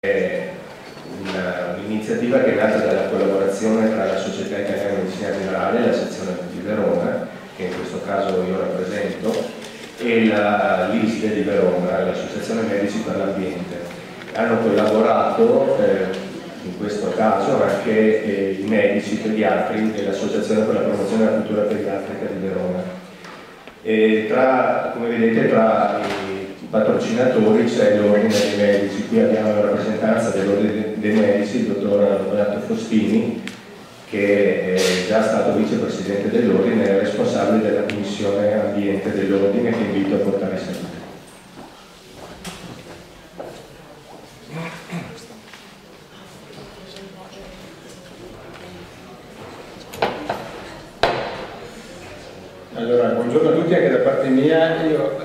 È un'iniziativa che è nata dalla collaborazione tra la Società Italiana di Medicina Generale, la sezione di Verona, che in questo caso io rappresento, e l'ISDE di Verona, l'Associazione Medici per l'Ambiente. Hanno collaborato in questo caso anche i medici pediatri dell'Associazione per la promozione della cultura pediatrica di Verona. E come vedete, tra i patrocinatori c'è l'Ordine dei Medici. Qui abbiamo la rappresentanza dell'Ordine dei Medici, il dottor Roberto Fostini, che è già stato vicepresidente dell'Ordine e è responsabile della Commissione Ambiente dell'Ordine, che invito a portare salute. Allora, buongiorno a tutti anche da parte mia. Io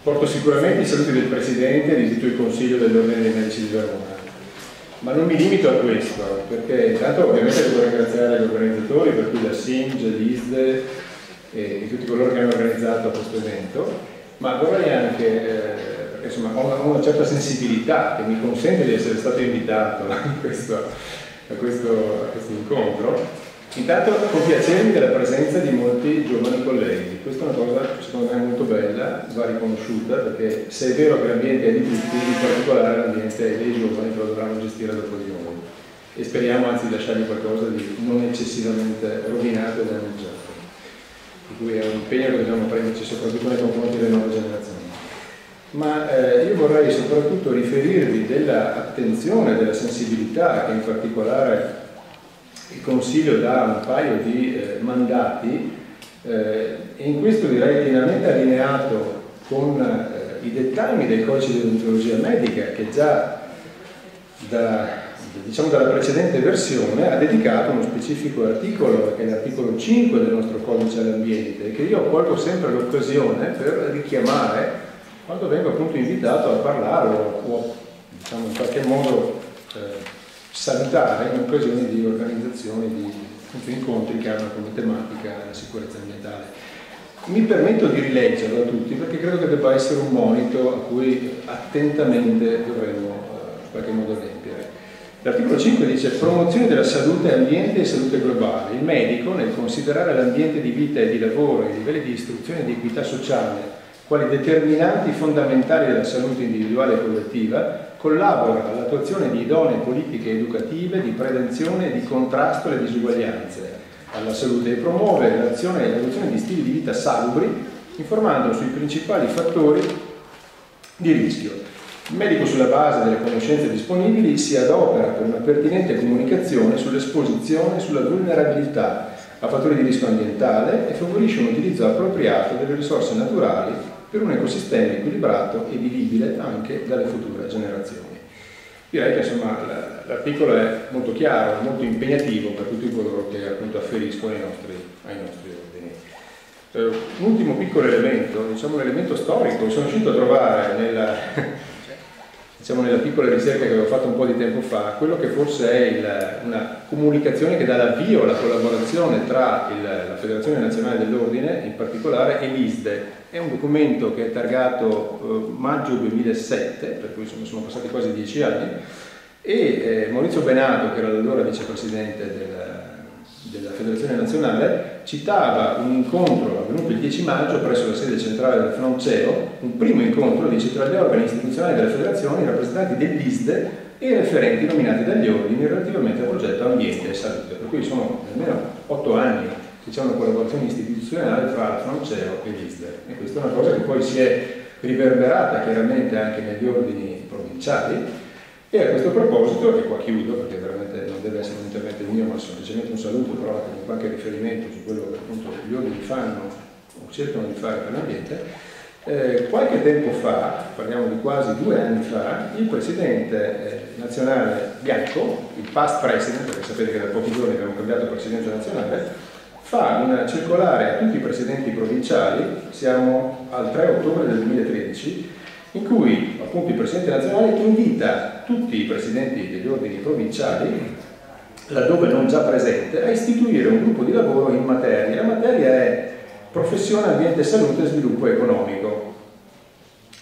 porto sicuramente i saluti del Presidente e di tutto il Consiglio dell'Ordine dei Medici di Verona, ma non mi limito a questo, perché intanto ovviamente devo ringraziare gli organizzatori, per cui la SING, l'ISDE e tutti coloro che hanno organizzato questo evento, ma vorrei anche, perché insomma ho una certa sensibilità che mi consente di essere stato invitato a questo incontro. Intanto compiacermi della presenza di molti giovani colleghi, questa è una cosa secondo me molto bella, va riconosciuta, perché se è vero che l'ambiente è di tutti, in particolare l'ambiente è dei giovani che lo dovranno gestire dopo di noi, e speriamo anzi di lasciargli qualcosa di non eccessivamente rovinato e danneggiato, di cui è un impegno che dobbiamo prenderci soprattutto nei confronti delle nuove generazioni. Ma io vorrei soprattutto riferirvi dell'attenzione, della sensibilità che in particolare il Consiglio dà un paio di mandati, e in questo direi pienamente allineato con i dettami del codice di deontologia medica, che già dalla precedente versione ha dedicato uno specifico articolo, che è l'articolo 5 del nostro codice all'ambiente, che io colgo sempre l'occasione per richiamare quando vengo appunto invitato a parlare o diciamo in qualche modo salutare in occasione di organizzazioni di incontri che hanno come tematica la sicurezza ambientale. Mi permetto di rileggerlo a tutti perché credo che debba essere un monito a cui attentamente dovremmo in qualche modo adempiere. L'articolo 5 dice: promozione della salute ambiente e salute globale. Il medico, nel considerare l'ambiente di vita e di lavoro e i livelli di istruzione e di equità sociale quali determinanti fondamentali della salute individuale e collettiva, collabora all'attuazione di idonee politiche educative di prevenzione e di contrasto alle disuguaglianze alla salute e promuove l'azione e l'adozione di stili di vita salubri, informando sui principali fattori di rischio. Il medico, sulla base delle conoscenze disponibili, si adopera per una pertinente comunicazione sull'esposizione e sulla vulnerabilità a fattori di rischio ambientale e favorisce un utilizzo appropriato delle risorse naturali per un ecosistema equilibrato e vivibile anche dalle future generazioni. Direi che insomma l'articolo è molto chiaro, molto impegnativo per tutti coloro che appunto afferiscono ai nostri ordini. Un ultimo piccolo elemento, diciamo un elemento storico, sono riuscito a trovare nella piccola ricerca che avevo fatto un po' di tempo fa, quello che forse è una comunicazione che dà l'avvio alla collaborazione tra la Federazione Nazionale dell'Ordine, in particolare, e l'ISDE. È un documento che è targato maggio 2007, per cui sono passati quasi 10 anni, e Maurizio Benato, che era allora vicepresidente della Federazione Nazionale, citava un incontro avvenuto il 10 maggio presso la sede centrale del FNOMCEO, un primo incontro, dice, tra gli organi istituzionali delle federazioni, i rappresentanti dell'ISDE e i referenti nominati dagli ordini relativamente al progetto Ambiente e Salute. Per cui sono almeno 8 anni che c'è una collaborazione istituzionale tra la FNOMCEO e l'ISDE, e questa è una cosa che poi si è riverberata chiaramente anche negli ordini provinciali. E a questo proposito, e qua chiudo perché veramente non deve essere un intervento mio ma semplicemente un saluto, però con qualche riferimento su quello che appunto gli ordini fanno o cercano di fare per l'ambiente, qualche tempo fa, parliamo di quasi 2 anni fa, il presidente nazionale Bianco, il past president, perché sapete che da pochi giorni abbiamo cambiato presidenza nazionale, fa una circolare a tutti i presidenti provinciali, siamo al 3 ottobre del 2013, in cui appunto il Presidente nazionale invita tutti i Presidenti degli ordini provinciali, laddove non già presente, a istituire un gruppo di lavoro in materia. La materia è professione, ambiente, salute e sviluppo economico.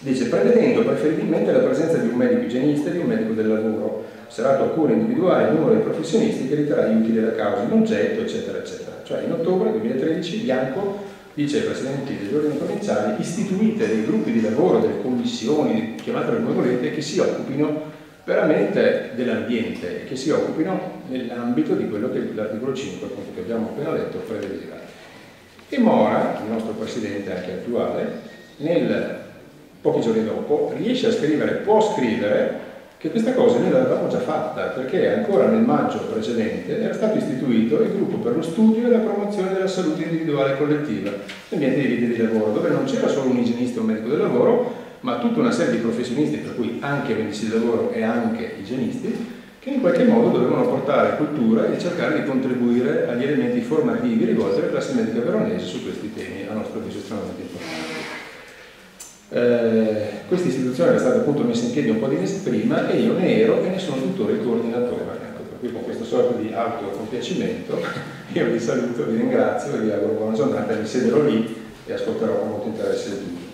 Dice, prevedendo preferibilmente la presenza di un medico igienista e di un medico del lavoro, sarà a cura individuare il numero di professionisti che riterrà utile la causa in oggetto, eccetera, eccetera. Cioè in ottobre 2013 Bianco dice ai presidenti degli ordini provinciali: istituite dei gruppi di lavoro, delle commissioni, chiamatele come volete, che si occupino veramente dell'ambiente e che si occupino nell'ambito di quello che l'articolo 5, appunto, che abbiamo appena letto, prevedeva. E Mora, il nostro presidente anche attuale, pochi giorni dopo riesce a scrivere, può scrivere, che questa cosa noi l'avevamo già fatta, perché ancora nel maggio precedente era stato istituito il gruppo per lo studio e la promozione della salute individuale e collettiva nell'ambiente di vita e di lavoro, dove non c'era solo un igienista o un medico del lavoro, ma tutta una serie di professionisti, per cui anche medici del lavoro e anche igienisti, che in qualche modo dovevano portare cultura e cercare di contribuire agli elementi formativi rivolti alla classe medica veronese su questi temi, a nostro avviso estremamente importanti. Questa istituzione era stata appunto messa in piedi un po' di mesi prima e io ne ero e ne sono tuttora il coordinatore. Ecco, per cui con questo sorta di autocompiacimento io vi saluto, vi ringrazio e vi auguro buona giornata, mi siederò lì e ascolterò con molto interesse il tutto.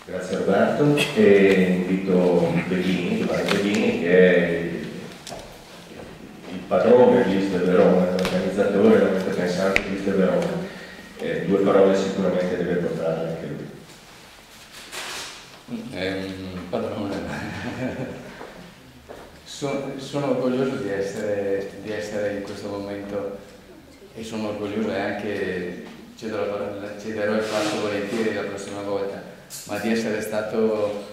Grazie Roberto, e invito Beghini, Giovanni Beghini, che è il padrone di Liste Verona, l'organizzatore e la mente pensante di Liste Verona. Due parole sicuramente deve portarle anche lui. È un padrone. Sono orgoglioso di essere in questo momento e sono orgoglioso e anche cederò il passo volentieri la prossima volta, ma di essere stato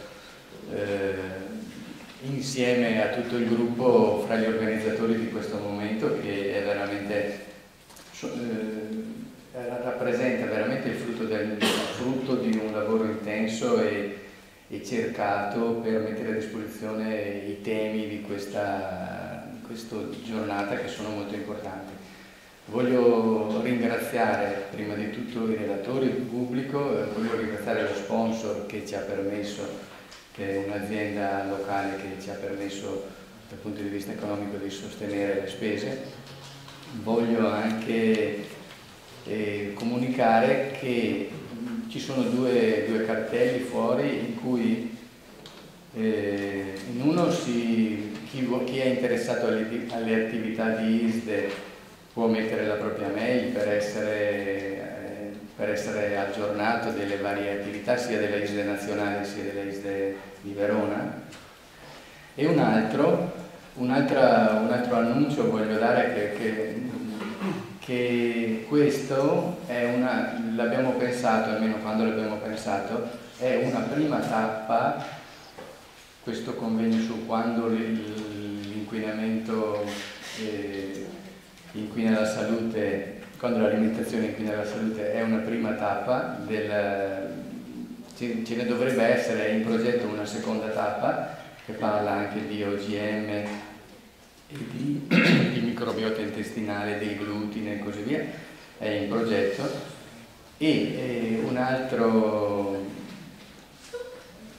insieme a tutto il gruppo fra gli organizzatori di questo momento, che è veramente rappresenta veramente il frutto di un lavoro intenso e cercato per mettere a disposizione i temi di questa giornata, che sono molto importanti. Voglio ringraziare prima di tutto i relatori, il pubblico, voglio ringraziare lo sponsor che ci ha permesso, che è un'azienda locale che ci ha permesso dal punto di vista economico di sostenere le spese. Voglio anche comunicare che ci sono due cartelli fuori in cui in uno chi è interessato alle attività di ISDE può mettere la propria mail per essere aggiornato delle varie attività sia della ISDE nazionale sia della ISDE di Verona. E un altro annuncio voglio dare che questo l'abbiamo pensato, almeno quando l'abbiamo pensato, è una prima tappa, questo convegno su quando l'inquinamento inquina la salute, quando l'alimentazione inquina la salute, è una prima tappa, ce ne dovrebbe essere in progetto una seconda tappa che parla anche di OGM e di microbiota intestinale, del glutine e così via, è in progetto. E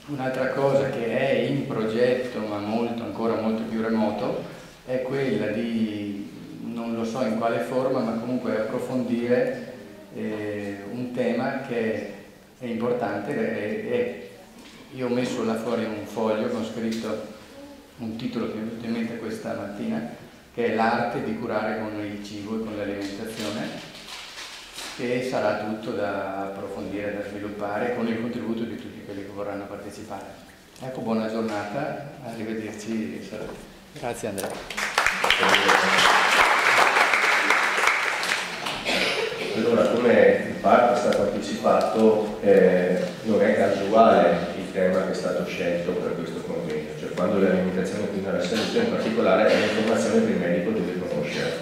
un'altra cosa che è in progetto ma ancora molto più remoto è quella di, non lo so in quale forma, ma comunque approfondire un tema che è importante. Io ho messo là fuori un foglio con scritto un titolo che mi è venuto in mente questa mattina, che è l'arte di curare con il cibo e con l'alimentazione, che sarà tutto da approfondire, da sviluppare con il contributo di tutti quelli che vorranno partecipare. Ecco, buona giornata, arrivederci. Grazie Andrea. Allora, come in parte è stato anticipato, non è casuale il tema che è stato scelto per questo convegno, cioè quando l'alimentazione inquina la salute in particolare è un'informazione che il medico deve conoscere.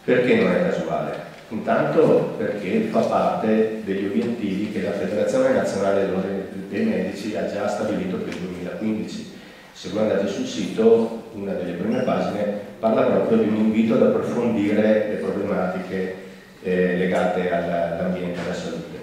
Perché non è casuale? Intanto perché fa parte degli obiettivi che la Federazione Nazionale dell'Ordine dei Medici ha già stabilito per il 2015. Se voi andate sul sito, una delle prime pagine parla proprio di un invito ad approfondire le problematiche legate all'ambiente e alla salute.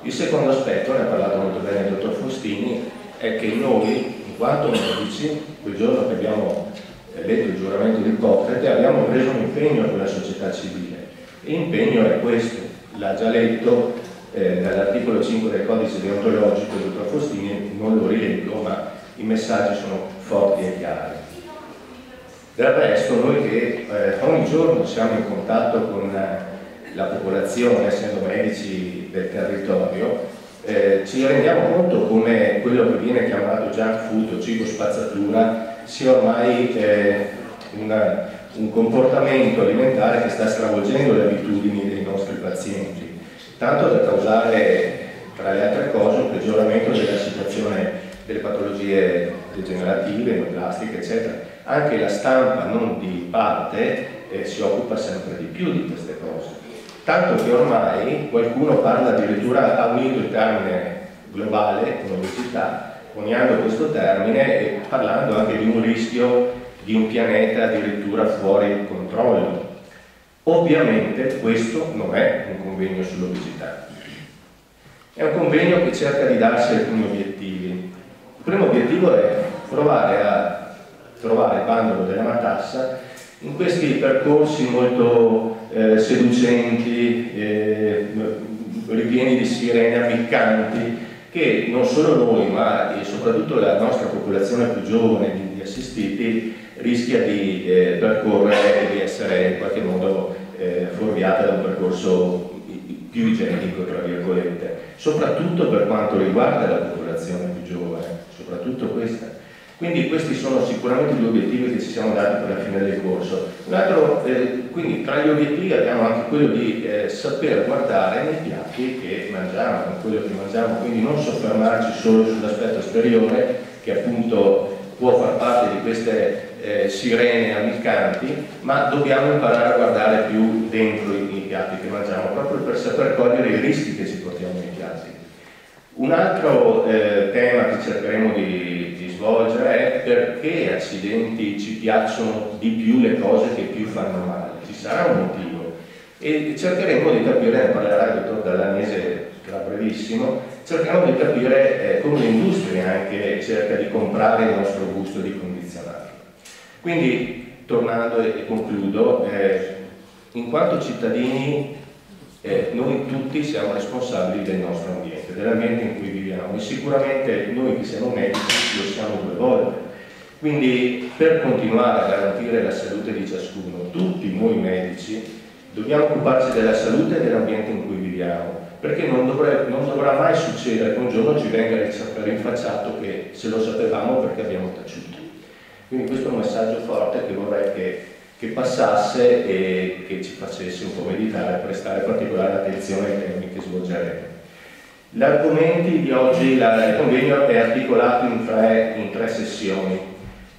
Il secondo aspetto, ne ha parlato molto bene il dottor Faustini, è che noi, in quanto medici, quel giorno che abbiamo letto il giuramento di Ippocrate, abbiamo preso un impegno con la società civile E impegno è questo, l'ha già letto dall'articolo 5 del codice deontologico del dottor Faustini, non lo rileggo, ma i messaggi sono forti e chiari. Del resto noi che ogni giorno siamo in contatto con la popolazione, essendo medici del territorio, ci rendiamo conto come quello che viene chiamato junk food o cibo spazzatura sia ormai un comportamento alimentare che sta stravolgendo le abitudini dei nostri pazienti, tanto da causare, tra le altre cose, un peggioramento della situazione delle patologie degenerative, neoplastiche, eccetera. Anche la stampa non di parte si occupa sempre di più di queste cose, tanto che ormai qualcuno parla addirittura, ha unito il termine globale con obesità, coniando questo termine e parlando anche di un rischio di un pianeta addirittura fuori controllo. Ovviamente questo non è un convegno sull'obesità, è un convegno che cerca di darsi alcuni obiettivi. Il primo obiettivo è provare a trovare il bandolo della matassa in questi percorsi molto seducenti, ripieni di sirene ammiccanti, che non solo noi ma soprattutto la nostra popolazione più giovane di assistiti rischia di percorrere e di essere in qualche modo fuorviata da un percorso più igienico, tra virgolette, soprattutto per quanto riguarda la popolazione più giovane, soprattutto questa. Quindi questi sono sicuramente gli obiettivi che ci siamo dati per la fine del corso. Un altro, quindi tra gli obiettivi abbiamo anche quello di saper guardare nei piatti che mangiamo, in quello che mangiamo, quindi non soffermarci solo sull'aspetto esteriore, che appunto può far parte di queste sirene ammiccanti, ma dobbiamo imparare a guardare più dentro i piatti che mangiamo, proprio per saper cogliere i rischi che ci portiamo nei piatti. Un altro tema che cercheremo di svolgere è perché accidenti ci piacciono di più le cose che più fanno male. Ci sarà un motivo e cercheremo di capire, ne parlerà il dottor Dallanese tra brevissimo, cercheremo di capire come l'industria anche cerca di comprare il nostro gusto, di condizionarlo. Quindi, tornando e concludo, in quanto cittadini noi tutti siamo responsabili del nostro ambiente, dell'ambiente in cui viviamo, e sicuramente noi che siamo medici lo siamo 2 volte. Quindi per continuare a garantire la salute di ciascuno, tutti noi medici dobbiamo occuparci della salute e dell'ambiente in cui viviamo, perché non dovrà mai succedere che un giorno ci venga rinfacciato che se lo sapevamo perché abbiamo taciuto. Quindi questo è un messaggio forte che vorrei che passasse e che ci facesse un po' meditare e prestare particolare attenzione ai temi che svolgeremo. Gli argomenti di oggi, il convegno è articolato in tre sessioni.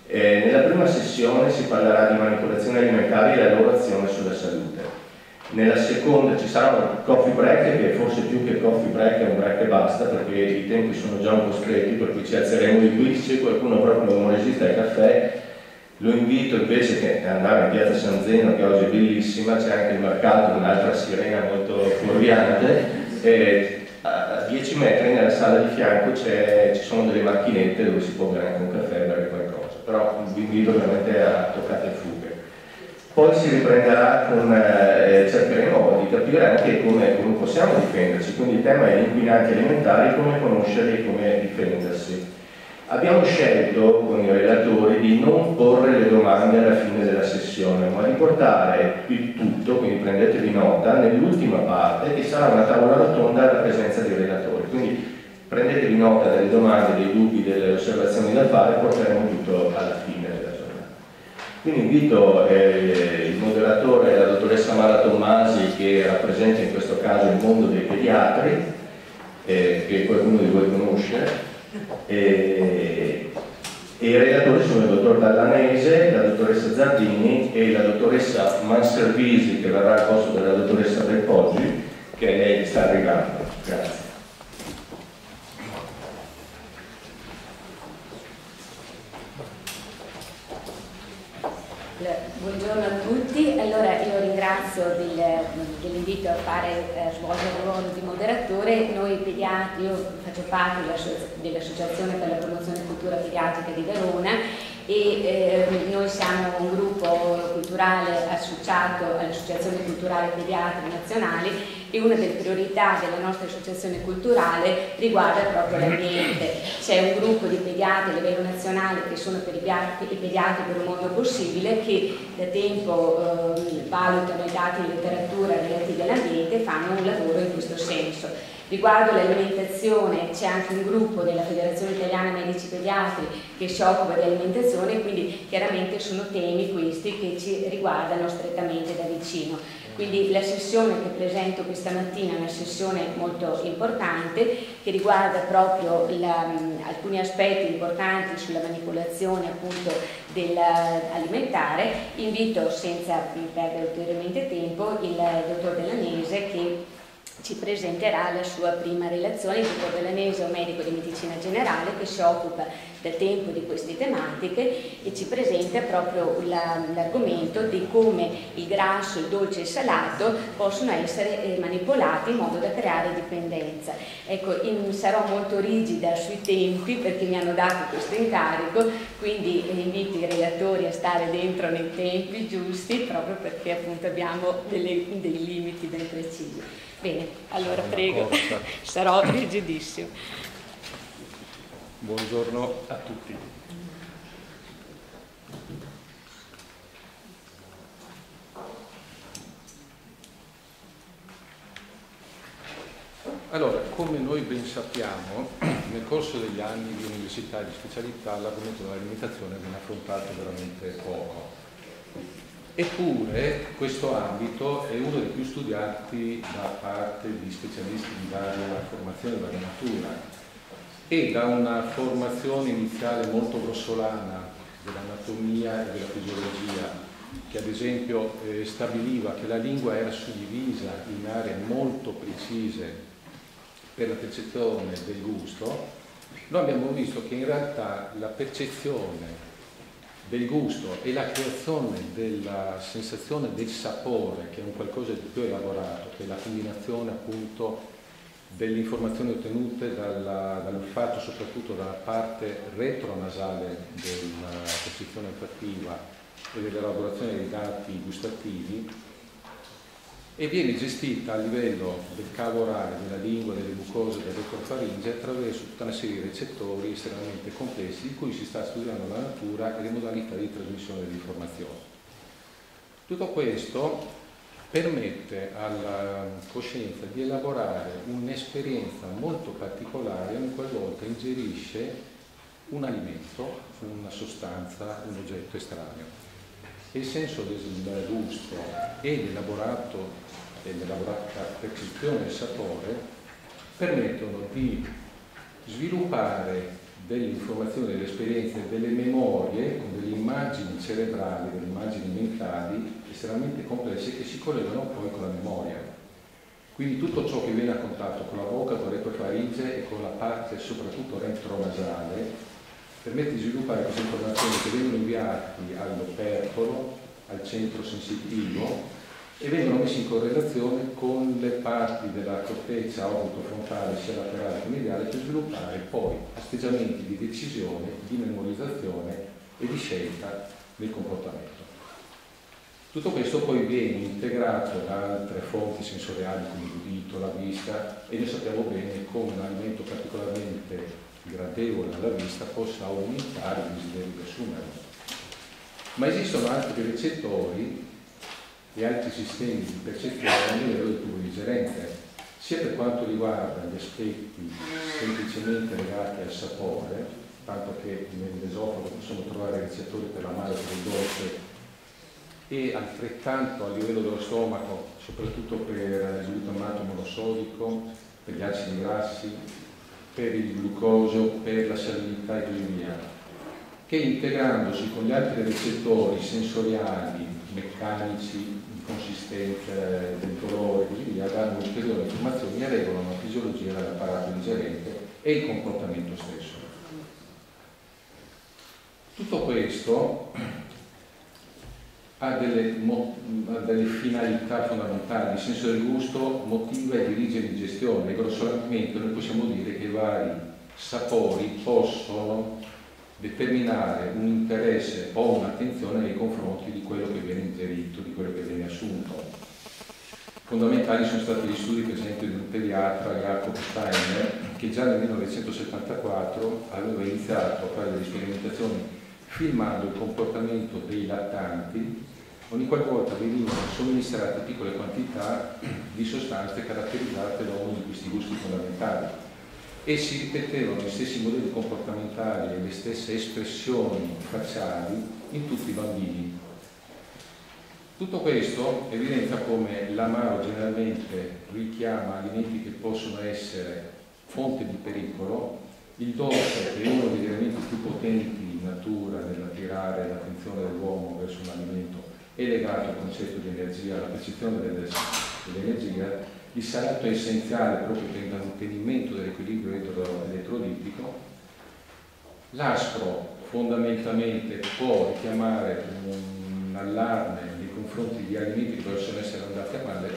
Nella prima sessione si parlerà di manipolazione alimentare e la loro azione sulla salute. Nella seconda ci sarà un coffee break, che forse più che coffee break è un break e basta, perché i tempi sono già un po' stretti, per cui ci alzeremo di qui. Se qualcuno proprio non resiste al caffè, lo invito invece che andare in piazza San Zeno, che oggi è bellissima, c'è anche il mercato, un'altra sirena molto fuorviante, a 10 metri nella sala di fianco ci sono delle macchinette dove si può bere anche un caffè e bere qualcosa, però vi invito veramente a toccate e fughe. Poi si riprenderà cercheremo di capire anche come possiamo difenderci, quindi il tema è gli inquinanti alimentari, come conoscerli e come difendersi. Abbiamo scelto con i relatori di non porre le domande alla fine della sessione, ma di portare il tutto, quindi prendetevi nota, nell'ultima parte, che sarà una tavola rotonda alla presenza dei relatori. Quindi prendetevi nota delle domande, dei dubbi, delle osservazioni da fare e porteremo tutto alla fine della giornata. Quindi invito il moderatore, la dottoressa Mara Tommasi, che rappresenta in questo caso il mondo dei pediatri, che qualcuno di voi conosce, e i relatori sono il dottor Dallanese, la dottoressa Zardini e la dottoressa Manservisi, che verrà al posto della dottoressa Del Poggi, che lei sta arrivando. Grazie. Buongiorno a tutti, allora io ringrazio dell'invito a svolgere il ruolo di moderatore. Noi pediatri, io faccio parte dell'Associazione per la promozione e cultura pediatrica di Verona e noi siamo un gruppo culturale associato all'Associazione Culturale Pediatri Nazionali e una delle priorità della nostra associazione culturale riguarda proprio l'ambiente. C'è un gruppo di pediatri a livello nazionale che sono per i pediatri per un mondo possibile, che da tempo valutano i dati in letteratura relativi all'ambiente e fanno un lavoro in questo senso. Riguardo l'alimentazione c'è anche un gruppo della Federazione Italiana Medici Pediatri che si occupa di alimentazione, quindi chiaramente sono temi questi che ci riguardano strettamente da vicino. Quindi la sessione che presento questa mattina è una sessione molto importante che riguarda proprio alcuni aspetti importanti sulla manipolazione appunto dell'alimentare. Invito senza perdere ulteriormente tempo il dottor Delanese che ci presenterà la sua prima relazione. Il dottor Delanese è un medico di medicina generale che si occupa da tempo di queste tematiche e ci presenta proprio l'argomento di come il grasso, il dolce e il salato possono essere manipolati in modo da creare dipendenza. Ecco, sarò molto rigida sui tempi perché mi hanno dato questo incarico, quindi invito i relatori a stare dentro nei tempi giusti proprio perché appunto abbiamo dei limiti ben precisi. Bene, allora prego, sarò rigidissimo. Buongiorno a tutti. Allora, come noi ben sappiamo, nel corso degli anni di università e di specialità l'argomento dell'alimentazione viene affrontato veramente poco. Eppure questo ambito è uno dei più studiati da parte di specialisti di varia formazione e varia natura, e da una formazione iniziale molto grossolana dell'anatomia e della fisiologia, che ad esempio stabiliva che la lingua era suddivisa in aree molto precise per la percezione del gusto. Noi abbiamo visto che in realtà la percezione del gusto e la creazione della sensazione del sapore, che è un qualcosa di più elaborato, che è la combinazione appunto delle ottenute dall'olfatto, soprattutto dalla parte retronasale della percezione olfattiva e dell'elaborazione dei dati gustativi, e viene gestita a livello del cavo orale, della lingua, delle mucose, del retrofaringe attraverso tutta una serie di recettori estremamente complessi di cui si sta studiando la natura e le modalità di trasmissione dell'informazione. Tutto questo permette alla coscienza di elaborare un'esperienza molto particolare ogni qualvolta ingerisce un alimento, una sostanza, un oggetto estraneo. Il senso del gusto e dell'elaborata percezione del sapore permettono di sviluppare delle informazioni, delle esperienze, delle memorie con delle immagini cerebrali, delle immagini mentali estremamente complesse che si collegano poi con la memoria. Quindi tutto ciò che viene a contatto con la bocca, con il retrofaringe e con la parte soprattutto retronasale permette di sviluppare queste informazioni che vengono inviate all'opercolo, al centro sensitivo, e vengono messe in correlazione con le parti della corteccia orbitofrontale sia laterale che mediale per sviluppare poi atteggiamenti di decisione, di memorizzazione e di scelta del comportamento. Tutto questo poi viene integrato da altre fonti sensoriali come l'udito, la vista, e noi sappiamo bene come un alimento particolarmente gradevole alla vista possa aumentare il desiderio di assumerlo. Ma esistono altri recettori e altri sistemi di percezione a livello del tubo digerente, sia per quanto riguarda gli aspetti semplicemente legati al sapore, tanto che nell'esofago possiamo trovare recettori per l'amaro e per il dolce, e altrettanto a livello dello stomaco, soprattutto per il glutamato monosodico, per gli acidi grassi, per il glucosio, per la salinità e così via, che integrandosi con gli altri recettori sensoriali, meccanici, di consistenza del colore e così via, danno ulteriori informazioni e regolano la fisiologia dell'apparato digerente e il comportamento stesso. Tutto questo ha delle finalità fondamentali. Il senso del gusto motiva e dirige l'ingestione, e grossolanamente noi possiamo dire che i vari sapori possono determinare un interesse o un'attenzione nei confronti di quello che viene ingerito, di quello che viene assunto. Fondamentali sono stati gli studi, per esempio, di un pediatra, Jacob Steiner, che già nel 1974 aveva iniziato a fare delle sperimentazioni filmando il comportamento dei lattanti ogni qualvolta venivano somministrate piccole quantità di sostanze caratterizzate da uno di questi gusti fondamentali, e si ripetevano gli stessi modelli comportamentali e le stesse espressioni facciali in tutti i bambini. Tutto questo evidenzia come l'amaro generalmente richiama alimenti che possono essere fonte di pericolo, il dolce, che è uno degli elementi più potenti in natura nell'attirare l'attenzione dell'uomo verso un alimento, è legato al concetto di energia, alla percezione dell'energia. Il salato è essenziale proprio per il mantenimento dell'equilibrio elettrolitico. L'aspro fondamentalmente può richiamare un allarme nei confronti di alimenti che possono essere andati a male,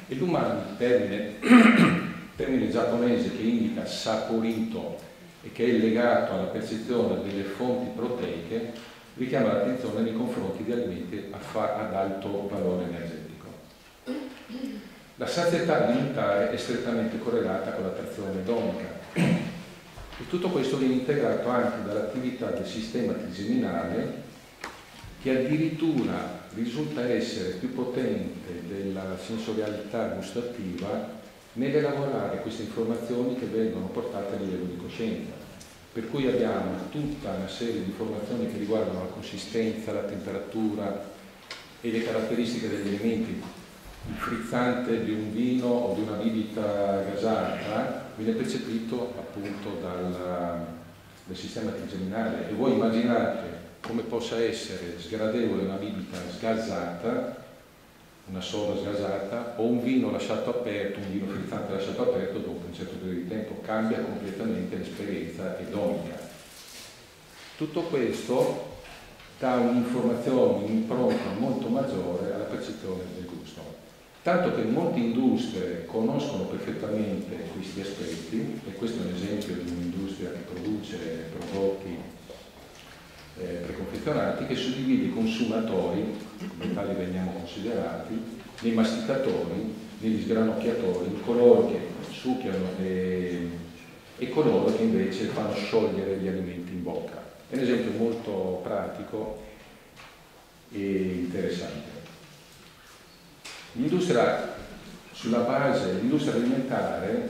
e l'umami, termine giapponese che indica saporito e che è legato alla percezione delle fonti proteiche, richiama l'attenzione nei confronti di alimenti ad alto valore energetico. La sazietà alimentare è strettamente correlata con l'attrazione edonica, e tutto questo viene integrato anche dall'attività del sistema trigeminale, che addirittura risulta essere più potente della sensorialità gustativa nell'elaborare queste informazioni che vengono portate a livello di coscienza. Per cui abbiamo tutta una serie di informazioni che riguardano la consistenza, la temperatura e le caratteristiche degli alimenti. Il frizzante di un vino o di una bibita gasata viene percepito appunto dal sistema trigeminale, e voi immaginate come possa essere sgradevole una bibita sgasata, una soda sgasata, o un vino lasciato aperto, un vino frizzante lasciato aperto dopo un certo periodo di tempo. Cambia completamente l'esperienza edonica. Tutto questo dà un'informazione, un'impronta molto maggiore alla percezione del gusto. Tanto che molte industrie conoscono perfettamente questi aspetti, e questo è un esempio di un'industria che produce prodotti preconfezionati, che suddivide i consumatori, come tali veniamo considerati, nei masticatori, negli sgranocchiatori, coloro che succhiano e coloro che invece fanno sciogliere gli alimenti in bocca. È un esempio molto pratico e interessante. L'industria alimentare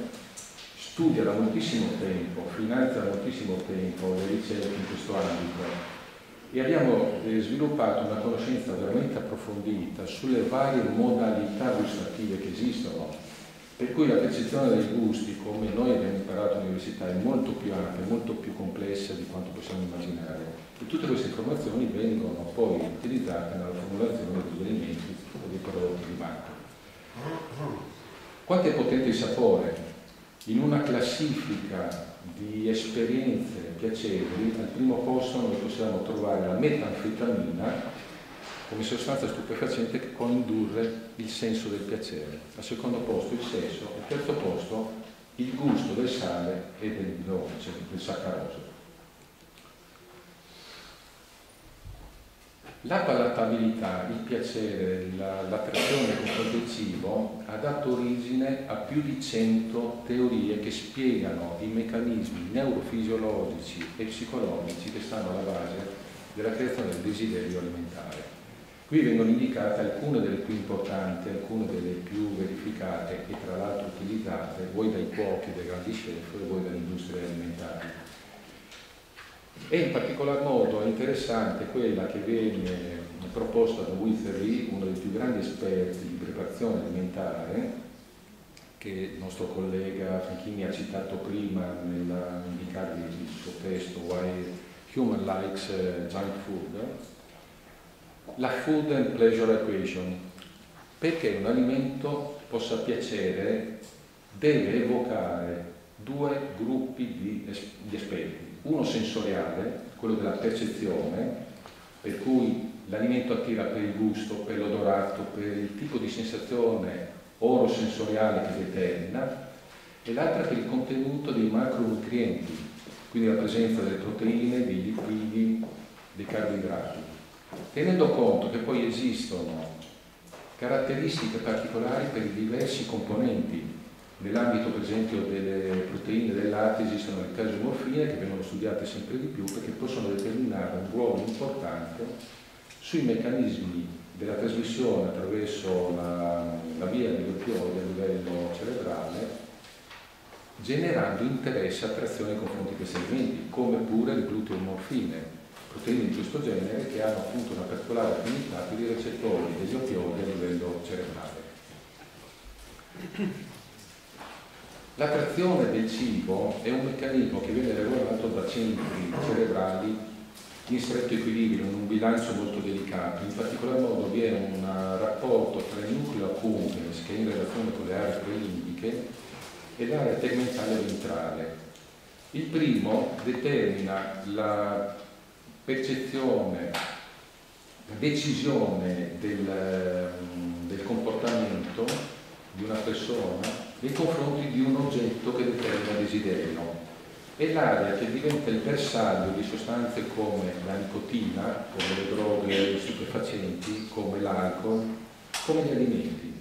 studia da moltissimo tempo, finanzia da moltissimo tempo le ricerche in questo ambito, e abbiamo sviluppato una conoscenza veramente approfondita sulle varie modalità gustative che esistono, per cui la percezione dei gusti, come noi abbiamo imparato all'università, è molto più ampia, molto più complessa di quanto possiamo immaginare, e tutte queste informazioni vengono poi utilizzate nella formulazione degli alimenti o dei prodotti di marca. Quanto è potente il sapore? In una classifica di esperienze piacevoli, al primo posto noi possiamo trovare la metanfetamina come sostanza stupefacente che può indurre il senso del piacere. Al secondo posto il sesso, al terzo posto il gusto del sale e del dolce, del saccaroso. La palatabilità, il piacere, l'attrazione nei confronti del cibo ha dato origine a più di 100 teorie che spiegano i meccanismi neurofisiologici e psicologici che stanno alla base della creazione del desiderio alimentare. Qui vengono indicate alcune delle più importanti, alcune delle più verificate e tra l'altro utilizzate voi dai cuochi, dai grandi chef e voi dalle industrie alimentari. E in particolar modo è interessante quella che viene proposta da Witherly, uno dei più grandi esperti di preparazione alimentare, che il nostro collega Franchini ha citato prima nell'indicare il suo testo Why Human Likes Junk Food, la Food and Pleasure Equation. Perché un alimento possa piacere deve evocare due gruppi di aspetti. Uno sensoriale, quello della percezione, per cui l'alimento attira per il gusto, per l'odorato, per il tipo di sensazione orosensoriale che determina, e l'altra per il contenuto dei macronutrienti, quindi la presenza delle proteine, dei lipidi, dei carboidrati, tenendo conto che poi esistono caratteristiche particolari per i diversi componenti. Nell'ambito per esempio delle proteine del latte esistono le casomorfine che vengono studiate sempre di più perché possono determinare un ruolo importante sui meccanismi della trasmissione attraverso la via degli oppioidi a livello cerebrale, generando interesse e attrazione nei confronti di questi elementi, come pure le gluteomorfine, proteine di questo genere che hanno appunto una particolare affinità per i recettori degli oppioidi a livello cerebrale. L'attrazione del cibo è un meccanismo che viene regolato da centri cerebrali in stretto equilibrio, in un bilancio molto delicato. In particolar modo vi è un rapporto tra il nucleo accumbens, che è in relazione con le aree prelimbiche, e l'area tegmentale ventrale. Il primo determina la percezione, la decisione del comportamento di una persona nei confronti di un oggetto che determina desiderio. È l'area che diventa il bersaglio di sostanze come la nicotina, come le droghe, gli stupefacenti, come l'alcol, come gli alimenti,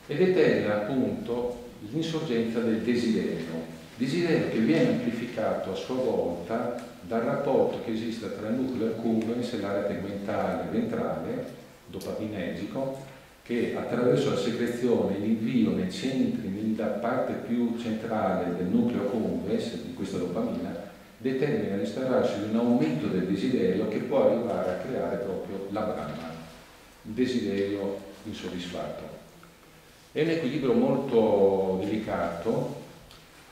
e determina appunto l'insorgenza del desiderio che viene amplificato a sua volta dal rapporto che esiste tra il nucleo accumbens e l'area tegmentale ventrale, dopaminergico, che attraverso la secrezione e l'invio nei centri, nella parte più centrale del nucleo accumbens, di questa dopamina, determina l'instaurarsi di un aumento del desiderio che può arrivare a creare proprio la brama, il desiderio insoddisfatto. È un equilibrio molto delicato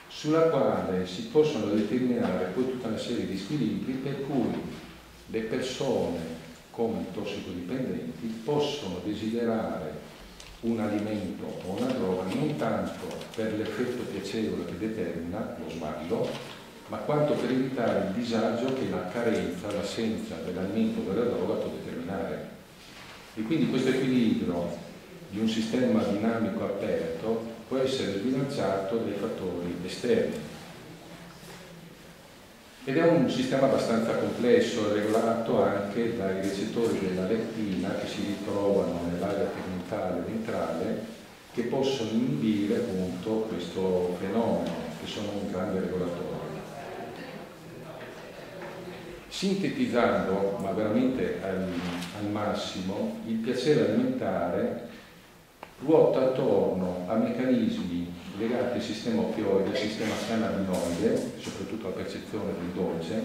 sulla quale si possono determinare poi tutta una serie di squilibri per cui le persone come i tossicodipendenti possono desiderare un alimento o una droga non tanto per l'effetto piacevole che determina lo sballo, ma quanto per evitare il disagio che la carenza, l'assenza dell'alimento o della droga può determinare. E quindi questo equilibrio di un sistema dinamico aperto può essere sbilanciato dai fattori esterni. Ed è un sistema abbastanza complesso, regolato anche dai recettori della leptina che si ritrovano nell'area tegmentale ventrale, che possono inibire appunto questo fenomeno, che sono un grande regolatore. Sintetizzando, ma veramente al massimo, il piacere alimentare ruota attorno a meccanismi legati al sistema oppioide, al sistema cannabinoide, soprattutto alla percezione del dolce,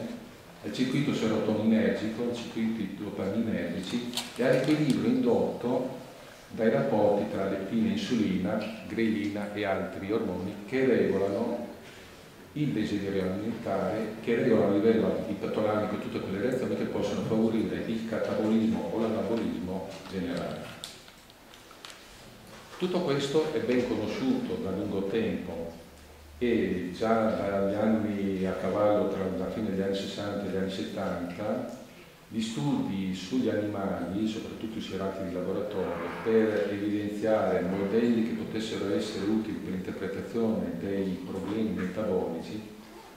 al circuito serotoninergico, ai circuiti dopaminergici e all'equilibrio indotto dai rapporti tra leptina, insulina, grelina e altri ormoni che regolano il desiderio alimentare, che regolano a livello ipotalamico tutte quelle reazioni che possono favorire il catabolismo o l'anabolismo generale. Tutto questo è ben conosciuto da lungo tempo e già dagli anni a cavallo tra la fine degli anni 60 e gli anni 70 gli studi sugli animali, soprattutto sui ratti di laboratorio, per evidenziare modelli che potessero essere utili per l'interpretazione dei problemi metabolici,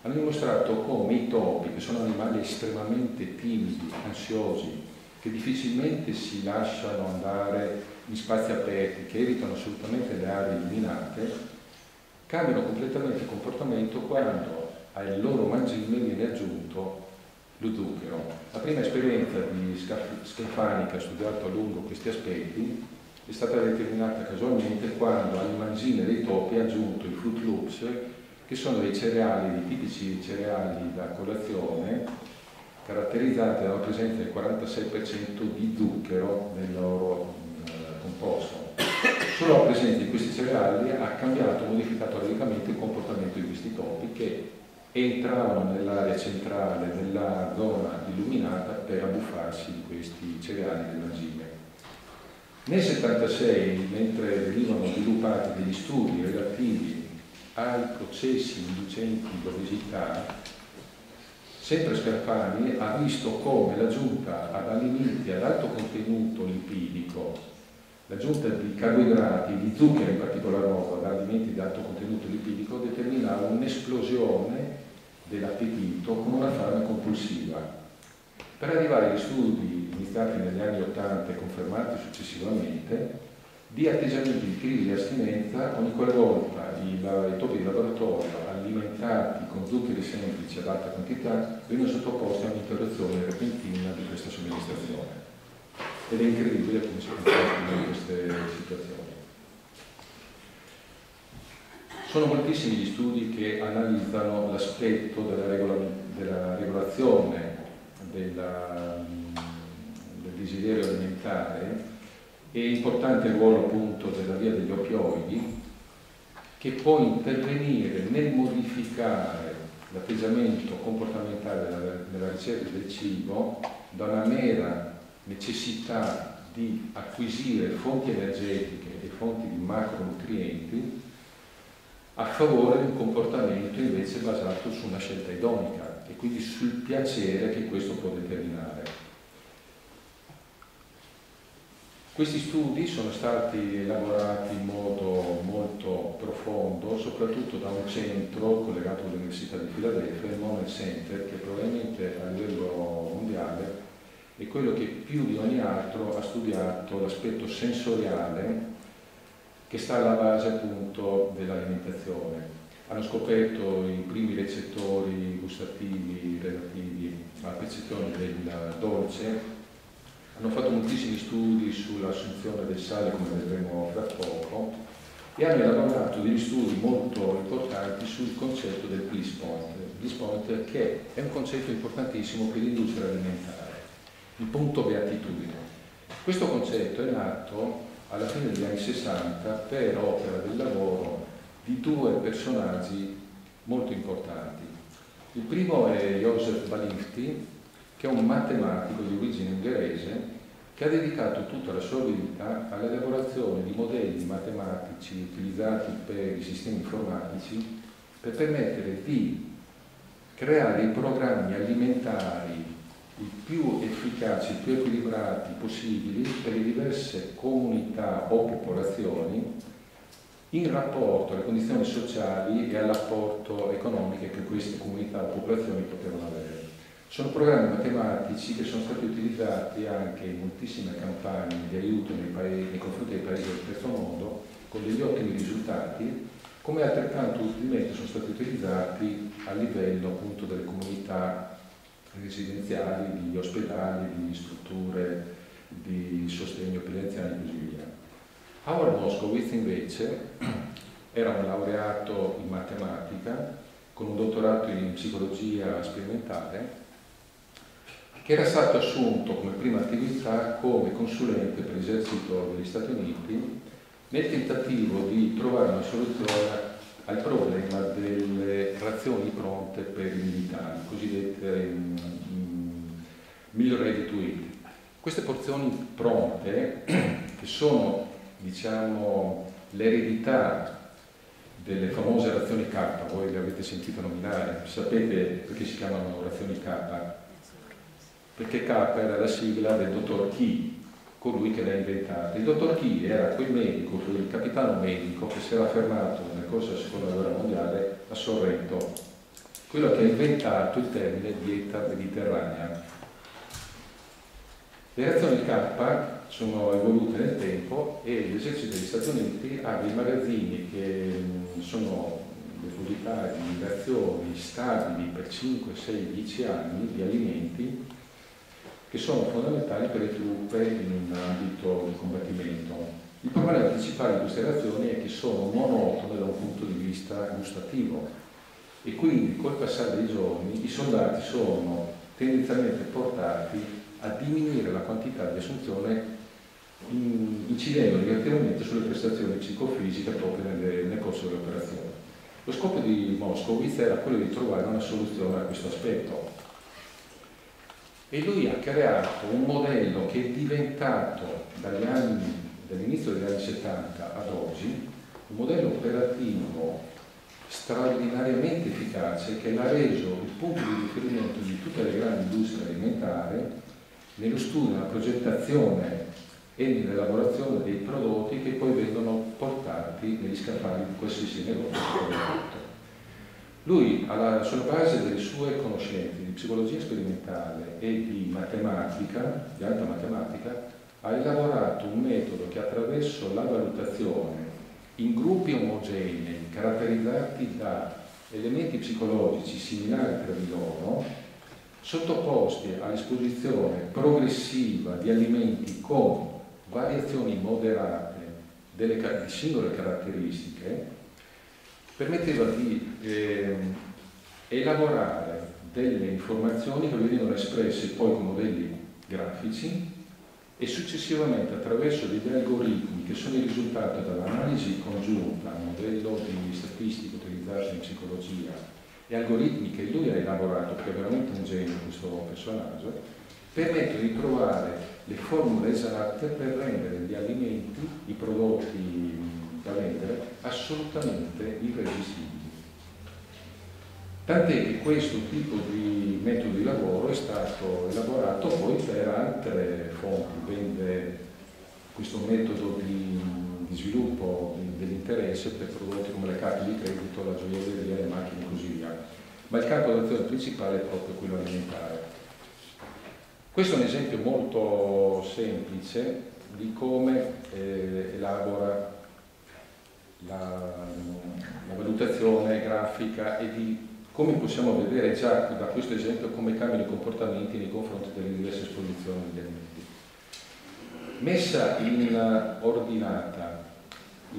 hanno dimostrato come i topi, che sono animali estremamente timidi, ansiosi, che difficilmente si lasciano andare in spazi aperti, che evitano assolutamente le aree illuminate, cambiano completamente il comportamento quando al loro mangime viene aggiunto lo zucchero. La prima esperienza di Scalfani, che ha studiato a lungo questi aspetti, è stata determinata casualmente quando al mangime dei topi ha aggiunto i Fruit Loops, che sono dei cereali, dei tipici cereali da colazione, caratterizzati dalla presenza del 46% di zucchero nel loro composto. Solo la presenza di questi cereali ha cambiato, modificato radicalmente il comportamento di questi topi che entravano nell'area centrale della zona illuminata per abbuffarsi di questi cereali del mangime. Nel 76, mentre venivano sviluppati degli studi relativi ai processi inducenti l'obesità, sempre Scalfani ha visto come l'aggiunta ad alimenti ad alto contenuto lipidico, l'aggiunta di carboidrati, di zucchero in particolar modo, ad alimenti di alto contenuto lipidico, determinava un'esplosione dell'appetito con una fame compulsiva, per arrivare agli studi iniziati negli anni 80 e confermati successivamente di atteggiamenti di crisi di astinenza ogni qualvolta i topi di laboratorio alimentati con zuccheri semplici ad alta quantità vengono sottoposti a un'interruzione repentina di questa somministrazione. Ed è incredibile come si comportano in queste situazioni. Sono moltissimi gli studi che analizzano l'aspetto della regolazione del desiderio alimentare. È importante il ruolo appunto della via degli opioidi, che può intervenire nel modificare l'atteggiamento comportamentale nella ricerca del cibo da una mera necessità di acquisire fonti energetiche e fonti di macronutrienti a favore di un comportamento invece basato su una scelta edonica e quindi sul piacere che questo può determinare. Questi studi sono stati elaborati in modo molto profondo, soprattutto da un centro collegato all'Università di Filadelfia, il Moment Center, che probabilmente a livello mondiale è quello che più di ogni altro ha studiato l'aspetto sensoriale che sta alla base appunto dell'alimentazione. Hanno scoperto i primi recettori gustativi relativi alla percezione del dolce. Hanno fatto moltissimi studi sull'assunzione del sale, come vedremo fra poco, e hanno elaborato degli studi molto importanti sul concetto del bliss point. Bliss point che è un concetto importantissimo per l'industria alimentare, il punto beatitudine. Questo concetto è nato alla fine degli anni 60 per opera del lavoro di due personaggi molto importanti. Il primo è Joseph Balinski, che è un matematico di origine ungherese che ha dedicato tutta la sua vita all'elaborazione di modelli matematici utilizzati per i sistemi informatici per permettere di creare i programmi alimentari i più efficaci, i più equilibrati possibili per le diverse comunità o popolazioni in rapporto alle condizioni sociali e all'apporto economico che queste comunità o popolazioni potevano avere. Sono programmi matematici che sono stati utilizzati anche in moltissime campagne di aiuto nei confronti dei paesi del terzo mondo con degli ottimi risultati, come altrettanto utilmente sono stati utilizzati a livello appunto delle comunità residenziali, di ospedali, di strutture di sostegno per gli anziani e così via. Howard Moskowitz invece era un laureato in matematica con un dottorato in psicologia sperimentale che era stato assunto come prima attività come consulente per l'esercito degli Stati Uniti nel tentativo di trovare una soluzione al problema delle razioni pronte per i militari, cosiddette meal ready to eat. Queste porzioni pronte, che sono, diciamo, l'eredità delle famose razioni K, voi le avete sentite nominare, sapete perché si chiamano razioni K? Perché K era la sigla del dottor Key, colui che l'ha inventata. Il dottor Key era quel medico, quel capitano medico che si era fermato nel corso della seconda guerra mondiale a Sorrento, quello che ha inventato il termine dieta mediterranea. Le razioni K sono evolute nel tempo e l'esercito degli Stati Uniti ha dei magazzini che sono depositati di razioni stabili per 5, 6, 10 anni di alimenti che sono fondamentali per le truppe in un ambito di combattimento. Il problema principale di queste razioni è che sono monotone da un punto di vista gustativo e quindi col passare dei giorni i soldati sono tendenzialmente portati a diminuire la quantità di assunzione incidendo negativamente sulle prestazioni psicofisiche proprio nel corso delle operazioni. Lo scopo di Moskowitz era quello di trovare una soluzione a questo aspetto. E lui ha creato un modello che è diventato dall'inizio degli anni 70 ad oggi un modello operativo straordinariamente efficace che l'ha reso il punto di riferimento di tutte le grandi industrie alimentari nello studio, nella progettazione e nell'elaborazione dei prodotti che poi vengono portati negli scaffali di qualsiasi negozio. Lui, sulla base delle sue conoscenze di psicologia sperimentale e di matematica, di alta matematica, ha elaborato un metodo che attraverso la valutazione in gruppi omogenei, caratterizzati da elementi psicologici similari tra di loro, sottoposti all'esposizione progressiva di alimenti con variazioni moderate di singole caratteristiche, permetteva di elaborare delle informazioni che venivano espresse poi con modelli grafici e successivamente attraverso degli algoritmi che sono il risultato dall'analisi congiunta, un modello di statistica utilizzato in psicologia e algoritmi che lui ha elaborato, perché è veramente un genio questo personaggio, permettono di trovare le formule esatte per rendere gli alimenti, i prodotti da vendere, assolutamente irresistibili. Tant'è che questo tipo di metodo di lavoro è stato elaborato poi per altre fonti, vende questo metodo di sviluppo dell'interesse per prodotti come le carte di credito, la gioielleria, le macchine e così via. Ma il campo d'azione principale è proprio quello alimentare. Questo è un esempio molto semplice di come elabora la valutazione grafica e di come possiamo vedere già da questo esempio come cambiano i comportamenti nei confronti delle diverse esposizioni degli alimenti. Messa in ordinata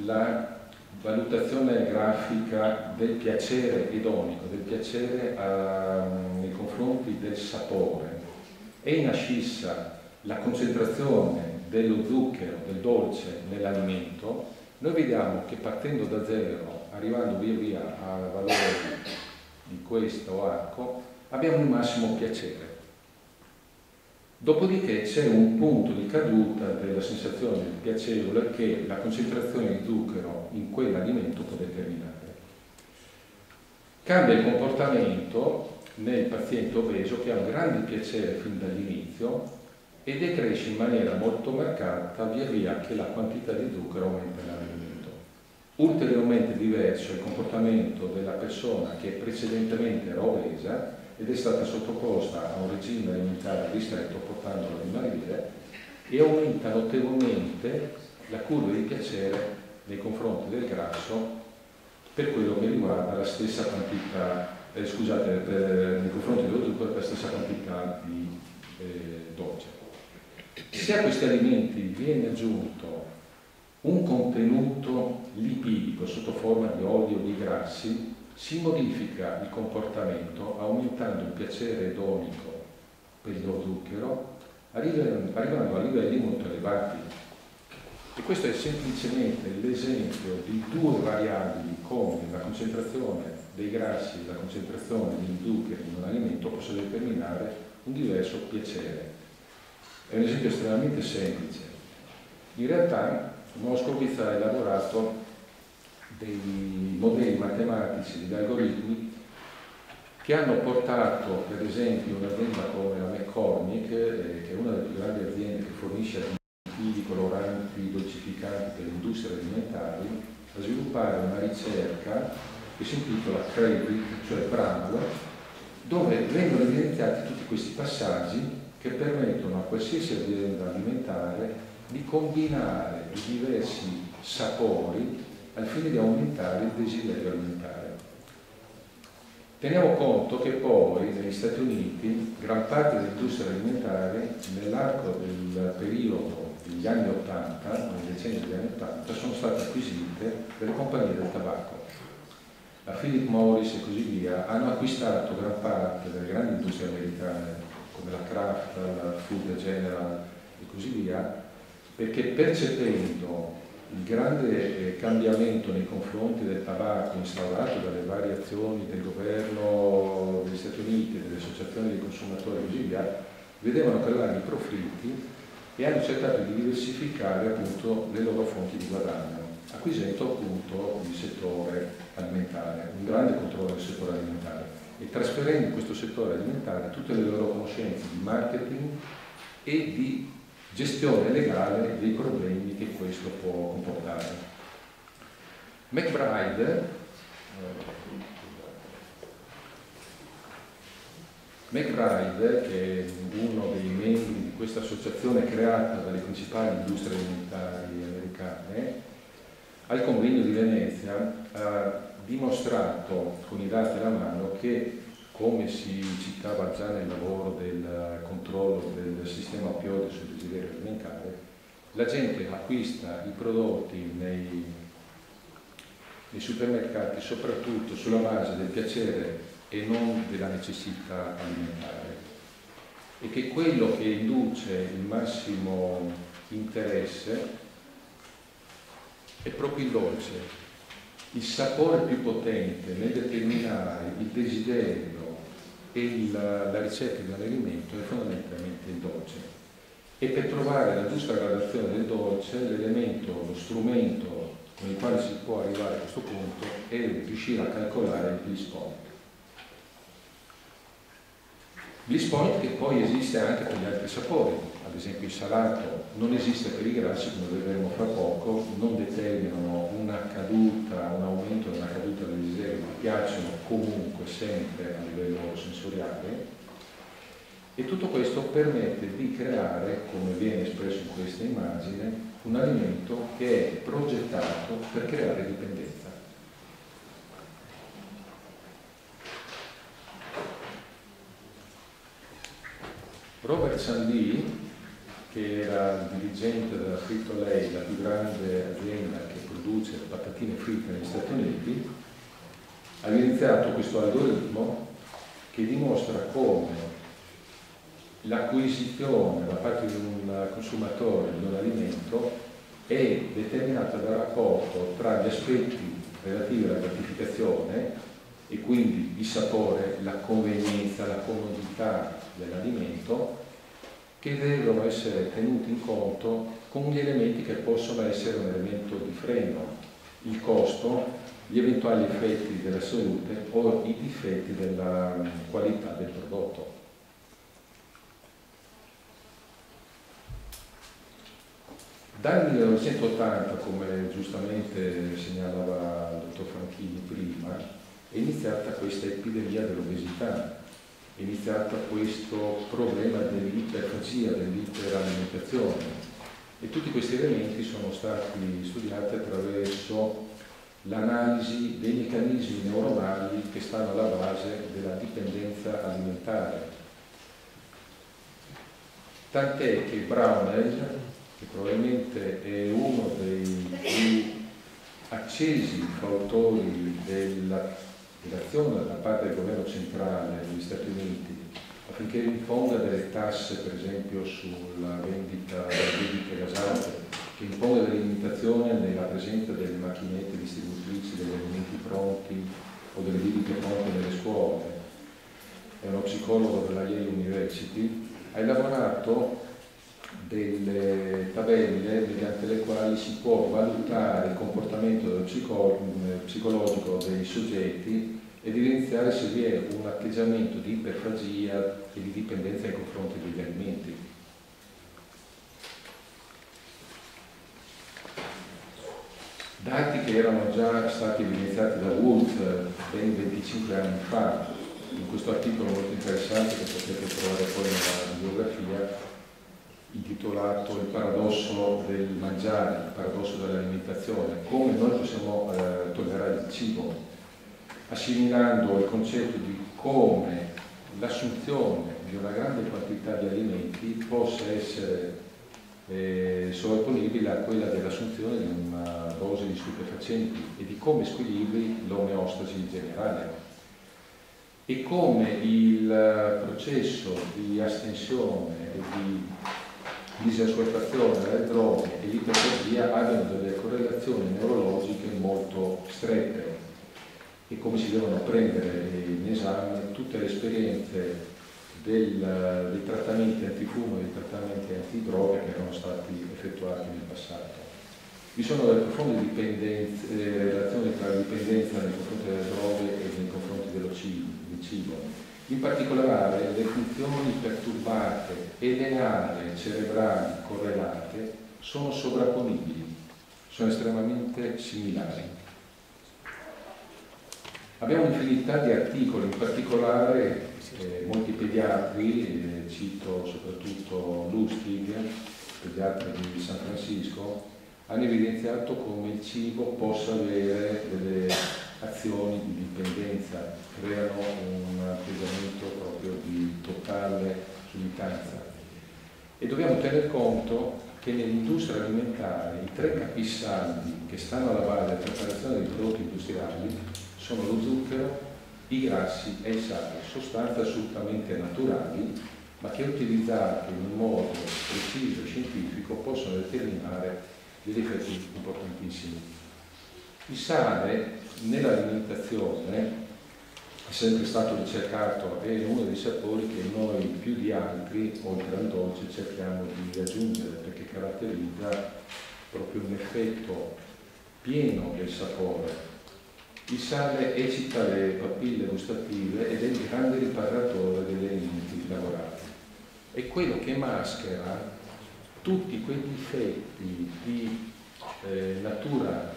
la valutazione grafica del piacere edonico, del piacere nei confronti del sapore, e in ascissa la concentrazione dello zucchero, del dolce nell'alimento, noi vediamo che partendo da zero, arrivando via via a valori di questo arco, abbiamo un massimo piacere. Dopodiché c'è un punto di caduta della sensazione piacevole che la concentrazione di zucchero in quell'alimento può determinare. Cambia il comportamento nel paziente obeso che ha un grande piacere fin dall'inizio e decresce in maniera molto marcata via via che la quantità di zucchero aumenta nell'alimento. Ulteriormente diverso è il comportamento della persona che precedentemente era obesa ed è stata sottoposta a un regime alimentare ristretto portandola a dimagrire, e aumenta notevolmente la curva di piacere nei confronti del grasso per quello che riguarda la stessa quantità, nei confronti dello zucchero per la stessa quantità di dolce. Se a questi alimenti viene aggiunto un contenuto lipidico sotto forma di olio o di grassi, si modifica il comportamento aumentando il piacere edonico per lo zucchero, arrivando a livelli molto elevati. E questo è semplicemente l'esempio di due variabili come la concentrazione dei grassi e la concentrazione di zuccheri in un alimento possono determinare un diverso piacere. È un esempio estremamente semplice. In realtà Moscowitz ha elaborato dei modelli matematici, degli algoritmi che hanno portato, per esempio, un'azienda come la McCormick, che è una delle più grandi aziende che fornisce additivi, coloranti, dolcificanti per le industrie alimentari, a sviluppare una ricerca che si intitola Credit, cioè Bravo, dove vengono evidenziati tutti questi passaggi che permettono a qualsiasi azienda alimentare di combinare i diversi sapori al fine di aumentare il desiderio alimentare. Teniamo conto che poi negli Stati Uniti gran parte dell'industria alimentare nell'arco del periodo degli anni 80, nel decennio degli anni 80, sono state acquisite dalle compagnie del tabacco. La Philip Morris e così via hanno acquistato gran parte delle grandi industrie americane come la Kraft, la Food General e così via, perché percependo il grande cambiamento nei confronti del tabacco instaurato dalle varie azioni del governo degli Stati Uniti e delle associazioni dei consumatori e così via, vedevano calare i profitti e hanno cercato di diversificare appunto le loro fonti di guadagno, acquisendo appunto il settore alimentare, un grande controllo del settore alimentare e trasferendo in questo settore alimentare tutte le loro conoscenze di marketing e di gestione legale dei problemi che questo può comportare. McBride McBride, che è uno dei membri di questa associazione creata dalle principali industrie alimentari americane, al convegno di Venezia ha dimostrato con i dati alla mano che, come si citava già nel lavoro del controllo del sistema opioide sul desiderio alimentare, la gente acquista i prodotti nei supermercati soprattutto sulla base del piacere e non della necessità alimentare, e che quello che induce il massimo interesse è proprio il dolce. Il sapore più potente nel determinare il desiderio e la ricerca di un alimento è fondamentalmente il dolce. E per trovare la giusta gradazione del dolce, l'elemento, lo strumento con il quale si può arrivare a questo punto è riuscire a calcolare il bliss point. Bliss point che poi esiste anche per gli altri sapori, ad esempio il salato non esiste per i grassi, come vedremo fra poco, non determinano una caduta, un aumento della caduta del desiderio, ma piacciono comunque sempre a livello sensoriale, e tutto questo permette di creare, come viene espresso in questa immagine, un alimento che è progettato per creare dipendenza. Robert Sandee, che era il dirigente della Frito-Lay, la più grande azienda che produce patatine fritte negli Stati Uniti, ha evidenziato questo algoritmo che dimostra come l'acquisizione da parte di un consumatore di un alimento è determinata dal rapporto tra gli aspetti relativi alla gratificazione, e quindi il sapore, la convenienza, la comodità dell'alimento, che devono essere tenuti in conto con gli elementi che possono essere un elemento di freno: il costo, gli eventuali effetti della salute o i difetti della qualità del prodotto. Dal 1980, come giustamente segnalava il dottor Franchini prima, è iniziata questa epidemia dell'obesità, è iniziato questo problema dell'iperfagia, dell'iperalimentazione, e tutti questi elementi sono stati studiati attraverso l'analisi dei meccanismi neuronali che stanno alla base della dipendenza alimentare. Tant'è che Brownell, che probabilmente è uno dei più accesi fautori dell'azione da parte del governo centrale degli Stati Uniti affinché imponga delle tasse, per esempio sulla vendita delle bibite gasate, che imponga delle limitazioni nella presenza delle macchinette distributrici degli alimenti pronti o delle bibite pronte nelle scuole. È uno psicologo della Yale University, ha elaborato delle tabelle mediante le quali si può valutare il comportamento psicologico dei soggetti ed evidenziare se vi è un atteggiamento di iperfagia e di dipendenza nei confronti degli alimenti. Dati che erano già stati evidenziati da Wolf ben 25 anni fa, in questo articolo molto interessante che potete trovare poi nella bibliografia, intitolato Il paradosso del mangiare, il paradosso dell'alimentazione, come noi possiamo tollerare il cibo, assimilando il concetto di come l'assunzione di una grande quantità di alimenti possa essere sovrapponibile a quella dell'assunzione di una dose di stupefacenti, e di come squilibri l'omeostasi generale, e come il processo di astensione e di disassuefazione dalle droghe e l'iperfagia abbiano delle correlazioni neurologiche molto strette, e come si devono prendere in esame tutte le esperienze dei trattamenti antifumo e dei trattamenti antidroga che erano stati effettuati nel passato. Vi sono delle profonde relazioni tra la dipendenza nei confronti delle droghe e nei confronti del cibo. In particolare le funzioni perturbate e le aree cerebrali correlate sono sovrapponibili, sono estremamente similari. Abbiamo un'infinità di articoli, in particolare molti pediatri, cito soprattutto Lustig, pediatra di San Francisco, hanno evidenziato come il cibo possa avere delle azioni di dipendenza, creano un atteggiamento proprio di totale sudditanza. E dobbiamo tener conto che nell'industria alimentare i 3 capisaldi che stanno alla base della preparazione dei prodotti industriali sono lo zucchero, i grassi e il sale, sostanze assolutamente naturali, ma che utilizzate in un modo preciso e scientifico possono determinare degli effetti importantissimi. Il sale nell'alimentazione è sempre stato ricercato, è uno dei sapori che noi più di altri, oltre al dolce, cerchiamo di aggiungere, perché caratterizza proprio un effetto pieno del sapore. Il sale eccita le papille gustative ed è il grande riparatore degli alimenti lavorati. È quello che maschera tutti quei difetti di natura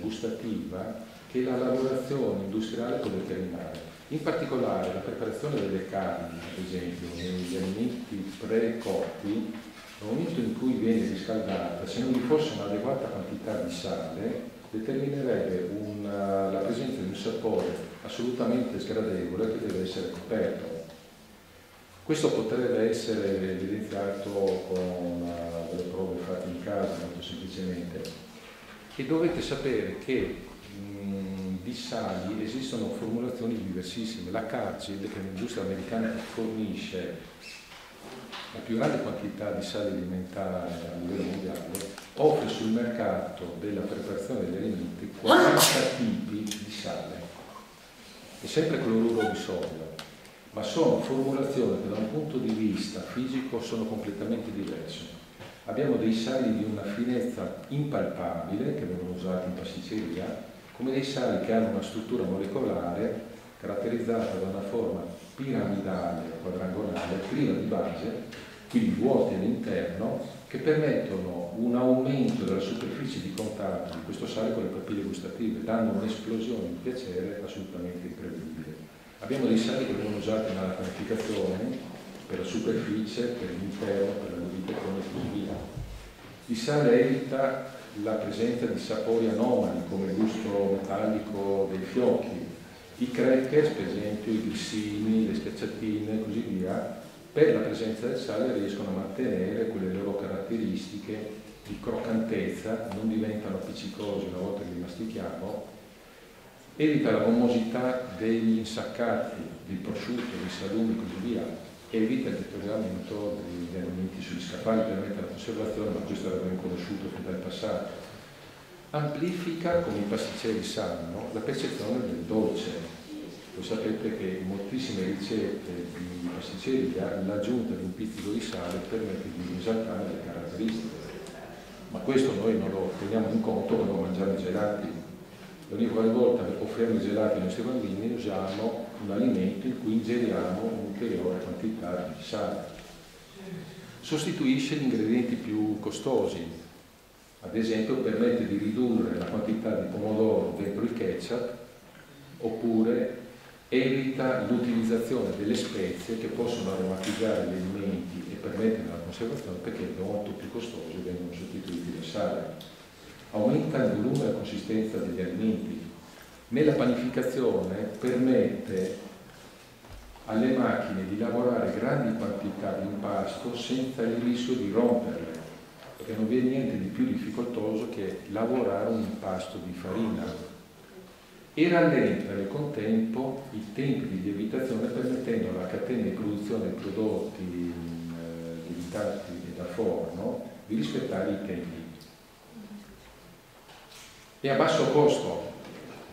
gustativa che la lavorazione industriale può determinare. In particolare la preparazione delle carni, ad esempio, negli alimenti precotti, nel momento in cui viene riscaldata, se non vi fosse un'adeguata quantità di sale, determinerebbe la presenza di un sapore assolutamente sgradevole che deve essere coperto. Questo potrebbe essere evidenziato con delle prove fatte in casa, molto semplicemente. E dovete sapere che di sali esistono formulazioni diversissime. La Cargill, che è un'industria americana che fornisce la più grande quantità di sale alimentare a livello mondiale, offre sul mercato della preparazione degli alimenti 40 tipi di sale. È sempre cloruro di sodio, ma sono formulazioni che da un punto di vista fisico sono completamente diverse. Abbiamo dei sali di una finezza impalpabile che vengono usati in pasticceria, come dei sali che hanno una struttura molecolare caratterizzata da una forma piramidale, quadrangolare, priva di base, quindi vuoti all'interno, che permettono un aumento della superficie di contatto di questo sale con le papille gustative, dando un'esplosione di piacere assolutamente incredibile. Abbiamo dei sali che vengono usati nella panificazione, per la superficie, per l'interno, per la lubrificazione e così via. Il sale evita la presenza di sapori anomali come il gusto metallico dei fiocchi. I crackers, per esempio, i grissini, le schiacciatine e così via, per la presenza del sale riescono a mantenere quelle loro caratteristiche di croccantezza, non diventano appiccicosi una volta che li mastichiamo, evita la gommosità degli insaccati, del prosciutto, dei salumi e così via, evita il deterioramento degli alimenti sugli scaffali, permette la conservazione, ma questo era ben conosciuto fin dal passato. Amplifica, come i pasticceri sanno, la percezione del dolce. Voi sapete che in moltissime ricette di pasticceria l'aggiunta di un pizzico di sale permette di esaltare le caratteristiche. Ma questo noi non lo teniamo in conto quando mangiamo i gelati. Ogni volta che offriamo i gelati ai nostri bambini usiamo un alimento in cui ingeriamo un'ulteriore quantità di sale. Sostituisce gli ingredienti più costosi, ad esempio permette di ridurre la quantità di pomodoro dentro il ketchup, oppure evita l'utilizzazione delle spezie che possono aromatizzare gli alimenti e permettere la conservazione, perché molto più costosi vengono sostituiti dal sale. Aumenta il volume e la consistenza degli alimenti. Nella panificazione permette alle macchine di lavorare grandi quantità di impasto senza il rischio di romperle, perché non vi è niente di più difficoltoso che lavorare un impasto di farina, e rallenta nel contempo i tempi di lievitazione, permettendo alla catena di produzione dei prodotti lievitati da forno di rispettare i tempi. E a basso costo.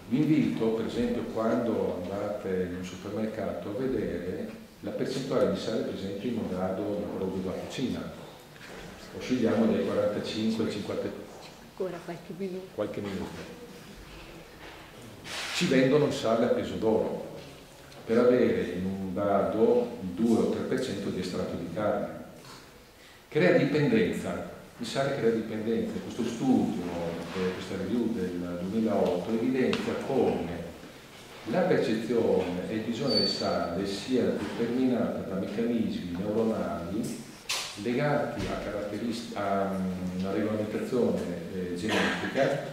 Vi invito, per esempio, quando andate in un supermercato, a vedere la percentuale di sale presente in un grado di prodotti da cucina. Oscilliamo dai 45 ai 50. Ancora qualche minuto. Ci vendono il sale a peso d'oro per avere in un dado il 2 o 3% di estratto di carne. Crea dipendenza. Il sale crea dipendenza. Questo studio, questa review del 2008, evidenzia come La percezione e il bisogno del sale sia determinata da meccanismi neuronali legati a una regolamentazione genetica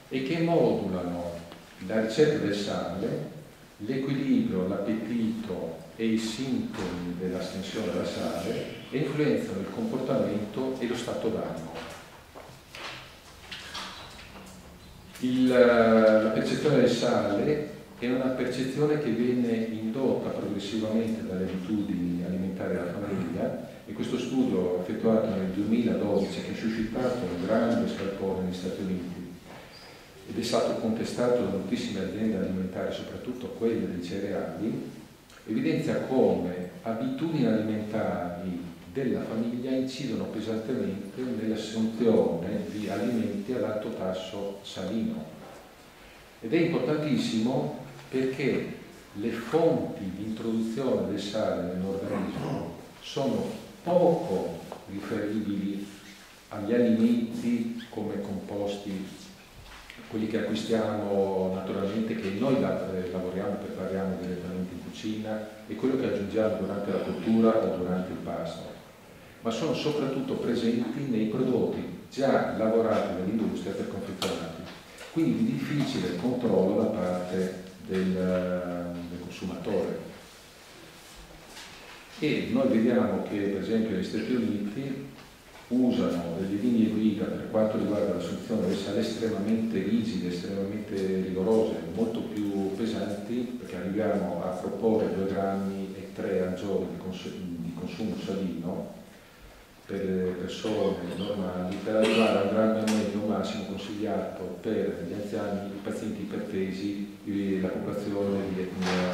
e che modulano la ricerca del sale, l'equilibrio, l'appetito e i sintomi dell'astensione dal sale e influenzano il comportamento e lo stato d'animo. La percezione del sale è una percezione che viene indotta progressivamente dalle abitudini alimentari della famiglia, e questo studio effettuato nel 2012 che ha suscitato un grande scalpore negli Stati Uniti ed è stato contestato da moltissime aziende alimentari, soprattutto quelle dei cereali, evidenzia come abitudini alimentari della famiglia incidono pesantemente nell'assunzione di alimenti ad alto tasso salino. Ed è importantissimo perché le fonti di introduzione del sale nell'organismo sono poco riferibili agli alimenti come composti, quelli che acquistiamo naturalmente, che noi lavoriamo, prepariamo direttamente in cucina, e quello che aggiungiamo durante la cottura o durante il pasto, ma sono soprattutto presenti nei prodotti già lavorati dall'industria per confezionati, quindi di difficile controllo da parte del consumatore. E noi vediamo che per esempio negli Stati Uniti usano delle linee guida per quanto riguarda l'assunzione del sale estremamente rigide, estremamente rigorose, molto più pesanti, perché arriviamo a proporre 2,3 grammi al giorno di consumo salino per persone normali, per arrivare a 1,5 grammi massimo consigliato per gli anziani, i pazienti ipertesi e la popolazione di etnia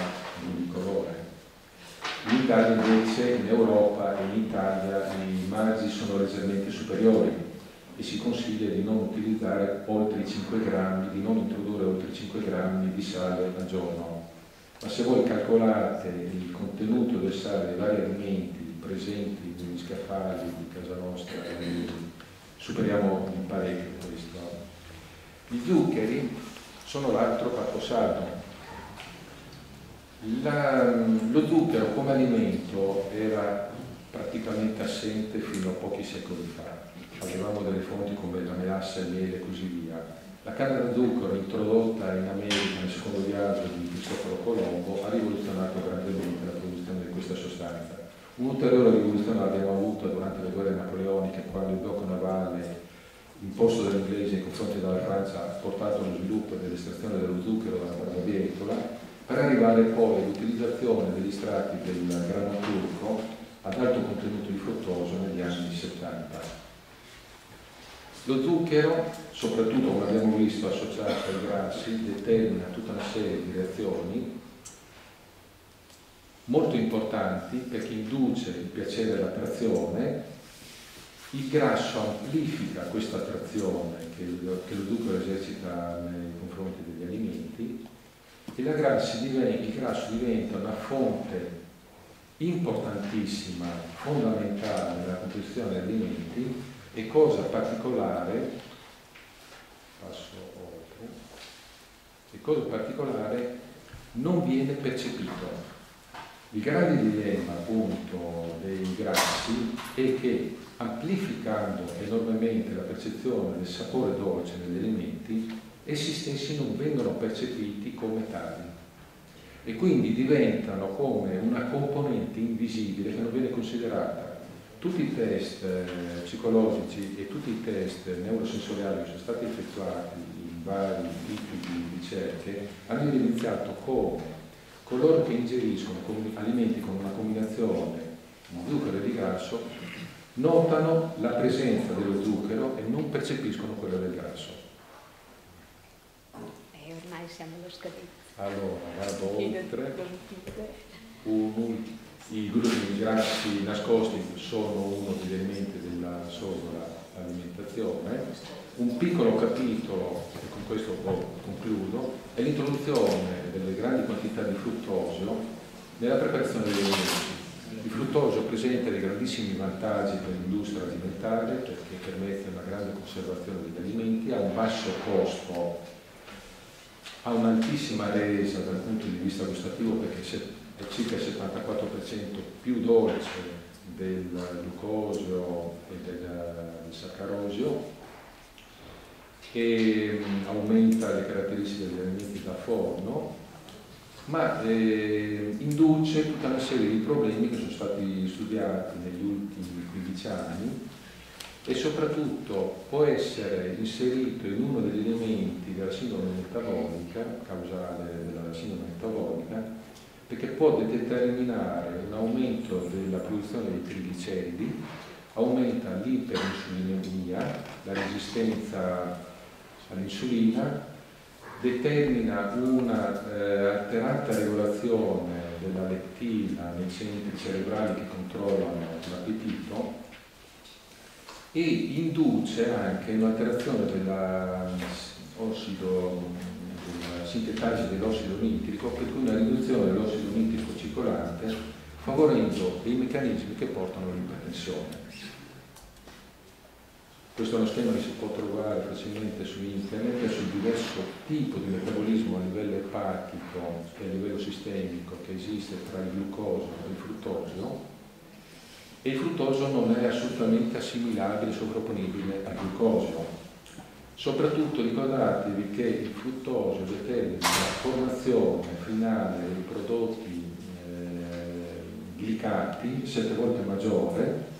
di colore. In Italia invece, in Europa e in Italia i margini sono leggermente superiori e si consiglia di non utilizzare oltre i 5 grammi, di non introdurre oltre i 5 grammi di sale al giorno. Ma se voi calcolate il contenuto del sale dei vari alimenti presenti negli scaffali di casa nostra, superiamo di parecchio questo. Gli zuccheri sono l'altro caposaldo. Lo zucchero come alimento era praticamente assente fino a pochi secoli fa. Avevamo delle fonti come la melassa, il miele e così via. La canna da zucchero introdotta in America nel secondo viaggio di Cristoforo Colombo ha rivoluzionato grandemente la produzione di questa sostanza. Un'ulteriore rivoluzione l'abbiamo avuta durante le guerre napoleoniche, quando il blocco navale imposto dagli inglesi nei confronti della Francia ha portato allo sviluppo dell'estrazione dello zucchero dalla barbabietola, per arrivare poi all'utilizzazione degli strati del grano turco ad alto contenuto di fruttoso negli anni 70. Lo zucchero, soprattutto come abbiamo visto associato ai grassi, determina tutta una serie di reazioni molto importanti perché induce il piacere e l'attrazione. Il grasso amplifica questa attrazione che lo zucchero esercita nei confronti degli alimenti, e il grasso diventa una fonte importantissima, fondamentale nella composizione degli alimenti, e cosa particolare, non viene percepito. Il grande dilemma appunto dei grassi è che, amplificando enormemente la percezione del sapore dolce negli alimenti, essi stessi non vengono percepiti come tali e quindi diventano come una componente invisibile che non viene considerata. Tutti i test psicologici e tutti i test neurosensoriali che sono stati effettuati in vari tipi di ricerche hanno evidenziato come coloro che ingeriscono alimenti con una combinazione di zucchero e di grasso notano la presenza dello zucchero e non percepiscono quella del grasso. Ormai siamo allo scadenzio. Allora, vado oltre. I glutini grassi nascosti sono uno degli elementi della sovralimentazione. Un piccolo capitolo, e con questo concludo, è l'introduzione delle grandi quantità di fruttosio nella preparazione degli alimenti. Il fruttosio presenta dei grandissimi vantaggi per l'industria alimentare perché permette una grande conservazione degli alimenti a un basso costo ha un'altissima resa dal punto di vista gustativo, perché è circa il 74% più dolce del glucosio e del saccarosio, e aumenta le caratteristiche degli alimenti da forno, ma induce tutta una serie di problemi che sono stati studiati negli ultimi 15 anni, e soprattutto può essere inserito in uno degli elementi della sindrome metabolica, causale della sindrome metabolica, perché può determinare un aumento della produzione dei trigliceridi, aumenta l'iperinsulinemia, la resistenza all'insulina, determina una alterata regolazione della lettina nei centri cerebrali che controllano l'appetito, e induce anche un'alterazione della sintetasi dell'ossido nitrico, per cui una riduzione dell'ossido nitrico circolante, favorendo dei meccanismi che portano all'ipertensione. Questo è uno schema che si può trovare facilmente su internet sul diverso tipo di metabolismo a livello epatico e a livello sistemico che esiste tra il glucosio e il fruttosio. E il fruttosio non è assolutamente assimilabile, sovrapponibile al glucosio. Soprattutto ricordatevi che il fruttosio determina la formazione finale dei prodotti glicati 7 volte maggiore,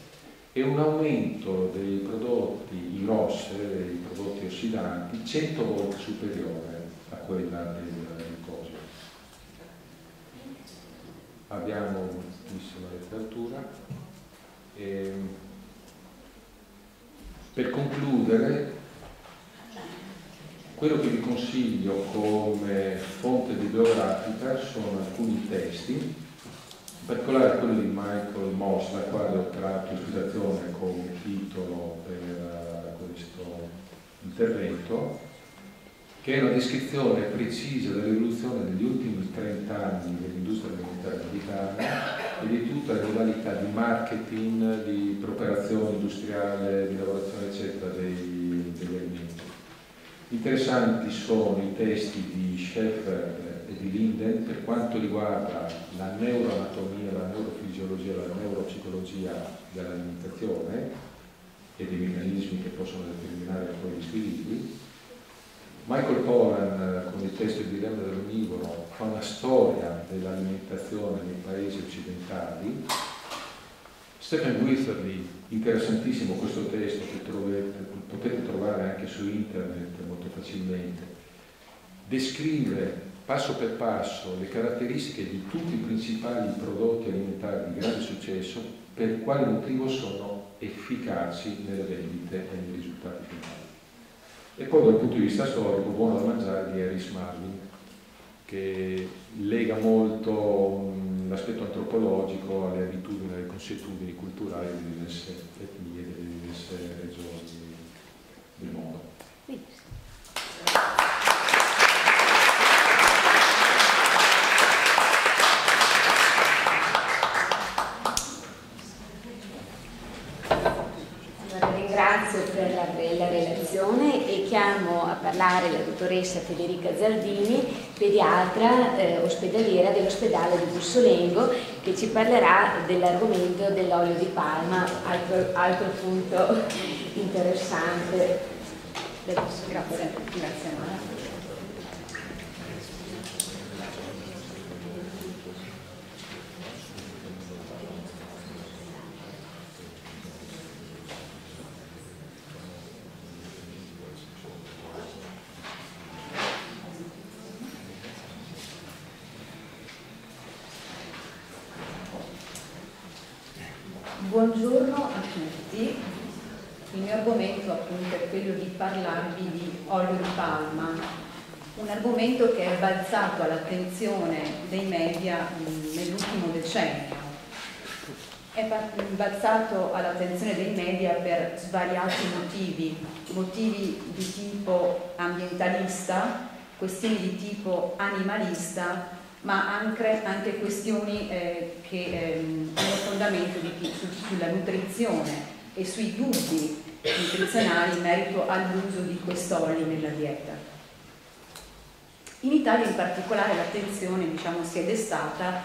e un aumento dei prodotti ROS, dei prodotti ossidanti, 100 volte superiore a quella del glucosio. Abbiamo moltissima letteratura. Per concludere, quello che vi consiglio come fonte bibliografica sono alcuni testi, in particolare quello di Michael Moss, da quale ho tratto ispirazione come titolo per questo intervento, che è una descrizione precisa dell'evoluzione degli ultimi 30 anni dell'industria alimentare americana e di tutte le modalità di marketing, di preparazione industriale, di lavorazione eccetera degli alimenti. Interessanti sono i testi di Schaeffer e di Linden per quanto riguarda la neuroanatomia, la neurofisiologia, la neuropsicologia dell'alimentazione e dei meccanismi che possono determinare poi gli squilibri. Michael Pollan, con il testo di Dilemma dell'onnivoro, fa una storia dell'alimentazione nei paesi occidentali. Stephen Witherly, interessantissimo questo testo che potete trovare anche su internet molto facilmente, descrive passo per passo le caratteristiche di tutti i principali prodotti alimentari di grande successo, per quale motivo sono efficaci nelle vendite e nei risultati finali. E poi dal punto di vista storico, Buono da mangiare di Harris Marvin, che lega molto l'aspetto antropologico alle abitudini e alle consuetudini culturali delle diverse etnie e delle diverse regioni del mondo. Ringrazio per la bella relazione e chiamo a parlare la dottoressa Federica Zaldini, pediatra ospedaliera dell'ospedale di Bussolengo, che ci parlerà dell'argomento dell'olio di palma, altro punto interessante. Grazie. Buongiorno a tutti, il mio argomento appunto è quello di parlarvi di olio di palma, un argomento che è balzato all'attenzione dei media nell'ultimo decennio. È balzato all'attenzione dei media per svariati motivi di tipo ambientalista, questioni di tipo animalista, ma anche questioni che hanno fondamento sulla nutrizione e sui dubbi nutrizionali in merito all'uso di quest'olio nella dieta. In Italia in particolare l'attenzione, diciamo, è stata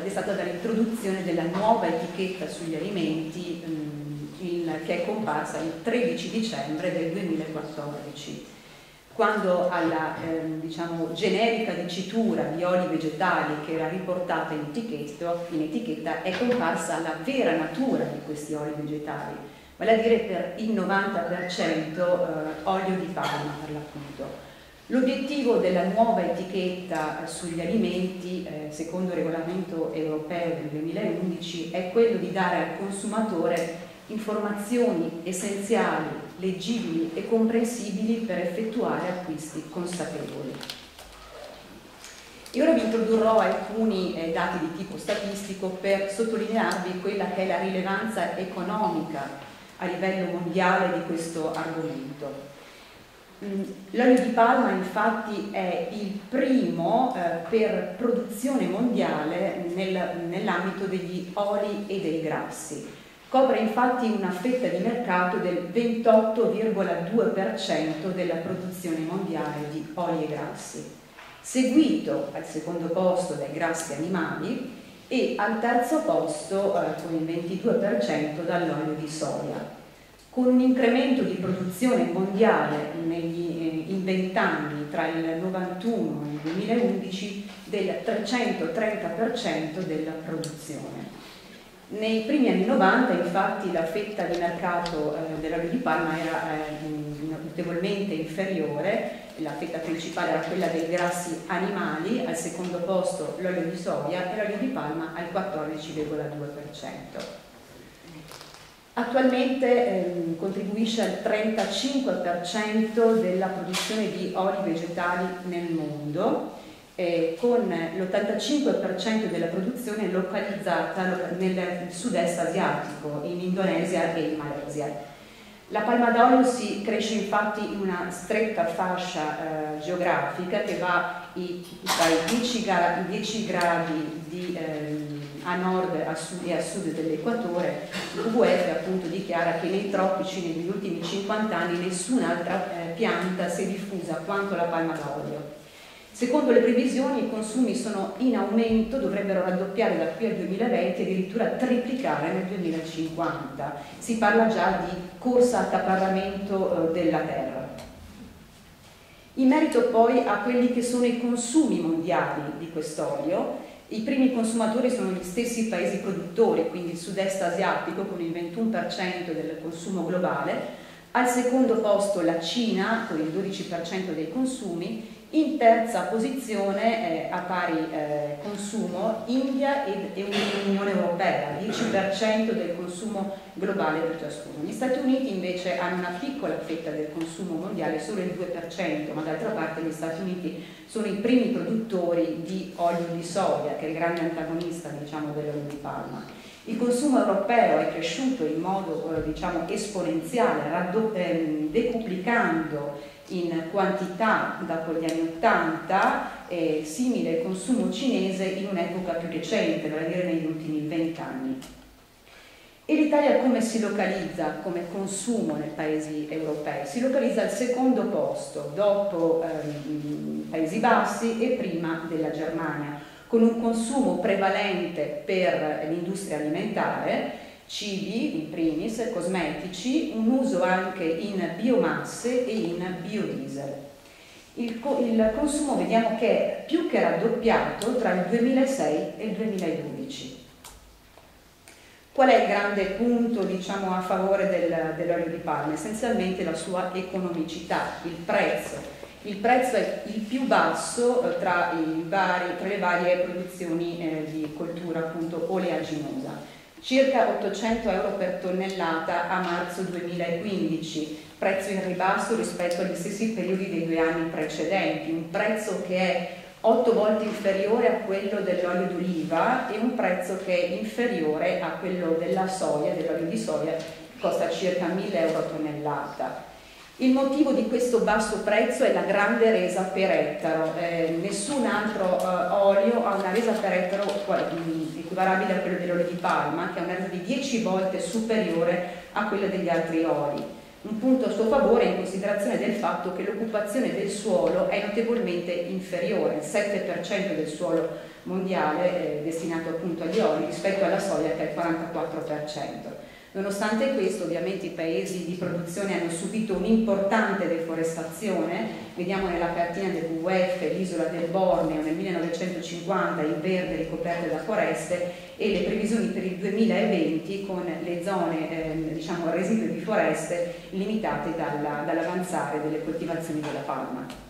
destata dall'introduzione della nuova etichetta sugli alimenti che è comparsa il 13 dicembre del 2014, quando alla diciamo, generica dicitura di oli vegetali che era riportata in etichetta è comparsa la vera natura di questi oli vegetali, vale a dire per il 90% olio di palma per l'appunto. L'obiettivo della nuova etichetta sugli alimenti, secondo il regolamento europeo del 2011, è quello di dare al consumatore informazioni essenziali, leggibili e comprensibili per effettuare acquisti consapevoli. E ora vi introdurrò alcuni dati di tipo statistico per sottolinearvi quella che è la rilevanza economica a livello mondiale di questo argomento. L'olio di palma infatti è il primo per produzione mondiale nell'ambito degli oli e dei grassi. Copre infatti una fetta di mercato del 28,2% della produzione mondiale di oli e grassi, seguito al secondo posto dai grassi animali e al terzo posto con il 22% dall'olio di soia, con un incremento di produzione mondiale in 20 anni tra il 91 e il 2011 del 330% della produzione. Nei primi anni 90 infatti la fetta di mercato dell'olio di palma era notevolmente inferiore, la fetta principale era quella dei grassi animali, al secondo posto l'olio di soia e l'olio di palma al 14,2%. Attualmente contribuisce al 35% della produzione di oli vegetali nel mondo, con l'85% della produzione localizzata nel sud-est asiatico, in Indonesia e in Malesia. La palma d'olio si cresce infatti in una stretta fascia geografica che va dai 10 gradi a nord a sud e a sud dell'equatore. Il WWF appunto dichiara che nei tropici negli ultimi 50 anni nessun'altra pianta si è diffusa quanto la palma d'olio. Secondo le previsioni i consumi sono in aumento, dovrebbero raddoppiare da qui al 2020 e addirittura triplicare nel 2050. Si parla già di corsa a accaparramento della terra. In merito poi a quelli che sono i consumi mondiali di quest'olio, i primi consumatori sono gli stessi paesi produttori, quindi il sud-est asiatico con il 21% del consumo globale, al secondo posto la Cina con il 12% dei consumi, in terza posizione a pari consumo India e Unione Europea, 10% del consumo globale per ciascuno. Gli Stati Uniti invece hanno una piccola fetta del consumo mondiale, solo il 2%, ma d'altra parte gli Stati Uniti sono i primi produttori di olio di soia, che è il grande antagonista, diciamo, dell'olio di palma. Il consumo europeo è cresciuto in modo diciamo, esponenziale, decuplicando in quantità dopo gli anni 80, simile al consumo cinese in un'epoca più recente, vale a dire negli ultimi 20 anni. E l'Italia come si localizza come consumo nei paesi europei? Si localizza al secondo posto, dopo i Paesi Bassi e prima della Germania, con un consumo prevalente per l'industria alimentare, cibi in primis, cosmetici, un uso anche in biomasse e in biodiesel. Il consumo vediamo che è più che raddoppiato tra il 2006 e il 2012. Qual è il grande punto, diciamo, a favore dell'olio di palma? Essenzialmente la sua economicità, il prezzo. Il prezzo è il più basso tra le varie produzioni di coltura appunto oleaginosa. Circa 800 euro per tonnellata a marzo 2015, prezzo in ribasso rispetto agli stessi periodi dei 2 anni precedenti, un prezzo che è 8 volte inferiore a quello dell'olio d'oliva e un prezzo che è inferiore a quello della soia, dell'olio di soia, che costa circa 1000 euro a tonnellata. Il motivo di questo basso prezzo è la grande resa per ettaro. Nessun altro olio ha una resa per ettaro equivalente a quella dell'olio di palma, che ha una resa di 10 volte superiore a quella degli altri oli. Un punto a suo favore in considerazione del fatto che l'occupazione del suolo è notevolmente inferiore, il 7% del suolo mondiale destinato appunto agli oli rispetto alla soia che è il 44%. Nonostante questo, ovviamente i paesi di produzione hanno subito un'importante deforestazione. Vediamo nella cartina del WWF l'isola del Borneo nel 1950 in verde ricoperte da foreste, e le previsioni per il 2020 con le zone diciamo residue di foreste limitate dall'avanzare delle coltivazioni della palma.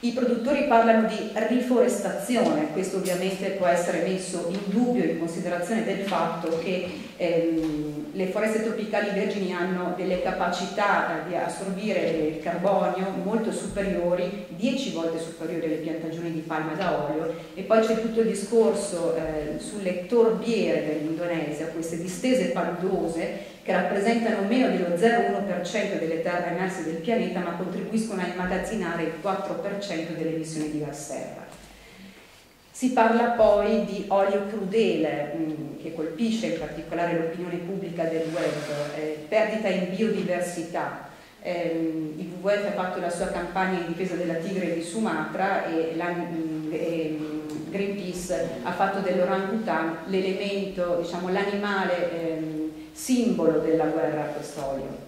I produttori parlano di riforestazione, questo ovviamente può essere messo in dubbio in considerazione del fatto che le foreste tropicali vergini hanno delle capacità di assorbire il carbonio molto superiori, 10 volte superiori alle piantagioni di palma da olio, e poi c'è tutto il discorso sulle torbiere dell'Indonesia, queste distese paludose che rappresentano meno dello 0,1% delle terre emerse del pianeta, ma contribuiscono a immagazzinare il 4% delle emissioni di gas serra. Si parla poi di olio crudele, che colpisce in particolare l'opinione pubblica del web, perdita in biodiversità. Il WWF ha fatto la sua campagna in difesa della tigre di Sumatra e Greenpeace ha fatto dell'orangutan l'elemento, diciamo, l'animale simbolo della guerra a quest'olio.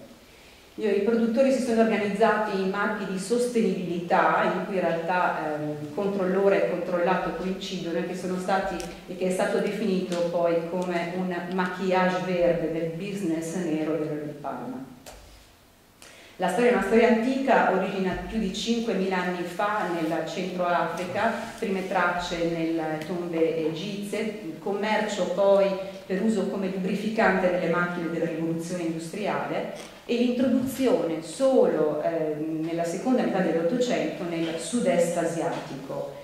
I produttori si sono organizzati in marchi di sostenibilità in cui in realtà controllore e controllato coincidono e che è stato definito poi come un maquillage verde del business nero dell'olio di palma. La storia è una storia antica, origina più di 5.000 anni fa nel Centro Africa, prime tracce nelle tombe egizie, il commercio poi per uso come lubrificante nelle macchine della rivoluzione industriale e l'introduzione solo nella seconda metà dell'Ottocento nel sud-est asiatico.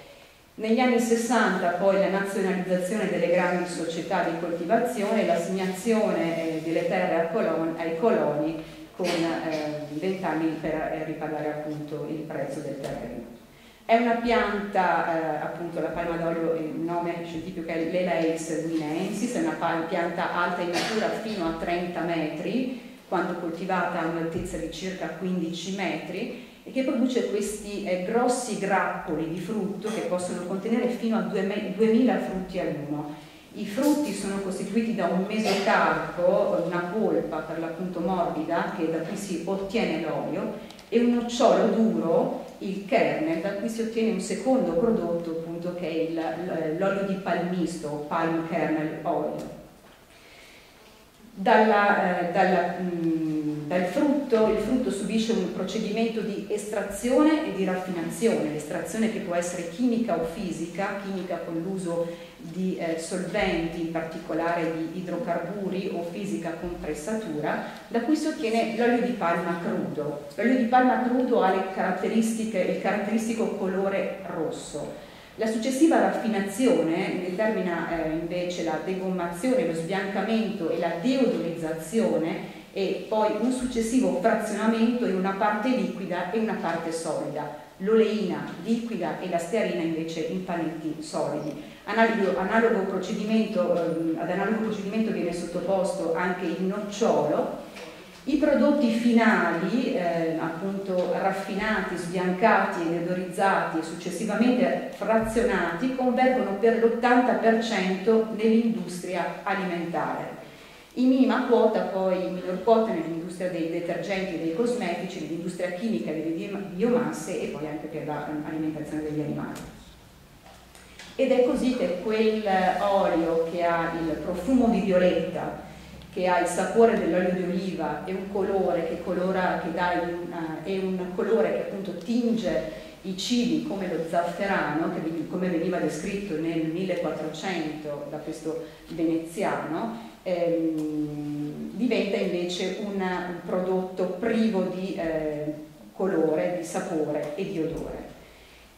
Negli anni 60 poi la nazionalizzazione delle grandi società di coltivazione e l'assegnazione delle terre ai coloni con 20 anni per ripagare appunto il prezzo del terreno. È una pianta, appunto la palma d'olio, il nome scientifico è l'Elaeis guineensis, è una pianta alta in natura fino a 30 metri, quando coltivata a un'altezza di circa 15 metri, e che produce questi grossi grappoli di frutto che possono contenere fino a 2000 frutti all'uno. I frutti sono costituiti da un mesocarpo, una polpa per l'appunto morbida, da cui si ottiene l'olio, e un nocciolo duro, il kernel, da cui si ottiene un secondo prodotto, appunto, che è l'olio di palmisto, o palm kernel oil. Il frutto subisce un procedimento di estrazione e di raffinazione, l'estrazione che può essere chimica o fisica, chimica con l'uso di solventi, in particolare di idrocarburi, o fisica con pressatura, da cui si ottiene l'olio di palma crudo. L'olio di palma crudo ha il caratteristico colore rosso. La successiva raffinazione determina invece la degommazione, lo sbiancamento e la deodorizzazione, e poi un successivo frazionamento in una parte liquida e una parte solida. L'oleina liquida e la stearina invece in panetti solidi. Ad analogo procedimento viene sottoposto anche il nocciolo. I prodotti finali, appunto raffinati, sbiancati ed odorizzati e successivamente frazionati, convergono per l'80% nell'industria alimentare. In minima quota poi, in minor quota nell'industria dei detergenti e dei cosmetici, nell'industria chimica e delle biomasse e poi anche per l'alimentazione degli animali. Ed è così che quell'olio che ha il profumo di violetta, che ha il sapore dell'olio di oliva e un colore che appunto tinge i cibi come lo zafferano, come veniva descritto nel 1400 da questo veneziano, diventa invece un prodotto privo di colore, di sapore e di odore.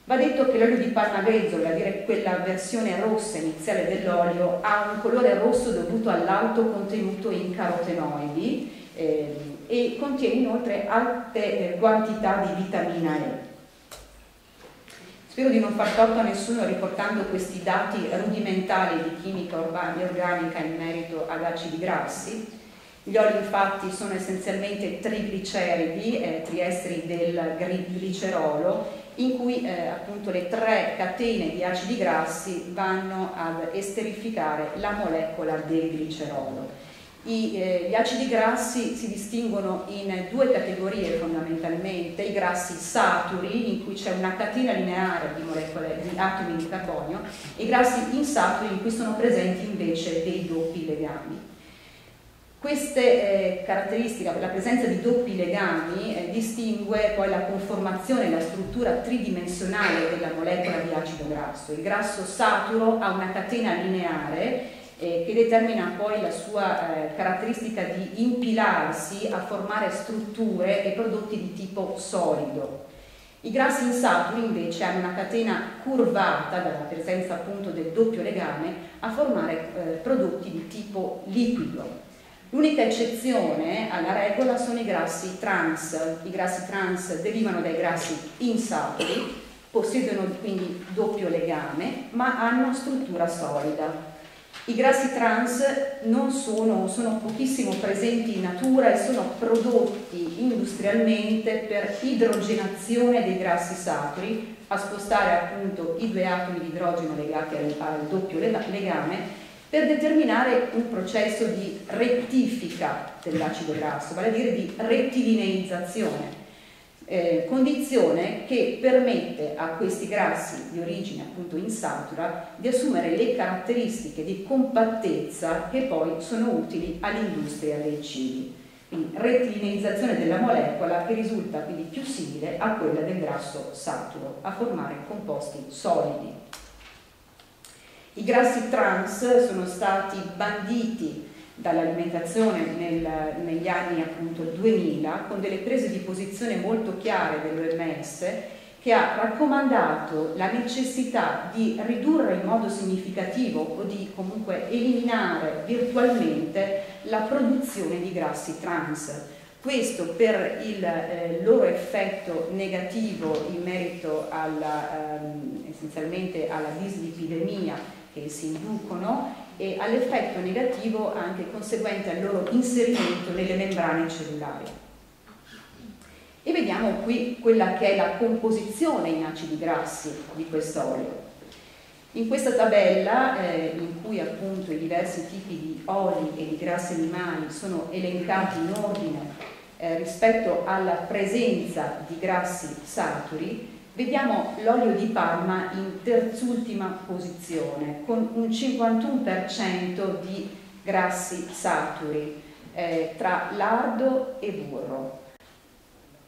Va detto che l'olio di palma grezzo, vale a dire quella versione rossa iniziale dell'olio, ha un colore rosso dovuto all'alto contenuto in carotenoidi e contiene inoltre alte quantità di vitamina E. Spero di non far torto a nessuno riportando questi dati rudimentali di chimica organica in merito ad acidi grassi. Gli oli infatti sono essenzialmente trigliceridi, triesteri del glicerolo, in cui appunto le 3 catene di acidi grassi vanno ad esterificare la molecola del glicerolo. Gli acidi grassi si distinguono in 2 categorie fondamentalmente: i grassi saturi, in cui c'è una catena lineare di molecole di atomi di carbonio, e i grassi insaturi, in cui sono presenti invece dei doppi legami. Queste caratteristiche, la presenza di doppi legami, distingue poi la conformazione e la struttura tridimensionale della molecola di acido grasso. Il grasso saturo ha una catena lineare che determina poi la sua caratteristica di impilarsi a formare strutture e prodotti di tipo solido. I grassi insaturi invece hanno una catena curvata, dalla presenza appunto del doppio legame, a formare prodotti di tipo liquido. L'unica eccezione alla regola sono i grassi trans. I grassi trans derivano dai grassi insaturi, possiedono quindi doppio legame, ma hanno struttura solida. I grassi trans sono pochissimo presenti in natura e sono prodotti industrialmente per idrogenazione dei grassi saturi, a spostare appunto i 2 atomi di idrogeno legati al doppio legame, per determinare un processo di rettifica dell'acido grasso, vale a dire di rettilineizzazione. Condizione che permette a questi grassi di origine appunto insatura di assumere le caratteristiche di compattezza che poi sono utili all'industria dei cibi. Quindi rettilineizzazione della molecola che risulta quindi più simile a quella del grasso saturo, a formare composti solidi. I grassi trans sono stati banditi dall'alimentazione negli anni appunto 2000, con delle prese di posizione molto chiare dell'OMS, che ha raccomandato la necessità di ridurre in modo significativo o di comunque eliminare virtualmente la produzione di grassi trans. Questo per il loro effetto negativo in merito essenzialmente alla dislipidemia che si inducono, e all'effetto negativo anche conseguente al loro inserimento nelle membrane cellulari. E vediamo qui quella che è la composizione in acidi grassi di quest'olio. In questa tabella, in cui appunto i diversi tipi di oli e di grassi animali sono elencati in ordine rispetto alla presenza di grassi saturi, vediamo l'olio di palma in terzultima posizione, con un 51% di grassi saturi tra lardo e burro,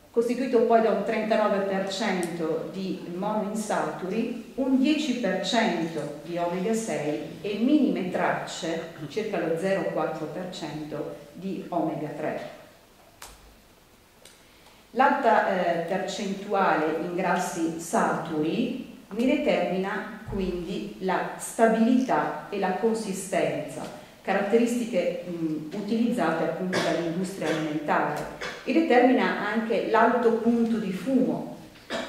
costituito poi da un 39% di monoinsaturi, un 10% di omega 6 e minime tracce, circa lo 0,4% di omega 3. L'alta percentuale in grassi saturi ne determina quindi la stabilità e la consistenza, caratteristiche utilizzate appunto dall'industria alimentare, e determina anche l'alto punto di fumo.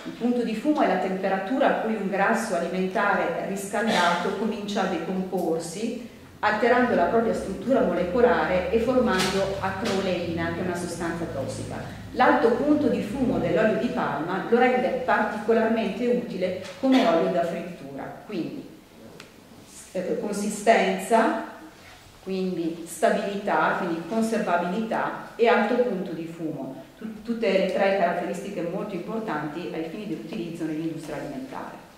Il punto di fumo è la temperatura a cui un grasso alimentare riscaldato comincia a decomporsi, alterando la propria struttura molecolare e formando acroleina, che è una sostanza tossica. L'alto punto di fumo dell'olio di palma lo rende particolarmente utile come olio da frittura, quindi consistenza, quindi stabilità, quindi conservabilità e alto punto di fumo, tutte le 3 caratteristiche molto importanti ai fini dell'utilizzo nell'industria alimentare.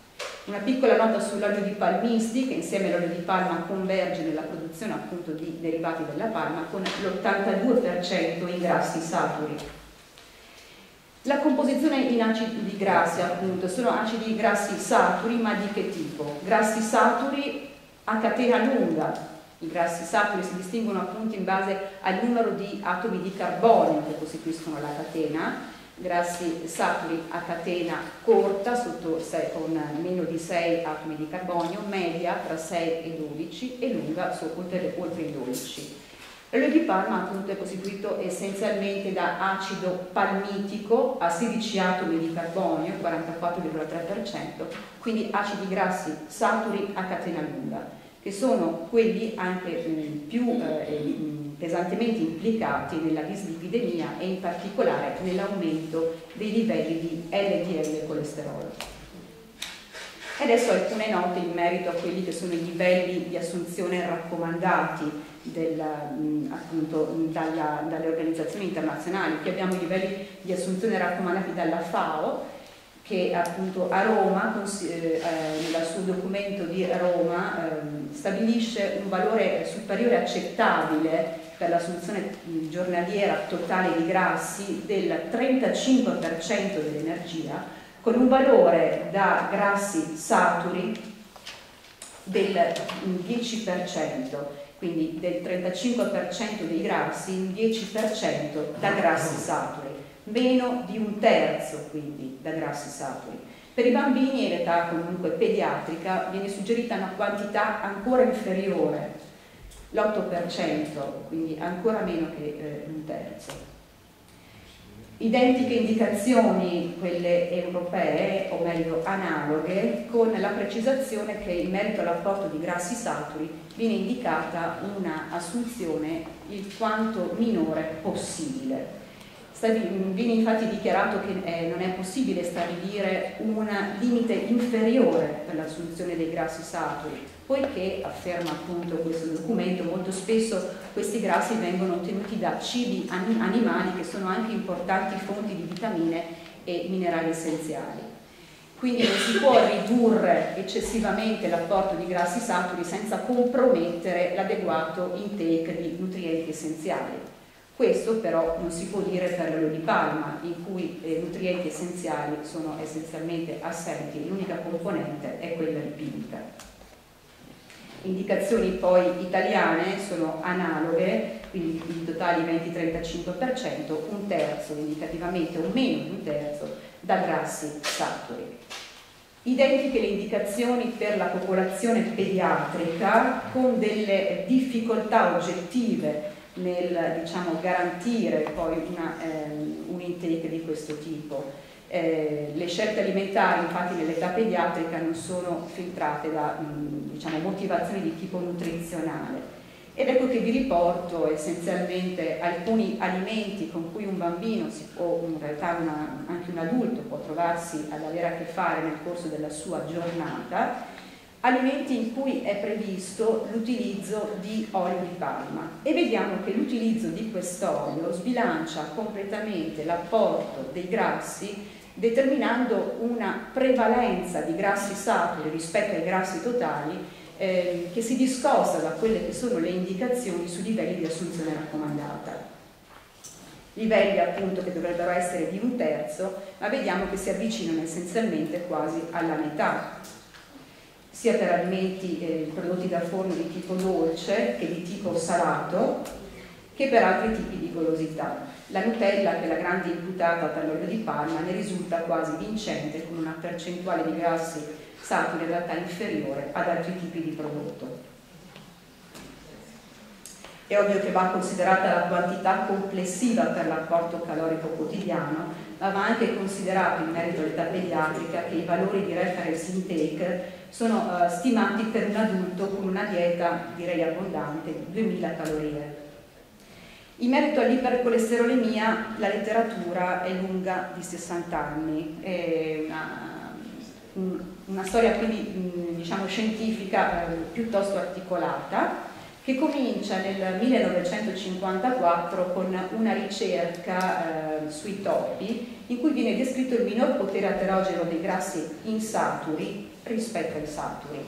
Una piccola nota sull'olio di palmisti, che insieme all'olio di palma converge nella produzione appunto di derivati della palma, con l'82% in grassi saturi. La composizione in acidi grassi appunto sono acidi grassi saturi, ma di che tipo? Grassi saturi a catena lunga. I grassi saturi si distinguono appunto in base al numero di atomi di carbonio che costituiscono la catena. Grassi saturi a catena corta, con meno di 6 atomi di carbonio, media tra 6 e 12 e lunga oltre i 12. L'olio di palma appunto è costituito essenzialmente da acido palmitico a 16 atomi di carbonio, 44,3%, quindi acidi grassi saturi a catena lunga. che sono quelli anche più pesantemente implicati nella dislipidemia e in particolare nell'aumento dei livelli di LDL colesterolo. E adesso alcune note in merito a quelli che sono i livelli di assunzione raccomandati appunto dalle organizzazioni internazionali. Qui abbiamo i livelli di assunzione raccomandati dalla FAO, che appunto a Roma, nel suo documento di Roma, stabilisce un valore superiore accettabile per l'assunzione giornaliera totale di grassi del 35% dell'energia, con un valore da grassi saturi del 10%, quindi del 35% dei grassi, il 10% da grassi saturi, meno di un terzo quindi da grassi saturi. Per i bambini in età comunque pediatrica viene suggerita una quantità ancora inferiore, l'8%, quindi ancora meno che un terzo. Identiche indicazioni, quelle europee, o meglio analoghe, con la precisazione che in merito all'apporto di grassi saturi viene indicata una assunzione il quanto minore possibile. Viene infatti dichiarato che non è possibile stabilire un limite inferiore per l'assunzione dei grassi saturi, poiché, afferma appunto questo documento, molto spesso questi grassi vengono ottenuti da cibi animali che sono anche importanti fonti di vitamine e minerali essenziali. Quindi non si può ridurre eccessivamente l'apporto di grassi saturi senza compromettere l'adeguato intake di nutrienti essenziali. Questo però non si può dire per l'olio di palma, in cui nutrienti essenziali sono essenzialmente assenti, l'unica componente è quella lipidica. Indicazioni poi italiane sono analoghe, quindi i totali 20-35%, un terzo indicativamente o meno di un terzo da grassi saturi. Identiche le indicazioni per la popolazione pediatrica, con delle difficoltà oggettive nel garantire poi un intake di questo tipo. Le scelte alimentari infatti nell'età pediatrica non sono filtrate da motivazioni di tipo nutrizionale, ed ecco che vi riporto essenzialmente alcuni alimenti con cui un bambino o in realtà anche un adulto può trovarsi ad avere a che fare nel corso della sua giornata, alimenti in cui è previsto l'utilizzo di olio di palma, e vediamo che l'utilizzo di quest'olio sbilancia completamente l'apporto dei grassi, determinando una prevalenza di grassi saturi rispetto ai grassi totali che si discosta da quelle che sono le indicazioni sui livelli di assunzione raccomandata. Livelli appunto che dovrebbero essere di un terzo, ma vediamo che si avvicinano essenzialmente quasi alla metà, sia per alimenti prodotti da forno di tipo dolce che di tipo salato, che per altri tipi di golosità. La Nutella, che è la grande imputata per l'olio di palma, ne risulta quasi vincente, con una percentuale di grassi saturi in realtà inferiore ad altri tipi di prodotto. È ovvio che va considerata la quantità complessiva per l'apporto calorico quotidiano, ma va anche considerato in merito all'età pediatrica che i valori di reference intake sono stimati per un adulto con una dieta direi abbondante di 2000 calorie. In merito all'ipercolesterolemia la letteratura è lunga di 60 anni, è una storia quindi scientifica piuttosto articolata, che comincia nel 1954 con una ricerca sui topi, in cui viene descritto il minor potere aterogeno dei grassi insaturi rispetto ai saturi.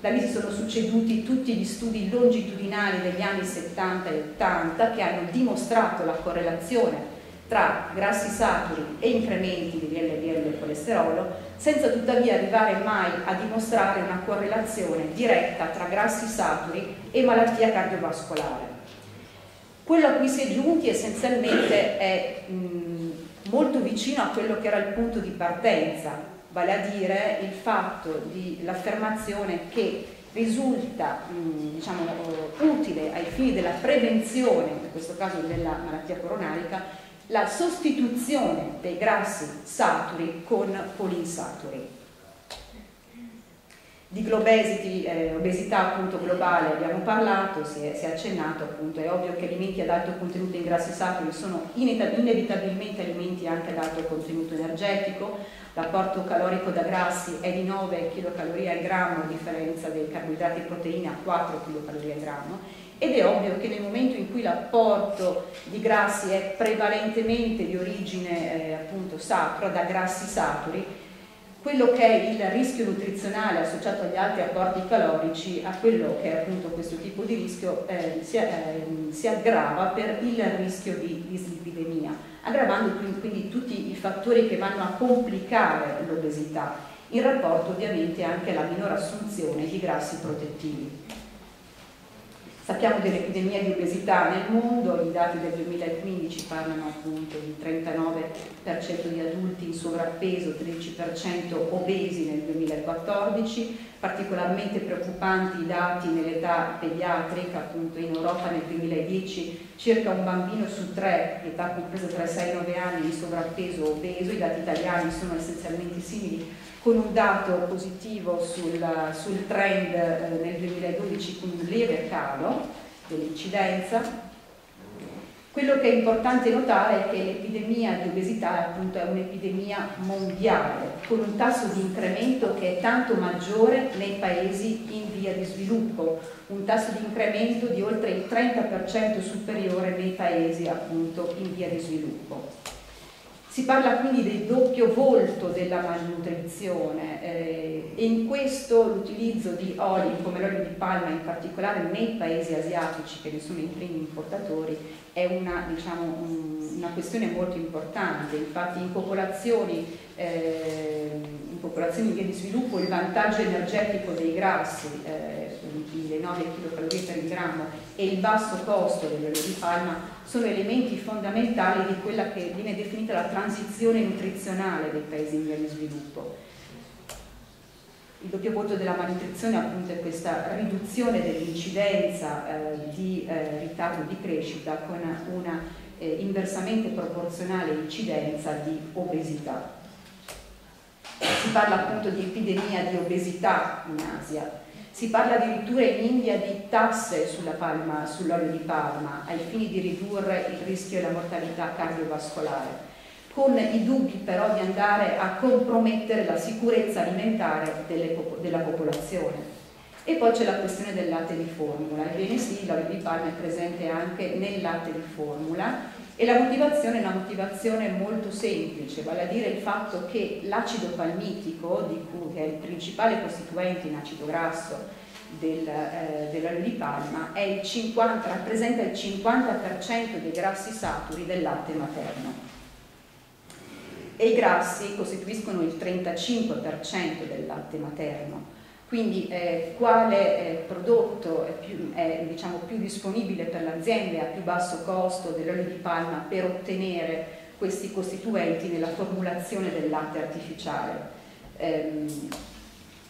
Da lì si sono succeduti tutti gli studi longitudinali degli anni 70 e 80 che hanno dimostrato la correlazione tra grassi saturi e incrementi di LDL e colesterolo, senza tuttavia arrivare mai a dimostrare una correlazione diretta tra grassi saturi e malattia cardiovascolare. Quello a cui si è giunti essenzialmente è molto vicino a quello che era il punto di partenza, vale a dire il fatto di l'affermazione che risulta utile ai fini della prevenzione, in questo caso della malattia coronarica, la sostituzione dei grassi saturi con poliinsaturi. Di globesity, obesità appunto globale abbiamo parlato, si è accennato appunto, è ovvio che alimenti ad alto contenuto in grassi saturi sono inevitabilmente alimenti anche ad alto contenuto energetico, l'apporto calorico da grassi è di 9 kcal al grammo a differenza dei carboidrati e proteine a 4 kcal al grammo, ed è ovvio che nel momento in cui l'apporto di grassi è prevalentemente di origine appunto satura, da grassi saturi, quello che è il rischio nutrizionale associato agli altri apporti calorici, a quello che è appunto questo tipo di rischio, si aggrava per il rischio di dislipidemia, aggravando quindi tutti i fattori che vanno a complicare l'obesità, in rapporto ovviamente anche alla minore assunzione di grassi protettivi. Sappiamo dell'epidemia di obesità nel mondo, i dati del 2015 parlano appunto di 39% di adulti in sovrappeso, 13% obesi nel 2014, particolarmente preoccupanti i dati nell'età pediatrica, appunto in Europa nel 2010 circa un bambino su 3, età compresa tra 6 e 9 anni, in sovrappeso o obeso, i dati italiani sono essenzialmente simili, con un dato positivo sul trend nel 2012 con un lieve calo dell'incidenza. Quello che è importante notare è che l'epidemia di obesità appunto è un'epidemia mondiale, con un tasso di incremento che è tanto maggiore nei paesi in via di sviluppo, un tasso di incremento di oltre il 30% superiore nei paesi appunto in via di sviluppo. Si parla quindi del doppio volto della malnutrizione e in questo l'utilizzo di oli come l'olio di palma, in particolare nei paesi asiatici che ne sono i primi importatori, è una questione molto importante. Infatti in popolazioni in via di sviluppo il vantaggio energetico dei grassi, le 9 kcal per il grammo, e il basso costo dell'olio di palma sono elementi fondamentali di quella che viene definita la transizione nutrizionale dei paesi in via di sviluppo. Il doppio volto della malnutrizione appunto è questa riduzione dell'incidenza di ritardo di crescita con una inversamente proporzionale incidenza di obesità. Si parla appunto di epidemia di obesità in Asia. Si parla addirittura in India di tasse sull'olio di palma ai fini di ridurre il rischio e la mortalità cardiovascolare, con i dubbi però di andare a compromettere la sicurezza alimentare della popolazione. E poi c'è la questione del latte di formula. Ebbene sì, l'olio di palma è presente anche nel latte di formula e la motivazione è una motivazione molto semplice, vale a dire il fatto che l'acido palmitico, che è il principale costituente in acido grasso dell'olio di palma, rappresenta il 50% dei grassi saturi del latte materno. E i grassi costituiscono il 35% del latte materno. Quindi quale prodotto è più disponibile per l'azienda a più basso costo dell'olio di palma per ottenere questi costituenti nella formulazione del latte artificiale?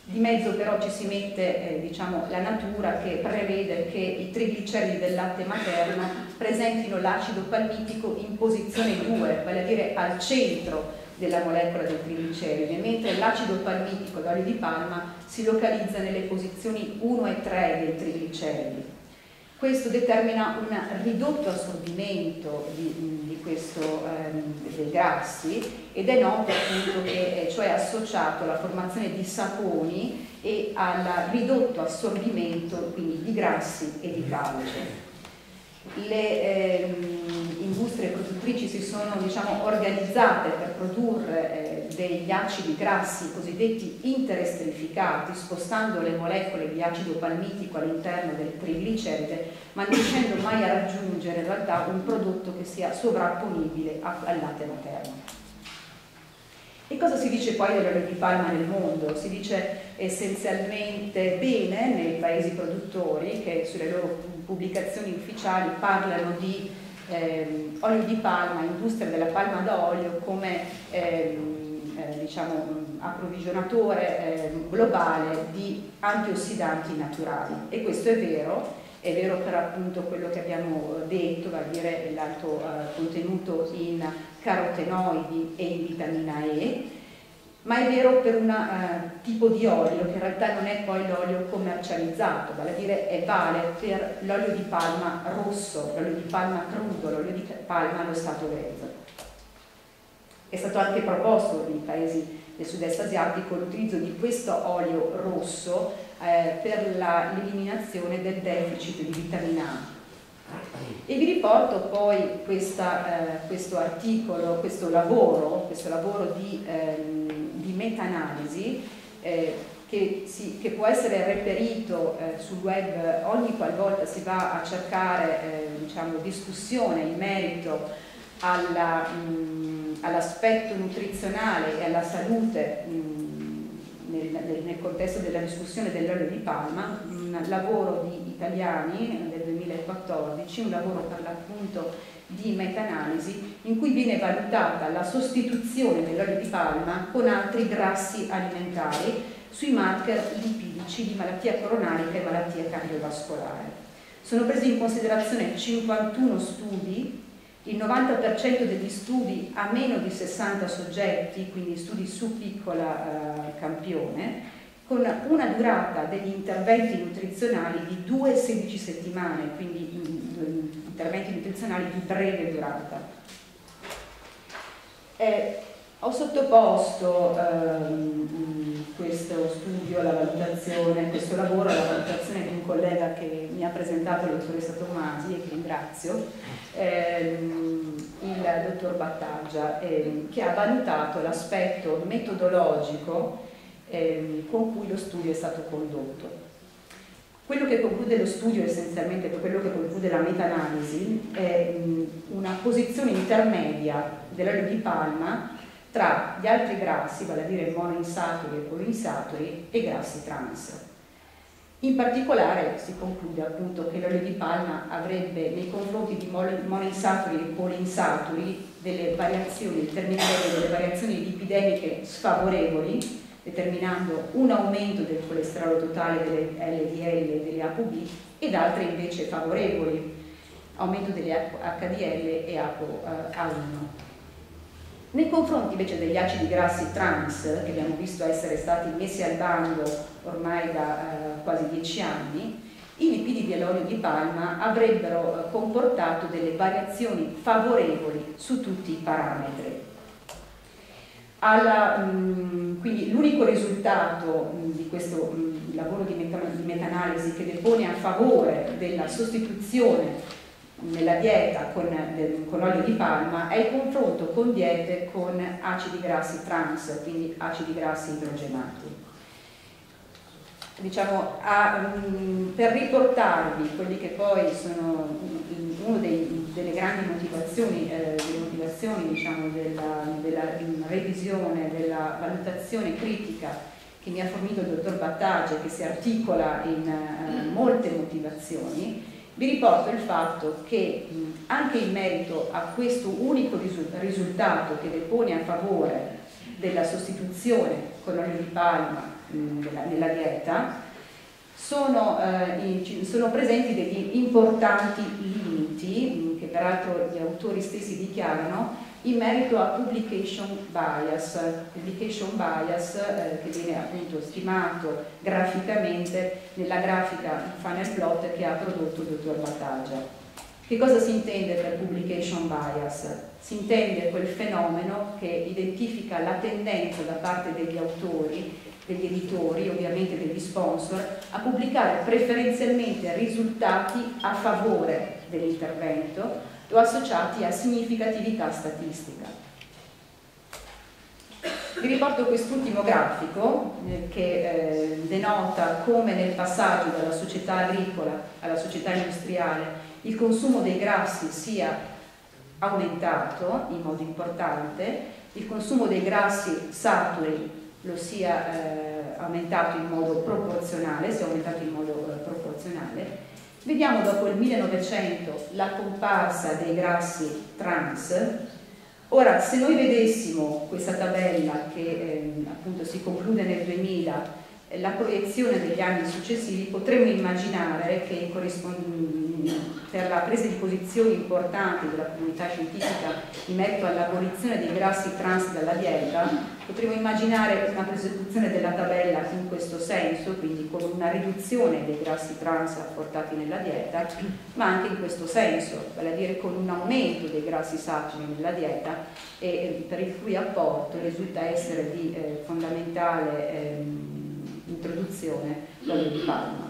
Di mezzo però ci si mette la natura, che prevede che i trigliceridi del latte materno presentino l'acido palmitico in posizione 2, vale a dire al centro della molecola del trigliceride, mentre l'acido palmitico d'olio di palma si localizza nelle posizioni 1 e 3 dei trigliceridi. Questo determina un ridotto assorbimento dei grassi ed è noto appunto che è associato alla formazione di saponi e al ridotto assorbimento quindi di grassi e di calcio. Le industrie produttrici si sono organizzate per produrre degli acidi grassi cosiddetti interesterificati, spostando le molecole di acido palmitico all'interno del trigliceride, ma non riuscendo mai a raggiungere in realtà un prodotto che sia sovrapponibile al latte materno. E cosa si dice poi dell'olio di palma nel mondo? Si dice essenzialmente bene nei paesi produttori, che sulle loro pubblicazioni ufficiali parlano di olio di palma, industria della palma da olio come approvvigionatore globale di antiossidanti naturali. E questo è vero per appunto quello che abbiamo detto, vale a dire l'alto contenuto in carotenoidi e in vitamina E, ma è vero per un tipo di olio che in realtà non è poi l'olio commercializzato, vale a dire vale per l'olio di palma rosso, l'olio di palma crudo, l'olio di palma allo stato grezzo. È stato anche proposto nei paesi del sud-est asiatico l'utilizzo di questo olio rosso per l'eliminazione del deficit di vitamina A. E vi riporto poi questo articolo, questo lavoro di meta-analisi che può essere reperito sul web ogni qualvolta si va a cercare diciamo, discussione in merito all'aspetto nutrizionale e alla salute nel contesto della discussione dell'olio di palma, un lavoro di italiani del 2014, un lavoro per l'appunto di meta-analisi in cui viene valutata la sostituzione dell'olio di palma con altri grassi alimentari sui marker lipidici di malattia coronarica e malattia cardiovascolare. Sono presi in considerazione 51 studi, il 90% degli studi a meno di 60 soggetti, quindi studi su piccola campione, con una durata degli interventi nutrizionali di 2-16 settimane, quindi interventi nutrizionali di breve durata. Ho sottoposto questo studio, questo lavoro alla valutazione di un collega che mi ha presentato, la dottoressa Tommasi, e che ringrazio, il dottor Battaglia, che ha valutato l'aspetto metodologico con cui lo studio è stato condotto. Quello che conclude lo studio, essenzialmente quello che conclude la meta-analisi, è una posizione intermedia dell'olio di palma tra gli altri grassi, vale a dire monoinsaturi e poliinsaturi, e grassi trans. In particolare si conclude appunto che l'olio di palma avrebbe nei confronti di monoinsaturi e poliinsaturi delle variazioni, determinerebbe delle variazioni lipidemiche sfavorevoli, determinando un aumento del colesterolo totale, delle LDL e delle ApoB, ed altre invece favorevoli, aumento delle HDL e ApoA1. Nei confronti invece degli acidi grassi trans, che abbiamo visto essere stati messi al bando ormai da quasi 10 anni, i lipidi dell'olio di palma avrebbero comportato delle variazioni favorevoli su tutti i parametri. Quindi l'unico risultato di questo lavoro di meta-analisi che depone a favore della sostituzione nella dieta con olio di palma è il confronto con diete con acidi grassi trans, quindi acidi grassi idrogenati. Diciamo, per riportarvi quelli che poi sono una delle grandi motivazioni, diciamo, della revisione, della valutazione critica che mi ha fornito il dottor Battaglia, che si articola in molte motivazioni, vi riporto il fatto che anche in merito a questo unico risultato che depone a favore della sostituzione con olio di palma nella dieta, sono presenti degli importanti limiti, che peraltro gli autori stessi dichiarano, in merito a publication bias che viene appunto stimato graficamente nella grafica funnel plot che ha prodotto il dottor Battaglia. Che cosa si intende per publication bias? Si intende quel fenomeno che identifica la tendenza da parte degli autori, degli editori, ovviamente degli sponsor, a pubblicare preferenzialmente risultati a favore dell'intervento o associati a significatività statistica. Vi riporto quest'ultimo grafico che denota come nel passaggio dalla società agricola alla società industriale il consumo dei grassi sia aumentato in modo importante, il consumo dei grassi saturi lo sia aumentato in modo proporzionale, Vediamo dopo il 1900 la comparsa dei grassi trans. Ora, se noi vedessimo questa tabella che appunto si conclude nel 2000 la proiezione degli anni successivi, potremmo immaginare che per la presa di posizioni importanti della comunità scientifica in merito all'abolizione dei grassi trans dalla dieta, potremmo immaginare una prosecuzione della tabella in questo senso, quindi con una riduzione dei grassi trans apportati nella dieta, ma anche in questo senso, vale a dire con un aumento dei grassi saturi nella dieta, e per il cui apporto risulta essere di fondamentale introduzione l'olio di palma.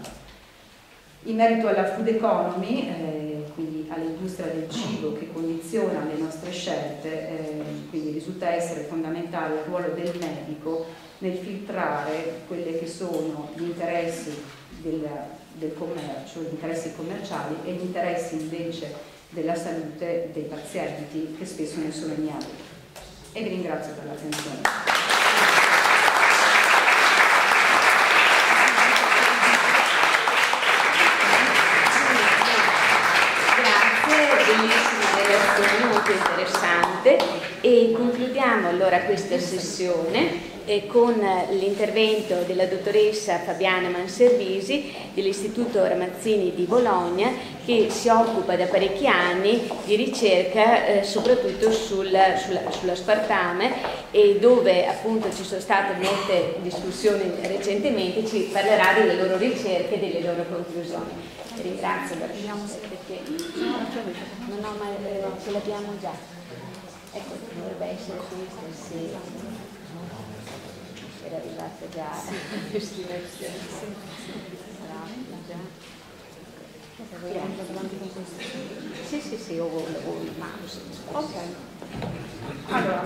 In merito alla food economy, quindi all'industria del cibo che condiziona le nostre scelte, quindi risulta essere fondamentale il ruolo del medico nel filtrare quelli che sono gli interessi del commercio, gli interessi commerciali e gli interessi invece della salute dei pazienti, che spesso ne sono ignari. E vi ringrazio per l'attenzione. Molto interessante, e concludiamo allora questa sessione con l'intervento della dottoressa Fabiana Manservisi dell'Istituto Ramazzini di Bologna, che si occupa da parecchi anni di ricerca soprattutto sull'aspartame, e dove appunto ci sono state molte discussioni recentemente. Ci parlerà delle loro ricerche e delle loro conclusioni. Ringrazio perché no, ma ce l'abbiamo già. Ecco, dovrebbe essere questa, sì. Era arrivata già la destinazione. Sì, o il mouse. Ok. Allora,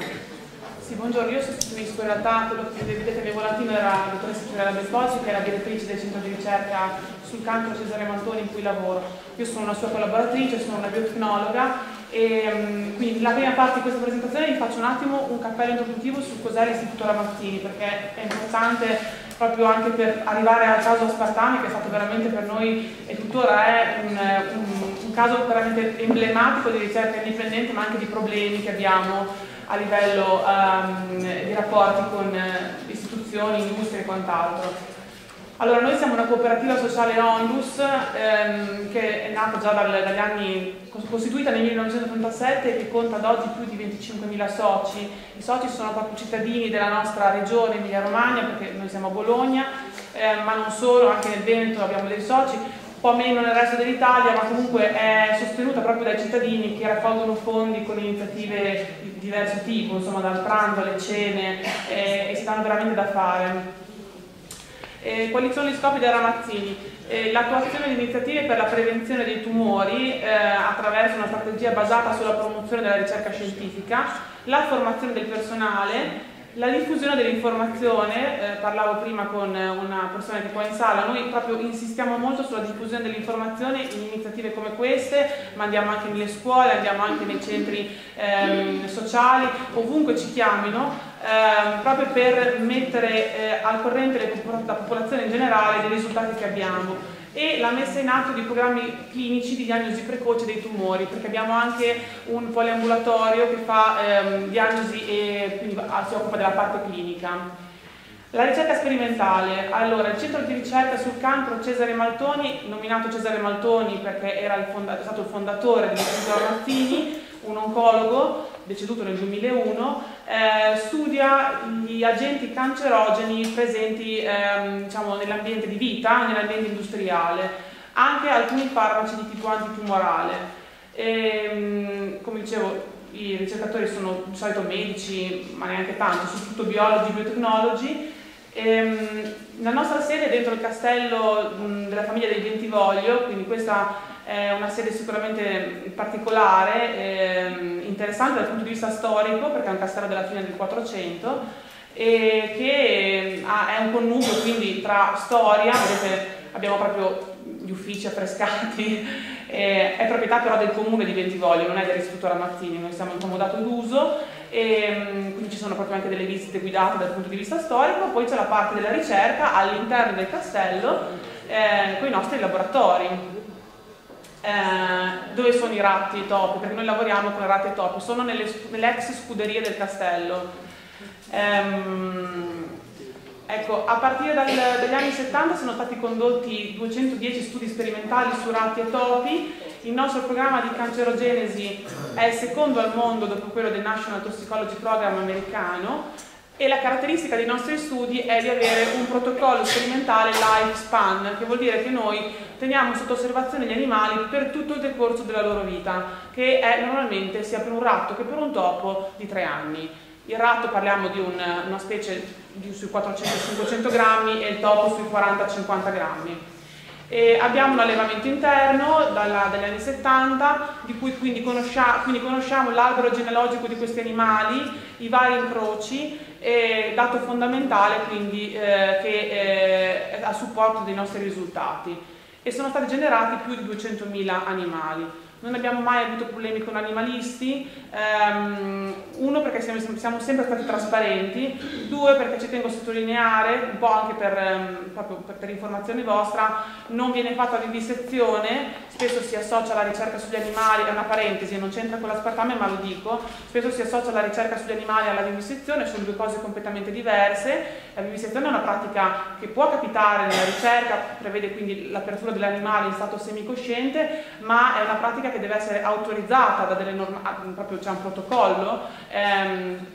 sì, buongiorno, io sostituisco in realtà quello che vedete nel volantino era la dottoressa Fiorella Besposi, che è la direttrice del centro di ricerca sul cancro Cesare Maltoni in cui lavoro. Io sono una sua collaboratrice, sono una biotecnologa, e quindi la prima parte di questa presentazione vi faccio un attimo un cappello introduttivo su cos'è l'Istituto Ramazzini, perché è importante proprio anche per arrivare al caso aspartame, che è stato veramente per noi e tuttora è un caso veramente emblematico di ricerca indipendente, ma anche di problemi che abbiamo a livello di rapporti con istituzioni, industrie e quant'altro. Allora, noi siamo una cooperativa sociale Onlus che è nata già dagli anni, costituita nel 1937, e che conta ad oggi più di 25.000 soci. I soci sono proprio cittadini della nostra regione Emilia-Romagna, perché noi siamo a Bologna, ma non solo, anche nel Veneto abbiamo dei soci, un po' meno nel resto dell'Italia, ma comunque è sostenuta proprio dai cittadini che raccolgono fondi con iniziative di diverso tipo, insomma dal pranzo alle cene, e si danno veramente da fare. Quali sono gli scopi della Ramazzini? L'attuazione di iniziative per la prevenzione dei tumori attraverso una strategia basata sulla promozione della ricerca scientifica, la formazione del personale, la diffusione dell'informazione. Parlavo prima con una persona che è qua in sala, noi proprio insistiamo molto sulla diffusione dell'informazione in iniziative come queste, ma andiamo anche nelle scuole, andiamo anche nei centri sociali, ovunque ci chiamino, proprio per mettere al corrente la popolazione in generale dei risultati che abbiamo, e la messa in atto di programmi clinici di diagnosi precoce dei tumori, perché abbiamo anche un poliambulatorio che fa diagnosi e quindi si occupa della parte clinica. La ricerca sperimentale. Allora, il centro di ricerca sul cancro Cesare Maltoni, nominato Cesare Maltoni perché era è stato il fondatore dell'Istituto Ramazzini, un oncologo deceduto nel 2001, studia gli agenti cancerogeni presenti diciamo, nell'ambiente di vita, nell'ambiente industriale, anche alcuni farmaci di tipo antitumorale. Come dicevo, i ricercatori sono di solito medici, ma neanche tanto, soprattutto biologi, biotecnologi. La nostra sede è dentro il castello della famiglia dei Bentivoglio, quindi questa è una sede sicuramente particolare, interessante dal punto di vista storico, perché è un castello della fine del 400 e che è un connubio quindi tra storia, vedete abbiamo proprio gli uffici affrescati, è proprietà però del comune di Bentivoglio, non è dell'Istituto Ramazzini, noi siamo in comodato d'uso, e quindi ci sono proprio anche delle visite guidate dal punto di vista storico. Poi c'è la parte della ricerca all'interno del castello con i nostri laboratori. Dove sono i ratti e i topi? Perché noi lavoriamo con i ratti e i topi, sono nelle ex scuderie del castello. Ecco, a partire dagli anni 70 sono stati condotti 210 studi sperimentali su ratti e topi. Il nostro programma di cancerogenesi è il secondo al mondo dopo quello del National Toxicology Program americano, e la caratteristica dei nostri studi è di avere un protocollo sperimentale lifespan, che vuol dire che noi teniamo sotto osservazione gli animali per tutto il decorso della loro vita, che è normalmente sia per un ratto che per un topo di 3 anni. Il ratto parliamo di una specie sui 400-500 grammi e il topo sui 40-50 grammi. E abbiamo un allevamento interno dagli anni 70, di cui quindi conosciamo l'albero genealogico di questi animali, i vari incroci, dato fondamentale quindi che è a supporto dei nostri risultati. E sono stati generati più di 200.000 animali. Non abbiamo mai avuto problemi con animalisti, uno perché siamo sempre stati trasparenti, due perché ci tengo a sottolineare, un po' anche per informazione vostra, non viene fatta vivisezione, spesso si associa alla ricerca sugli animali, è una parentesi, non c'entra con l'aspartame ma lo dico, spesso si associa la ricerca sugli animali alla vivisezione, sono due cose completamente diverse. La vivisezione è una pratica che può capitare nella ricerca, prevede quindi l'apertura dell'animale in stato semicosciente, ma è una pratica che deve essere autorizzata da delle norme, proprio c'è un protocollo,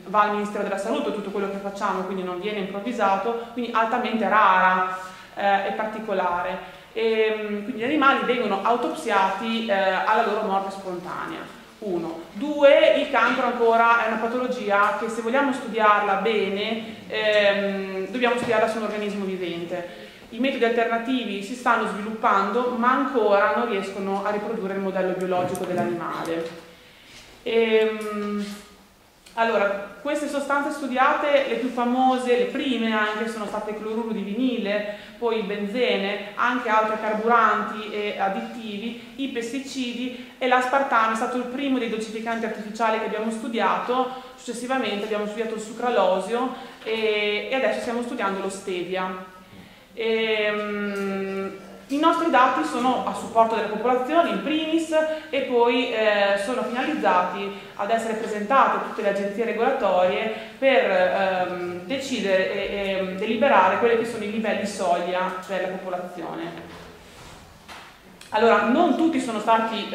va al Ministero della Salute tutto quello che facciamo, quindi non viene improvvisato, quindi altamente rara e particolare. Quindi gli animali vengono autopsiati alla loro morte spontanea. 1. 2. Il cancro ancora è una patologia che, se vogliamo studiarla bene, dobbiamo studiarla su un organismo vivente. I metodi alternativi si stanno sviluppando, ma ancora non riescono a riprodurre il modello biologico dell'animale. Allora, queste sostanze studiate, le più famose, le prime anche, sono state il cloruro di vinile, poi il benzene, anche altri carburanti e additivi, i pesticidi, e l'aspartame è stato il primo dei dolcificanti artificiali che abbiamo studiato. Successivamente abbiamo studiato il sucralosio e adesso stiamo studiando lo stevia. I nostri dati sono a supporto delle popolazioni in primis, e poi sono finalizzati ad essere presentati a tutte le agenzie regolatorie per decidere e deliberare quelli che sono i livelli soglia per la popolazione. Allora, non tutti sono stati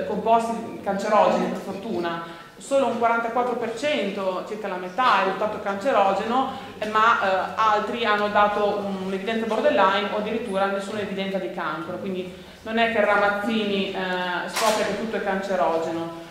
composti cancerogeni, per fortuna. Solo un 44%, circa la metà, è risultato cancerogeno, ma altri hanno dato un'evidenza borderline o addirittura nessuna evidenza di cancro, quindi non è che Ramazzini scopre che tutto è cancerogeno.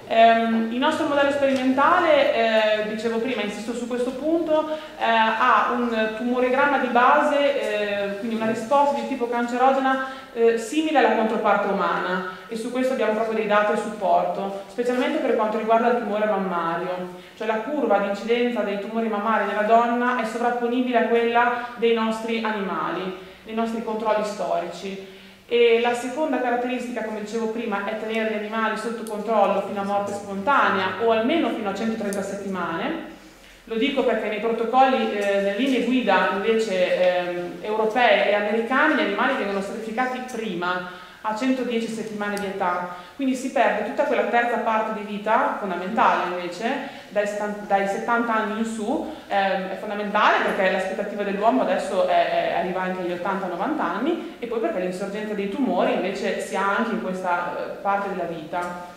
Il nostro modello sperimentale, dicevo prima, insisto su questo punto, ha un tumorigramma di base, quindi una risposta di tipo cancerogena simile alla controparte umana, e su questo abbiamo proprio dei dati a supporto, specialmente per quanto riguarda il tumore mammario, cioè la curva di incidenza dei tumori mammari nella donna è sovrapponibile a quella dei nostri animali, dei nostri controlli storici. E la seconda caratteristica, come dicevo prima, è tenere gli animali sotto controllo fino a morte spontanea o almeno fino a 130 settimane. Lo dico perché nei protocolli, nelle linee guida invece europee e americane, gli animali vengono stratificati prima, a 110 settimane di età, quindi si perde tutta quella terza parte di vita fondamentale invece, dai 70 anni in su. È fondamentale perché l'aspettativa dell'uomo adesso arriva anche agli 80-90 anni, e poi perché l'insorgenza dei tumori invece si ha anche in questa parte della vita.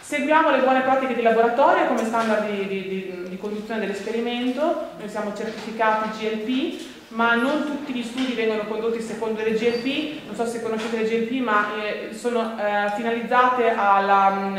Seguiamo le buone pratiche di laboratorio come standard di conduzione dell'esperimento. Noi siamo certificati GLP, ma non tutti gli studi vengono condotti secondo le GLP. Non so se conoscete le GLP, ma sono finalizzate alla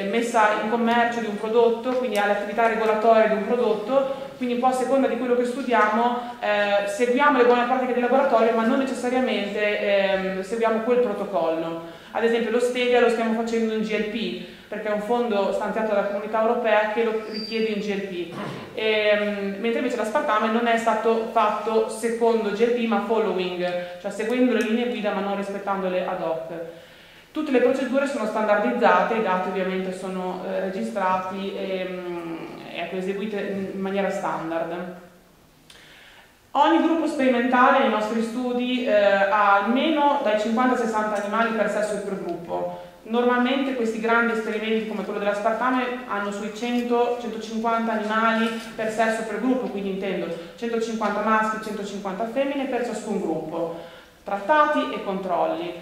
messa in commercio di un prodotto, quindi alle attività regolatorie di un prodotto. Quindi un po' a seconda di quello che studiamo seguiamo le buone pratiche di laboratorio, ma non necessariamente seguiamo quel protocollo. Ad esempio lo stevia lo stiamo facendo in GLP, perché è un fondo stanziato dalla Comunità Europea che lo richiede in GLP, mentre invece l'aspartame non è stato fatto secondo GLP ma following, cioè seguendo le linee guida ma non rispettandole ad hoc. Tutte le procedure sono standardizzate, i dati ovviamente sono registrati e eseguite in maniera standard. Ogni gruppo sperimentale nei nostri studi ha almeno dai 50 ai 60 animali per sesso e per gruppo. Normalmente questi grandi esperimenti come quello dell'aspartame hanno sui 100-150 animali per sesso per gruppo, quindi intendo 150 maschi, 150 femmine per ciascun gruppo, trattati e controlli.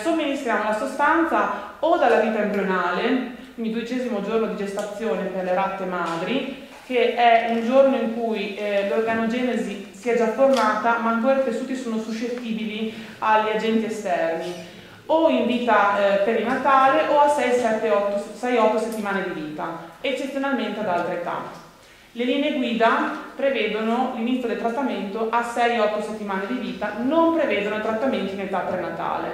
Somministriamo la sostanza o dalla vita embrionale, quindi 12° giorno di gestazione per le ratte madri, che è un giorno in cui l'organogenesi si è già formata ma ancora i tessuti sono suscettibili agli agenti esterni, o in vita perinatale o a 6-8 settimane di vita, eccezionalmente ad altre età. Le linee guida prevedono l'inizio del trattamento a 6-8 settimane di vita, non prevedono trattamenti in età prenatale.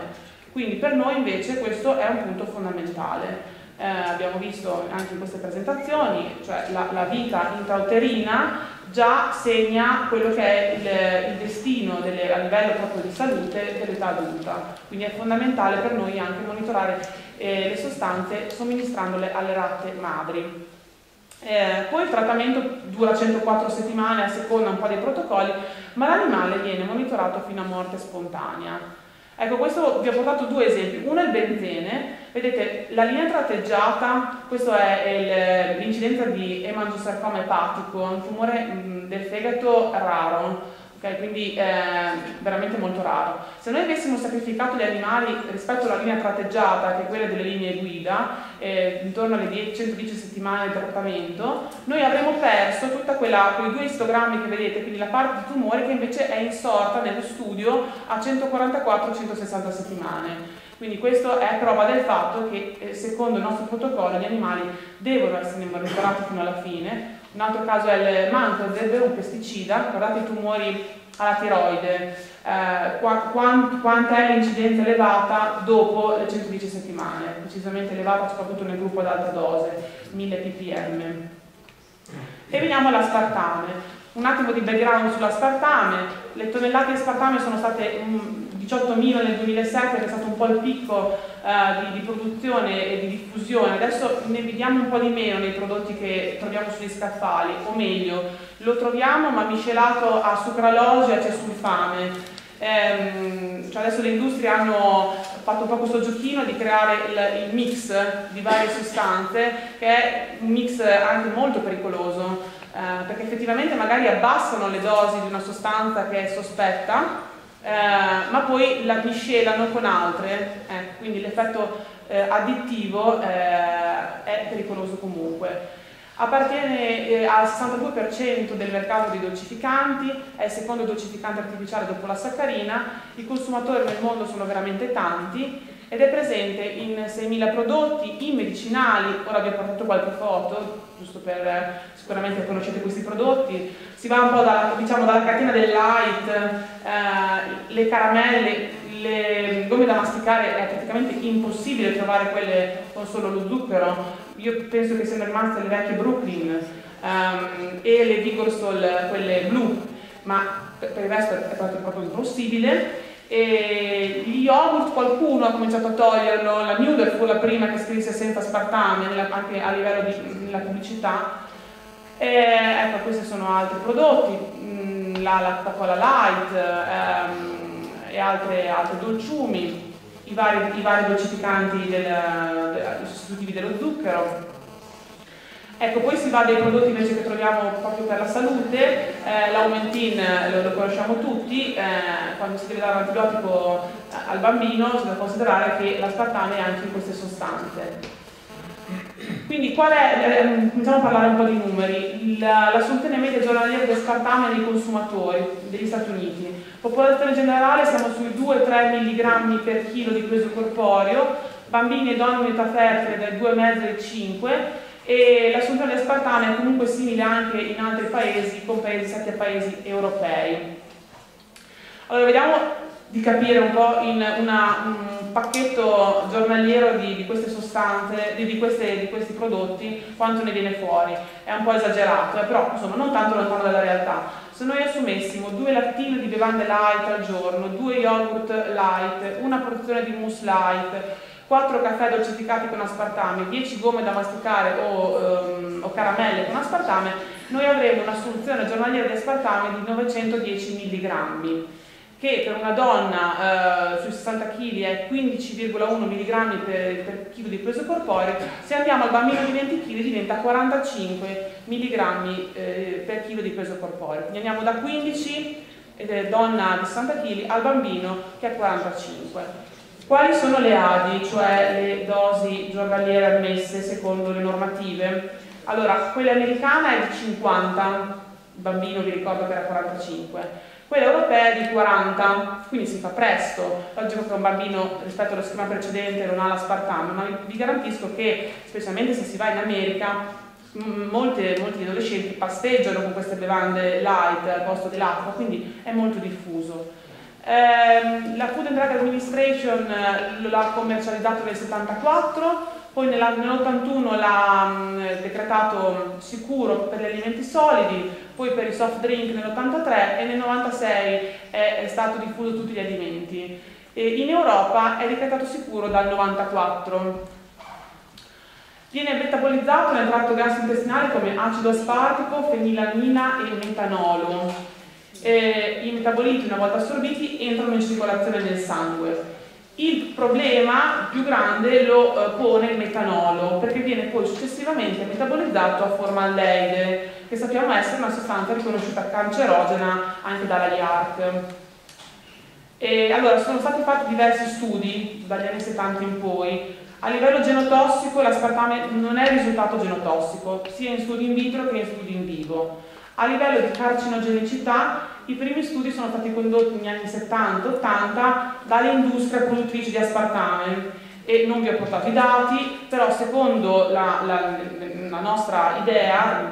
Quindi per noi invece questo è un punto fondamentale. Abbiamo visto anche in queste presentazioni, cioè la vita intrauterina già segna quello che è il destino a livello proprio di salute dell'età adulta, quindi è fondamentale per noi anche monitorare le sostanze somministrandole alle ratte madri. Poi il trattamento dura 104 settimane a seconda un po' dei protocolli, ma l'animale viene monitorato fino a morte spontanea. Ecco, questo vi ho portato 2 esempi. Uno è il benzene, vedete la linea tratteggiata, questo è l'incidenza di emangiosarcoma epatico, un tumore del fegato raro, okay? Quindi veramente molto raro. Se noi avessimo sacrificato gli animali rispetto alla linea tratteggiata, che è quella delle linee guida, intorno alle 110 settimane di trattamento, noi avremmo perso tutta quei 2 istogrammi che vedete, quindi la parte di tumore che invece è insorta nello studio a 144-160 settimane. Quindi questo è prova del fatto che secondo il nostro protocollo gli animali devono essere monitorati fino alla fine. Un altro caso è il Mancozeb, un pesticida, guardate i tumori alla tiroide, quanta è l'incidenza elevata dopo le 110 settimane, decisamente elevata soprattutto nel gruppo ad alta dose, 1000 ppm. E veniamo all'aspartame. Un attimo di background sull'aspartame: le tonnellate di aspartame sono state 18.000 nel 2007, che è stato un po' il picco di produzione e di diffusione. Adesso ne vediamo un po' di meno nei prodotti che troviamo sugli scaffali, o meglio, lo troviamo ma miscelato a sucralosio e acesulfame. Cioè adesso le industrie hanno fatto un po' questo giochino di creare il mix di varie sostanze, che è un mix anche molto pericoloso, perché effettivamente magari abbassano le dosi di una sostanza che è sospetta, ma poi la miscelano con altre, quindi l'effetto additivo è pericoloso comunque. Appartiene al 62% del mercato dei dolcificanti, è il secondo dolcificante artificiale dopo la saccarina. I consumatori nel mondo sono veramente tanti ed è presente in 6.000 prodotti, in medicinali. Ora vi ho portato qualche foto, giusto per sicuramente conoscete questi prodotti. Si va un po' dalla catena del light, le caramelle, le gomme da masticare è praticamente impossibile trovare quelle con solo lo zucchero. Io penso che siano rimaste le vecchie Brooklyn e le Vigorstol, quelle blu, ma per il resto è proprio impossibile. E gli yogurt qualcuno ha cominciato a toglierlo, la Nuder fu la prima che scrisse senza aspartame anche a livello della pubblicità. Ecco, questi sono altri prodotti, la Coca-Cola Light e altri dolciumi, i vari dolcificanti i sostitutivi dello zucchero. Ecco, poi si va dai prodotti invece che troviamo proprio per la salute. L'Aumentin lo conosciamo tutti, quando si deve dare l'antibiotico al bambino si deve considerare che l'aspartame è anche in queste sostanze. Quindi cominciamo a parlare un po' di numeri. L'assunzione media giornaliera di aspartame nei consumatori degli Stati Uniti. Popolazione generale siamo sui 2-3 mg per chilo di peso corporeo, bambini e donne in età fertile dai 2,5 ai 5, e l'assunzione di aspartame è comunque simile anche in altri paesi, compresi 7 paesi europei. Allora vediamo di capire un po' in un pacchetto giornaliero di queste sostanze, di questi prodotti, quanto ne viene fuori. È un po' esagerato, però insomma non tanto lontano dalla realtà. Se noi assumessimo 2 lattine di bevande light al giorno, 2 yogurt light, una porzione di mousse light, 4 caffè dolcificati con aspartame, 10 gomme da masticare o caramelle con aspartame, noi avremo un'assunzione giornaliera di aspartame di 910 mg, che per una donna sui 60 kg è 15,1 mg per chilo di peso corporeo, se andiamo al bambino di 20 kg diventa 45 mg per chilo di peso corporeo. Quindi andiamo da 15 donna di 60 kg al bambino che è 45. Quali sono le ADI, cioè le dosi giornaliere ammesse secondo le normative? Allora, quella americana è di 50, il bambino vi ricordo che era 45, quella europea è di 40, quindi si fa presto. Logico che un bambino rispetto allo schema precedente non ha l'aspartame, ma vi garantisco che, specialmente se si va in America, molti adolescenti pasteggiano con queste bevande light al posto dell'acqua, quindi è molto diffuso. La Food and Drug Administration l'ha commercializzato nel 74, poi nell'81 l'ha decretato sicuro per gli alimenti solidi, poi per i soft drink nell'83 e nel 96 è stato diffuso tutti gli alimenti. In Europa è decretato sicuro dal 94. Viene metabolizzato nel tratto gastrointestinale come acido aspartico, fenilamina e metanolo. I metaboliti, una volta assorbiti, entrano in circolazione nel sangue. Il problema più grande lo pone il metanolo, perché viene poi successivamente metabolizzato a formaldeide, che sappiamo essere una sostanza riconosciuta cancerogena anche dalla IARC. Allora, sono stati fatti diversi studi dagli anni 70 in poi. A livello genotossico l'aspartame non è risultato genotossico, sia in studi in vitro che in studi in vivo. A livello di carcinogenicità, i primi studi sono stati condotti negli anni 70-80 dalle industrie produttrici di aspartame e non vi ho portato i dati, però secondo la nostra idea,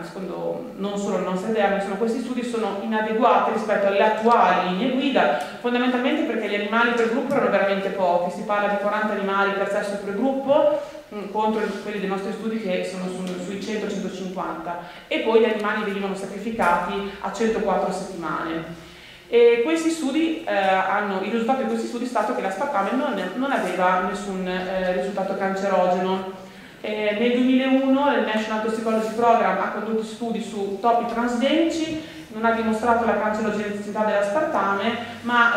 non solo la nostra idea, ma questi studi sono inadeguati rispetto alle attuali linee guida, fondamentalmente perché gli animali per gruppo erano veramente pochi, si parla di 40 animali per sesso per gruppo, contro quelli dei nostri studi che sono sui 100-150, e poi gli animali venivano sacrificati a 104 settimane. E questi studi il risultato di questi studi è stato che l'aspartame non aveva nessun risultato cancerogeno. Nel 2001 il National Toxicology Program ha condotto studi su topi transgenici, non ha dimostrato la cancerogenicità dell'aspartame, ma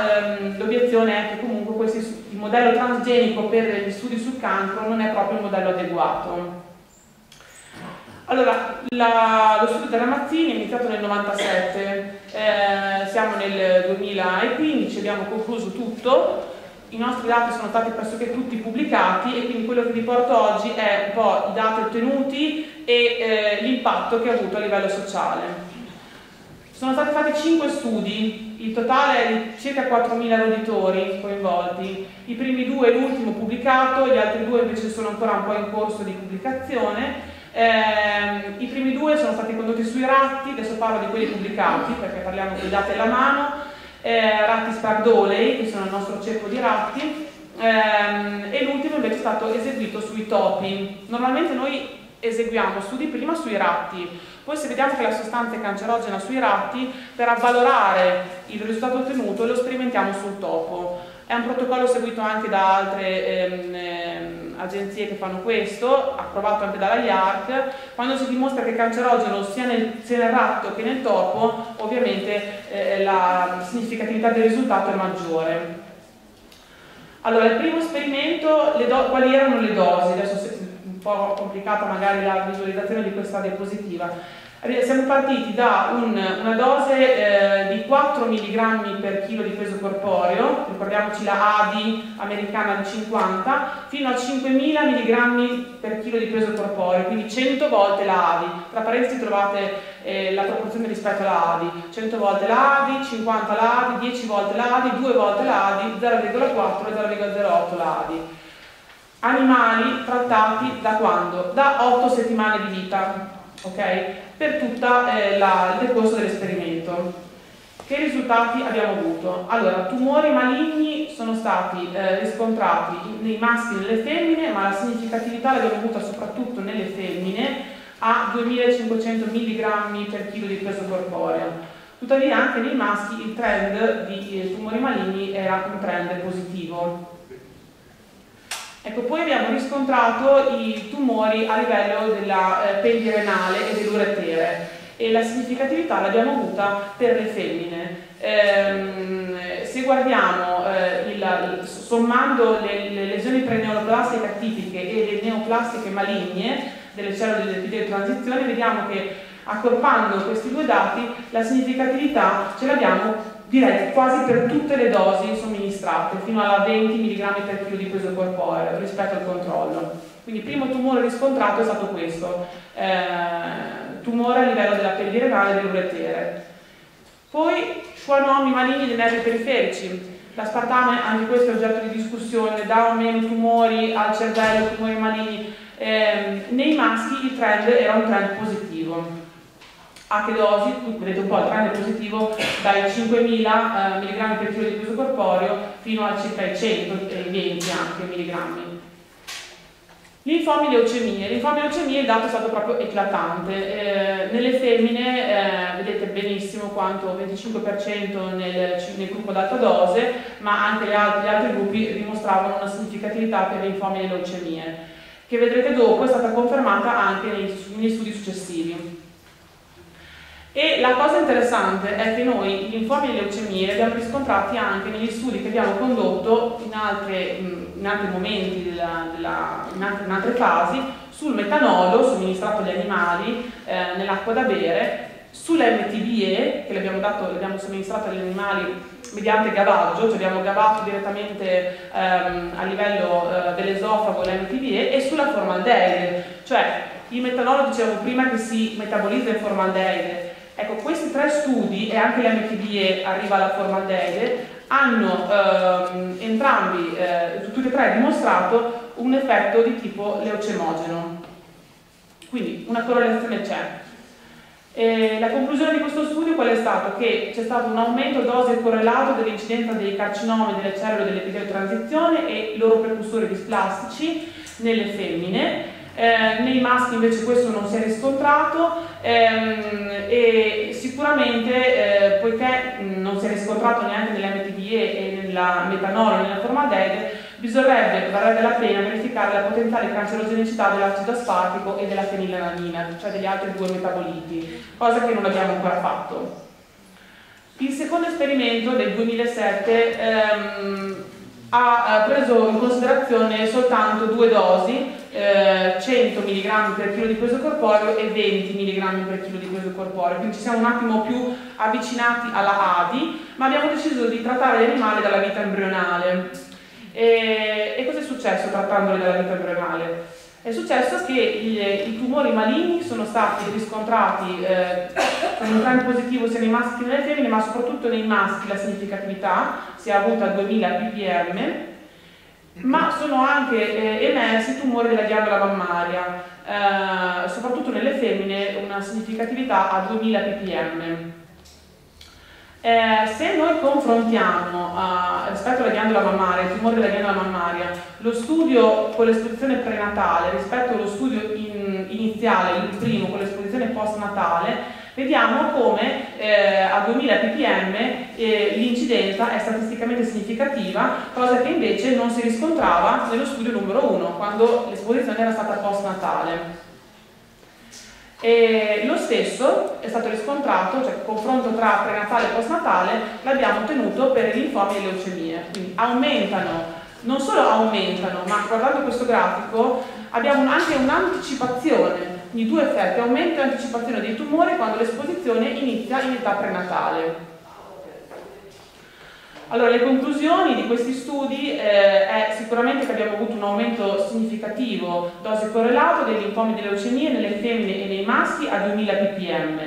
l'obiezione è che comunque il modello transgenico per gli studi sul cancro non è proprio il modello adeguato. Allora, lo studio della Mazzini è iniziato nel 97, siamo nel 2015, abbiamo concluso tutto, i nostri dati sono stati pressoché tutti pubblicati e quindi quello che vi porto oggi è un po' i dati ottenuti e l'impatto che ha avuto a livello sociale. Sono stati fatti 5 studi, il totale è di circa 4.000 roditori coinvolti, i primi 2 e l'ultimo pubblicato, gli altri 2 invece sono ancora un po' in corso di pubblicazione. I primi 2 sono stati condotti sui ratti, adesso parlo di quelli pubblicati perché parliamo di dati alla mano, ratti Spardolei, che sono il nostro ceppo di ratti, e l'ultimo invece è stato eseguito sui topi. Normalmente noi eseguiamo studi prima sui ratti, poi se vediamo che la sostanza è cancerogena sui ratti, per avvalorare il risultato ottenuto lo sperimentiamo sul topo. È un protocollo seguito anche da altre agenzie che fanno questo, approvato anche dalla IARC. Quando si dimostra che è cancerogeno sia nel ratto che nel topo, ovviamente la significatività del risultato è maggiore. Allora, il primo esperimento, quali erano le dosi? Adesso è un po' complicata magari la visualizzazione di questa diapositiva. Siamo partiti da una dose di 4 mg per chilo di peso corporeo, ricordiamoci la ADI americana di 50, fino a 5.000 mg per chilo di peso corporeo, quindi 100 volte la ADI. Tra parentesi trovate la proporzione rispetto alla ADI, 100 volte la ADI, 50 la ADI, 10 volte la ADI, 2 volte la ADI, 0,4 e 0,08 la ADI. Animali trattati da quando? Da 8 settimane di vita, ok? Per tutto il decorso dell'esperimento. Che risultati abbiamo avuto? Allora, tumori maligni sono stati riscontrati nei maschi e nelle femmine, ma la significatività l'abbiamo avuta soprattutto nelle femmine a 2500 mg per chilo di peso corporeo. Tuttavia anche nei maschi il trend di tumori maligni era un trend positivo. Ecco, poi abbiamo riscontrato i tumori a livello della pelli renale e dell'uretere e la significatività l'abbiamo avuta per le femmine. se guardiamo sommando le lesioni preneoplastiche atipiche e le neoplastiche maligne delle cellule dell'epitelio di transizione, vediamo che accorpando questi due dati la significatività ce l'abbiamo, direi, quasi per tutte le dosi somministrate, fino alla 20 mg per chilo di peso corporeo rispetto al controllo. Quindi il primo tumore riscontrato è stato questo, tumore a livello della pelvie renale e dell'uretere. Poi schwannomi maligni dei nervi periferici. L'aspartame, anche questo è oggetto di discussione, dà o meno tumori al cervello, tumori maligni. Nei maschi il trend era un trend positivo. A che dosi? Vedete un po', il trend è positivo dai 5.000 mg per chilo di peso corporeo fino a circa i 120 anche milligrammi. Linfomi e leucemie. Linfomi e leucemie il dato è stato proprio eclatante. Nelle femmine vedete benissimo quanto 25% nel gruppo ad alta dose, ma anche gli altri gruppi dimostravano una significatività per linfomi e leucemie, che vedrete dopo è stata confermata anche negli studi successivi. E la cosa interessante è che noi i linfomi e le leucemie li abbiamo riscontrati anche negli studi che abbiamo condotto in altri momenti, in altre fasi, sul metanolo somministrato agli animali nell'acqua da bere, sull'MTBE, che l'abbiamo somministrato agli animali mediante gavaggio, cioè abbiamo gavato direttamente a livello dell'esofago l'MTBE, e sulla formaldeide, cioè il metanolo, dicevo prima, che si metabolizza in formaldeide. Ecco, questi tre studi, e anche l'MTBE arriva alla formaldeide, hanno entrambi, tutti e tre, dimostrato un effetto di tipo leucemogeno. Quindi una correlazione c'è. La conclusione di questo studio qual è stato? Che c'è stato un aumento dose correlato dell'incidenza dei carcinomi delle cellule dell'epitelio di transizione e i loro precursori displastici nelle femmine. Nei maschi invece questo non si è riscontrato, e sicuramente poiché non si è riscontrato neanche nell'MTBE e nella metanolo e nella formaldeide, varrebbe la pena verificare la potenziale cancerogenicità dell'acido aspartico e della fenilalanina, cioè degli altri due metaboliti, cosa che non abbiamo ancora fatto. Il secondo esperimento del 2007 ha preso in considerazione soltanto due dosi, 100 mg per chilo di peso corporeo e 20 mg per chilo di peso corporeo, quindi ci siamo un attimo più avvicinati alla ADI, ma abbiamo deciso di trattare gli animali dalla vita embrionale. E cosa è successo trattandoli dalla vita embrionale? È successo che i tumori maligni sono stati riscontrati con un trend positivo sia nei maschi che nelle femmine, ma soprattutto nei maschi la significatività si è avuta a 2000 ppm, ma sono anche emersi tumori della ghiandola mammaria, soprattutto nelle femmine una significatività a 2000 ppm. Se noi confrontiamo rispetto alla ghiandola mammaria, il tumore della ghiandola mammaria, lo studio con l'esposizione prenatale rispetto allo studio iniziale, il primo con l'esposizione postnatale, vediamo come a 2000 ppm l'incidenza è statisticamente significativa, cosa che invece non si riscontrava nello studio numero 1, quando l'esposizione era stata postnatale. E lo stesso è stato riscontrato, cioè il confronto tra prenatale e postnatale l'abbiamo ottenuto per i linfomi e le leucemie. Quindi aumentano, non solo aumentano, ma guardando questo grafico abbiamo anche un'anticipazione di due effetti, aumento e anticipazione dei tumori quando l'esposizione inizia in età prenatale. Allora, le conclusioni di questi studi è sicuramente che abbiamo avuto un aumento significativo dose correlato dei linfomi e delle leucemie nelle femmine e nei maschi a 2000 ppm.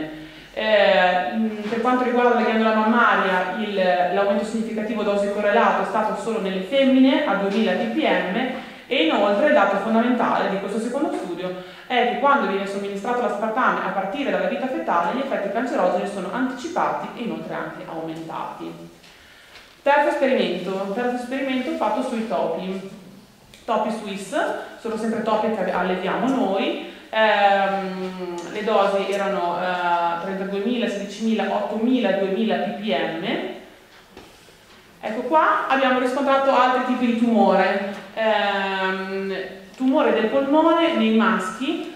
Per quanto riguarda la ghiandola mammaria, l'aumento significativo dose correlato è stato solo nelle femmine a 2000 ppm, e inoltre il dato fondamentale di questo secondo studio è che quando viene somministrato l'aspartame a partire dalla vita fetale gli effetti cancerogeni sono anticipati e inoltre anche aumentati. Terzo esperimento fatto sui topi Swiss, sono sempre topi che alleviamo noi, le dosi erano 32.000, 16.000, 8.000, 2.000 ppm. Ecco qua abbiamo riscontrato altri tipi di tumore, tumore del polmone nei maschi,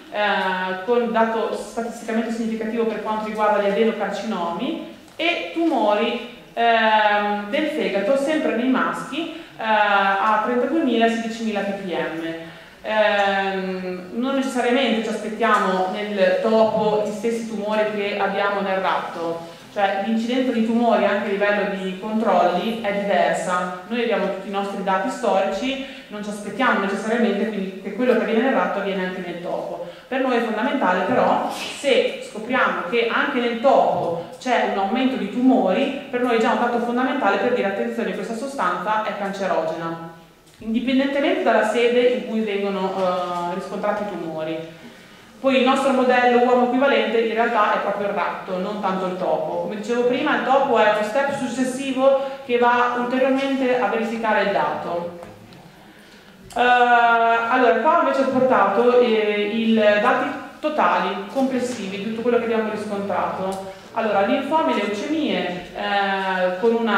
con dato statisticamente significativo per quanto riguarda gli adenocarcinomi, e tumori del fegato, sempre nei maschi, a 32.000 e 16.000 ppm. Non necessariamente ci aspettiamo nel topo gli stessi tumori che abbiamo nel ratto, cioè l'incidenza di tumori anche a livello di controlli è diversa. Noi abbiamo tutti i nostri dati storici, non ci aspettiamo necessariamente quindi che quello che avviene nel ratto avviene anche nel topo. Per noi è fondamentale però, se scopriamo che anche nel topo c'è un aumento di tumori, per noi è già un dato fondamentale per dire attenzione, questa sostanza è cancerogena, indipendentemente dalla sede in cui vengono riscontrati i tumori. Poi il nostro modello uomo equivalente in realtà è proprio il ratto, non tanto il topo. Come dicevo prima, il topo è uno step successivo che va ulteriormente a verificare il dato. Allora, qua invece ho portato i dati totali, complessivi, di tutto quello che abbiamo riscontrato. Allora, linfomi e leucemie con un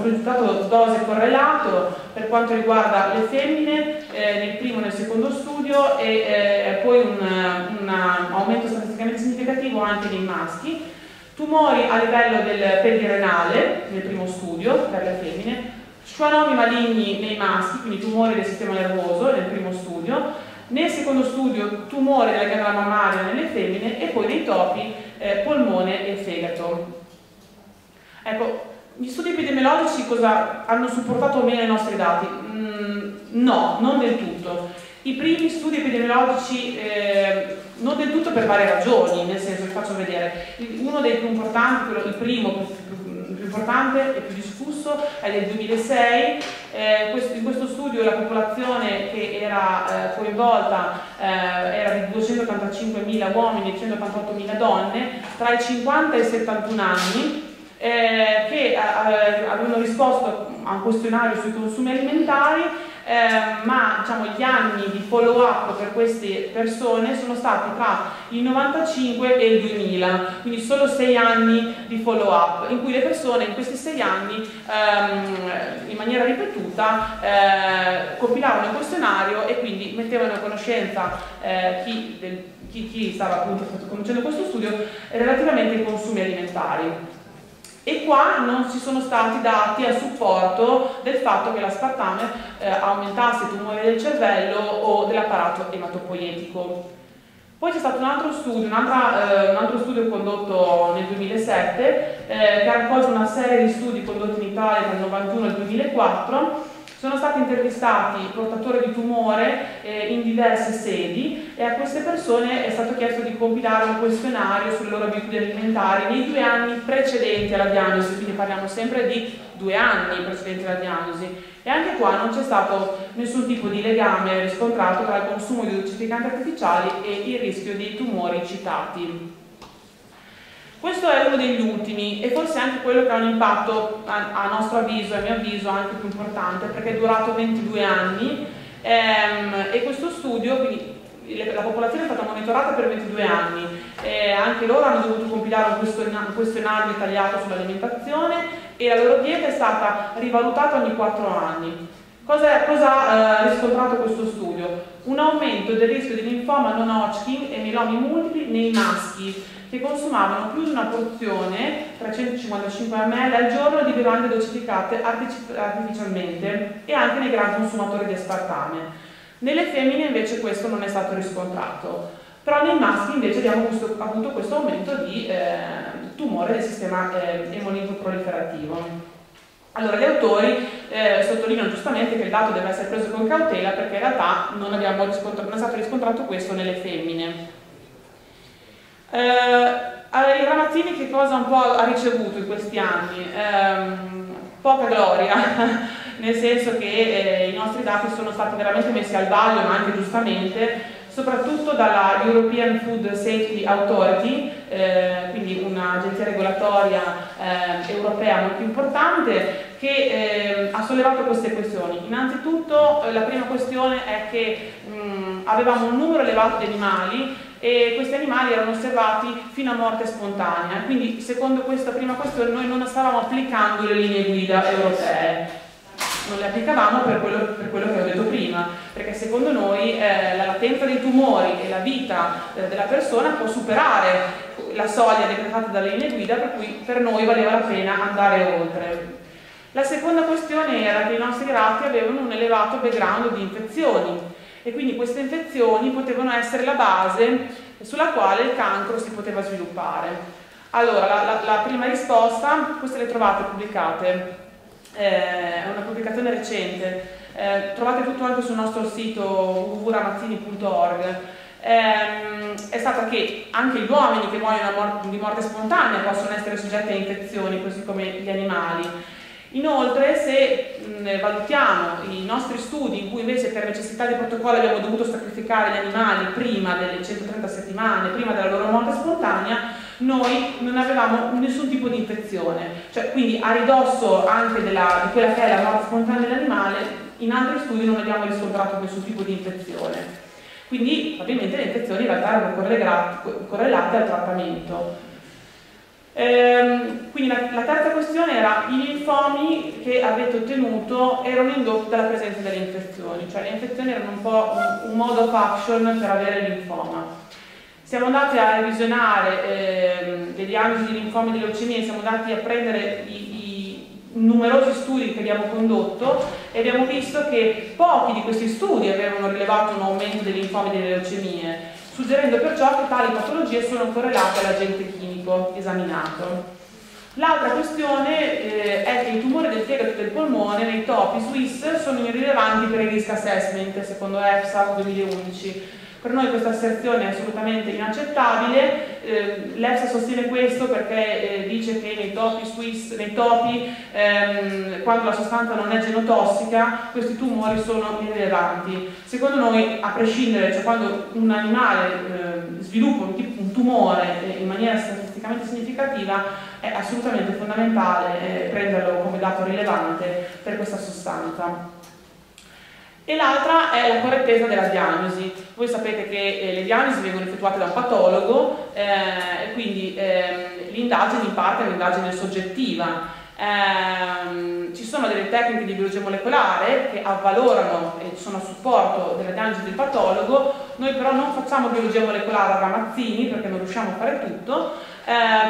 risultato dose correlato per quanto riguarda le femmine nel primo e nel secondo studio e poi un aumento statisticamente significativo anche nei maschi. Tumori a livello del pedirenale nel primo studio per le femmine, schwannomi maligni nei maschi, quindi tumori del sistema nervoso nel primo studio, nel secondo studio tumore della ghiandola mammaria nelle femmine e poi nei topi polmone e fegato. Ecco, gli studi epidemiologici cosa hanno supportato o meno i nostri dati? No, non del tutto. I primi studi epidemiologici non del tutto per varie ragioni, nel senso che faccio vedere. Uno dei più importanti, il primo più importante e più discusso è del 2006. In questo studio la popolazione che era coinvolta era di 285.000 uomini e 188.000 donne tra i 50 e i 71 anni, che avevano risposto a un questionario sui consumi alimentari, ma diciamo, gli anni di follow up per queste persone sono stati tra il 95 e il 2000, quindi solo 6 anni di follow up, in cui le persone in questi 6 anni in maniera ripetuta compilavano il questionario e quindi mettevano a conoscenza chi stava appunto conducendo questo studio relativamente ai consumi alimentari. E qua non ci sono stati dati a supporto del fatto che l'aspartame aumentasse i tumori del cervello o dell'apparato ematopoietico. Poi c'è stato un altro studio condotto nel 2007 che ha raccolto una serie di studi condotti in Italia dal 1991 al 2004. Sono stati intervistati portatori di tumore in diverse sedi e a queste persone è stato chiesto di compilare un questionario sulle loro abitudini alimentari nei 2 anni precedenti alla diagnosi, quindi parliamo sempre di 2 anni precedenti alla diagnosi. E anche qua non c'è stato nessun tipo di legame riscontrato tra il consumo di dolcificanti artificiali e il rischio di tumori citati. Questo è uno degli ultimi e forse anche quello che ha un impatto a nostro avviso, a mio avviso, anche più importante, perché è durato 22 anni e questo studio, quindi la popolazione è stata monitorata per 22 anni, anche loro hanno dovuto compilare un questionario dettagliato sull'alimentazione e la loro dieta è stata rivalutata ogni 4 anni. Cosa ha riscontrato questo studio? Un aumento del rischio di linfoma non Hodgkin e mielomi multipli nei maschi che consumavano più di una porzione, 355 ml al giorno, di bevande dolcificate artificialmente e anche nei grandi consumatori di aspartame. Nelle femmine invece questo non è stato riscontrato, però nei maschi invece abbiamo avuto questo aumento di tumore del sistema emolinfoproliferativo. Allora, gli autori sottolineano giustamente che il dato deve essere preso con cautela perché in realtà non è stato riscontrato questo nelle femmine. Il Ramazzini che cosa un po' ha ricevuto in questi anni? Poca gloria, nel senso che i nostri dati sono stati veramente messi al vaglio, ma anche giustamente, soprattutto dalla European Food Safety Authority, quindi un'agenzia regolatoria europea molto importante, che ha sollevato queste questioni. Innanzitutto la prima questione è che avevamo un numero elevato di animali e questi animali erano osservati fino a morte spontanea, quindi secondo questa prima questione noi non stavamo applicando le linee guida europee, non le applicavamo per quello che ho detto prima, perché secondo noi la latenza dei tumori e la vita della persona può superare la soglia decretata dalle linee guida, per cui per noi valeva la pena andare oltre. La seconda questione era che i nostri ratti avevano un elevato background di infezioni e quindi queste infezioni potevano essere la base sulla quale il cancro si poteva sviluppare. Allora, la prima risposta, queste le trovate pubblicate, è una pubblicazione recente, trovate tutto anche sul nostro sito www.ramazzini.org. È stata che anche gli uomini che muoiono di morte spontanea possono essere soggetti a infezioni, così come gli animali. Inoltre, se valutiamo i nostri studi in cui invece per necessità di protocollo abbiamo dovuto sacrificare gli animali prima delle 130 settimane, prima della loro morte spontanea, noi non avevamo nessun tipo di infezione, cioè quindi a ridosso anche di quella che è la morte spontanea dell'animale, in altri studi non abbiamo riscontrato nessun tipo di infezione. Quindi ovviamente le infezioni in realtà erano correlate al trattamento. Quindi la terza questione era: i linfomi che avete ottenuto erano indotti dalla presenza delle infezioni, cioè le infezioni erano un po' un mode of action per avere il linfoma. Siamo andati a revisionare le diagnosi di linfomi e di leucemie, siamo andati a prendere i numerosi studi che abbiamo condotto e abbiamo visto che pochi di questi studi avevano rilevato un aumento dei linfomi e delle leucemie, suggerendo perciò che tali patologie sono correlate all'agente chimico esaminato. L'altra questione è che i tumori del fegato e del polmone nei topi Swiss sono irrilevanti per il risk assessment, secondo EFSA 2011. Per noi questa asserzione è assolutamente inaccettabile. L'EFSA sostiene questo perché dice che nei topi, quando la sostanza non è genotossica, questi tumori sono irrilevanti. Secondo noi, a prescindere, cioè quando un animale sviluppa un tumore in maniera statisticamente significativa, è assolutamente fondamentale prenderlo come dato rilevante per questa sostanza. E l'altra è la correttezza della diagnosi. Voi sapete che le diagnosi vengono effettuate da un patologo e quindi l'indagine in parte è un'indagine soggettiva. Ci sono delle tecniche di biologia molecolare che avvalorano e sono a supporto della diagnosi del patologo. Noi però non facciamo biologia molecolare a Ramazzini perché non riusciamo a fare tutto.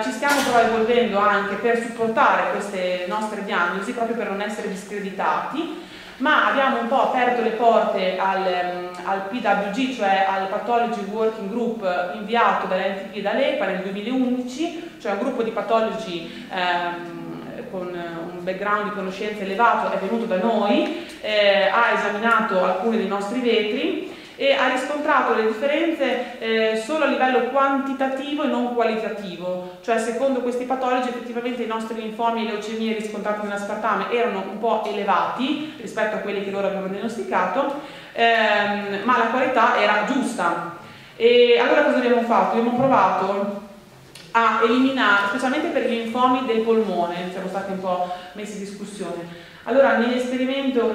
Ci stiamo però evolvendo anche per supportare queste nostre diagnosi, proprio per non essere discreditati. Ma abbiamo un po' aperto le porte al PWG, cioè al Pathology Working Group inviato dall'NTP e dall'EPA nel 2011, cioè un gruppo di patologi con un background di conoscenza elevato, è venuto da noi, ha esaminato alcuni dei nostri vetri e ha riscontrato le differenze solo a livello quantitativo e non qualitativo, cioè secondo questi patologi effettivamente i nostri linfomi e leucemie riscontrati nell'aspartame erano un po' elevati rispetto a quelli che loro avevano diagnosticato, ma la qualità era giusta. E allora cosa abbiamo fatto? Abbiamo provato a eliminare, specialmente per i linfomi del polmone, siamo stati un po' messi in discussione. Allora nel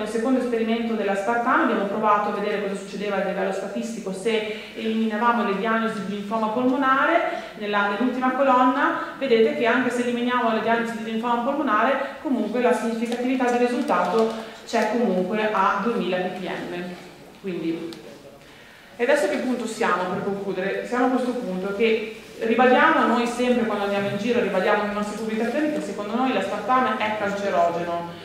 secondo esperimento dell'aspartame abbiamo provato a vedere cosa succedeva a livello statistico se eliminavamo le diagnosi di linfoma polmonare. Nell'ultima colonna vedete che anche se eliminiamo le diagnosi di linfoma polmonare, comunque la significatività del risultato c'è comunque a 2000 ppm. Quindi, e adesso a che punto siamo per concludere? Siamo a questo punto che ribadiamo noi sempre quando andiamo in giro, ribadiamo nelle nostre pubblicazioni che secondo noi l'aspartame è cancerogeno.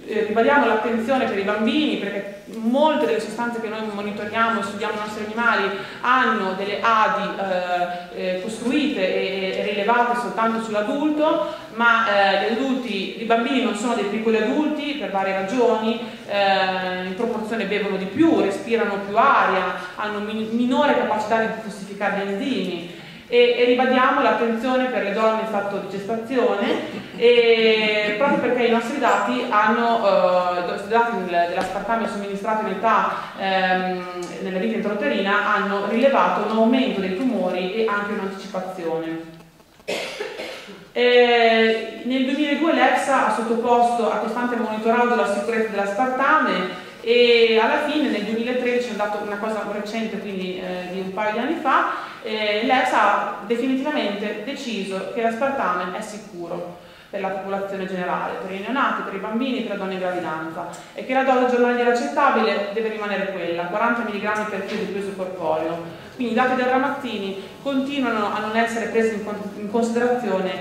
Ribadiamo l'attenzione per i bambini perché molte delle sostanze che noi monitoriamo e studiamo nei nostri animali hanno delle ADI costruite e rilevate soltanto sull'adulto, ma i bambini non sono dei piccoli adulti per varie ragioni, in proporzione bevono di più, respirano più aria, hanno minore capacità di detossificare gli enzimi. E ribadiamo l'attenzione per le donne in stato di gestazione proprio perché i nostri dati dell'aspartame somministrato in età nella vita intrauterina hanno rilevato un aumento dei tumori e anche un'anticipazione. Nel 2002 l'EFSA ha sottoposto a costante monitoraggio la sicurezza dell'aspartame e alla fine nel 2013 è andata una cosa recente, quindi di un paio di anni fa, l'EFSA ha definitivamente deciso che l'aspartame è sicuro. per la popolazione generale, per i neonati, per i bambini, per le donne in gravidanza, e che la dose giornaliera accettabile deve rimanere quella, 40 mg per chilo di peso corporeo. Quindi i dati del Ramazzini continuano a non essere presi in considerazione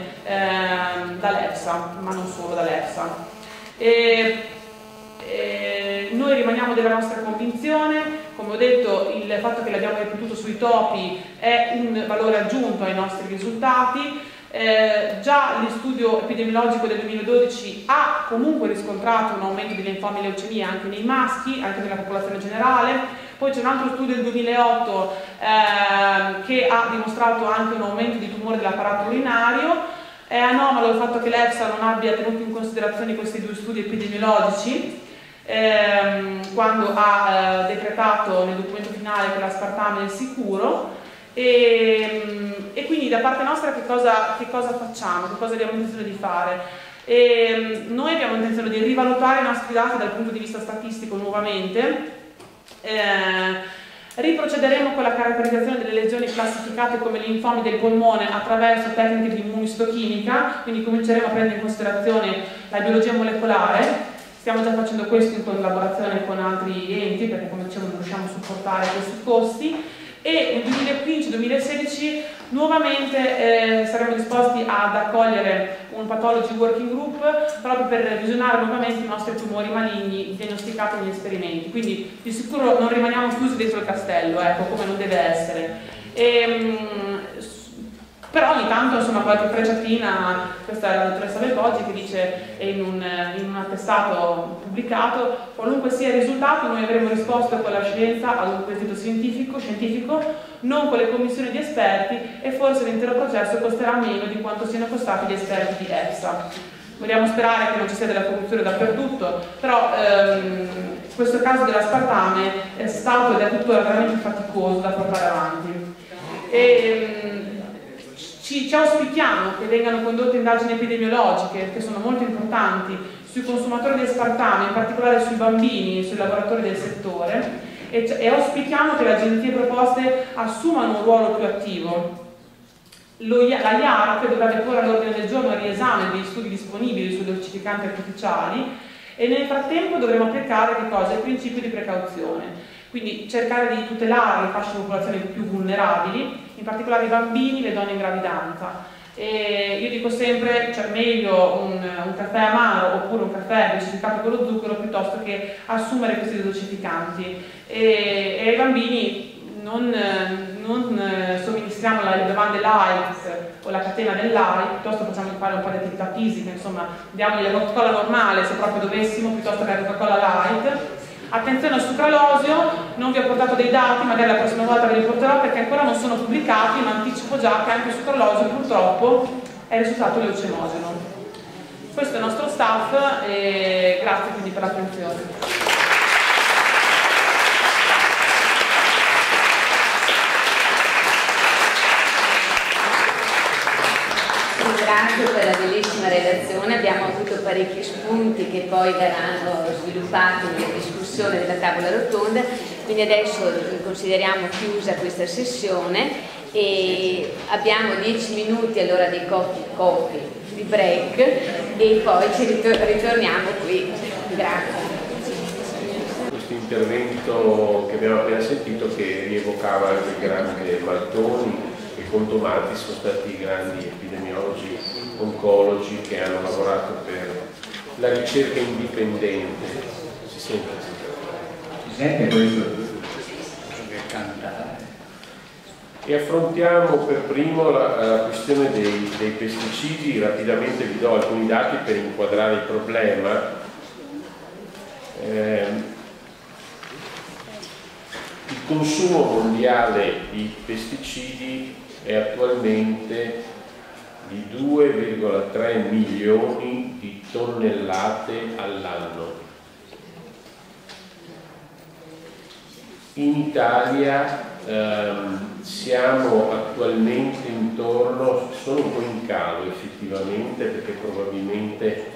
dall'EFSA, ma non solo dall'EFSA. Noi rimaniamo della nostra convinzione, come ho detto, il fatto che l'abbiamo ripetuto sui topi è un valore aggiunto ai nostri risultati. Già l'studio epidemiologico del 2012 ha comunque riscontrato un aumento di linfomi e leucemia anche nei maschi, anche nella popolazione generale. Poi c'è un altro studio del 2008 che ha dimostrato anche un aumento di tumore dell'apparato urinario. È anomalo il fatto che l'EFSA non abbia tenuto in considerazione questi due studi epidemiologici quando ha decretato nel documento finale che l'aspartame è sicuro. E quindi da parte nostra che cosa facciamo? Che cosa abbiamo intenzione di fare? Noi abbiamo intenzione di rivalutare i nostri dati dal punto di vista statistico nuovamente. Riprocederemo con la caratterizzazione delle lesioni classificate come linfomi del polmone attraverso tecniche di immunistochimica, quindi cominceremo a prendere in considerazione la biologia molecolare. Stiamo già facendo questo in collaborazione con altri enti, perché come dicevo non riusciamo a supportare questi costi. E nel 2015-2016 nuovamente saremo disposti ad accogliere un pathology working group proprio per visionare nuovamente i nostri tumori maligni diagnosticati negli esperimenti. Quindi di sicuro non rimaniamo chiusi dentro il castello, ecco, come non deve essere. Però ogni tanto, insomma, qualche frecciatina, questa è la dottoressa Belpoggi che dice in un attestato pubblicato, qualunque sia il risultato noi avremo risposto con la scienza ad un quesito scientifico, non con le commissioni di esperti, e forse l'intero processo costerà meno di quanto siano costati gli esperti di EFSA. Vogliamo sperare che non ci sia della corruzione dappertutto, però questo caso dell'aspartame è stato ed è tuttora veramente faticoso da portare avanti. Ci auspichiamo che vengano condotte indagini epidemiologiche che sono molto importanti sui consumatori di aspartame, in particolare sui bambini e sui lavoratori del settore, e auspichiamo che le agenzie proposte assumano un ruolo più attivo. La IARC dovrebbe porre all'ordine del giorno il riesame degli studi disponibili sui dolcificanti artificiali, e nel frattempo dovremo applicare che cosa? Il principio di precauzione. Quindi cercare di tutelare le fasce di popolazione più vulnerabili, in particolare i bambini, le donne in gravidanza. E io dico sempre, cioè meglio un caffè amaro oppure un caffè dolcificato con lo zucchero piuttosto che assumere questi dolcificanti. E ai bambini non somministriamo le bevande light o la catena del light, piuttosto facciamo fare un po' di attività fisica, insomma diamogli la Coca-Cola normale se proprio dovessimo, piuttosto che la Coca-Cola light. Attenzione al sucralosio, non vi ho portato dei dati, magari la prossima volta ve li porterò perché ancora non sono pubblicati, ma anticipo già che anche il sucralosio purtroppo è risultato leucemogeno. Questo è il nostro staff e grazie quindi per l'attenzione. Grazie per la bellissima relazione, abbiamo avuto parecchi spunti che poi verranno sviluppati nella discussione della tavola rotonda, quindi adesso consideriamo chiusa questa sessione e abbiamo 10 minuti all'ora dei coffee di break e poi ci ritorniamo qui. Grazie. Questo intervento che abbiamo appena sentito, che rievocava anche il grande Maltoni, e Contomati sono stati grandi epidemiologi oncologi che hanno lavorato per la ricerca indipendente. Si sente? Si sente questo? Cantare. E affrontiamo per primo la questione dei pesticidi. Rapidamente vi do alcuni dati per inquadrare il problema. Il consumo mondiale di pesticidi è attualmente di 2,3 milioni di tonnellate all'anno. In Italia siamo attualmente intorno, sono un po' in calo effettivamente, perché probabilmente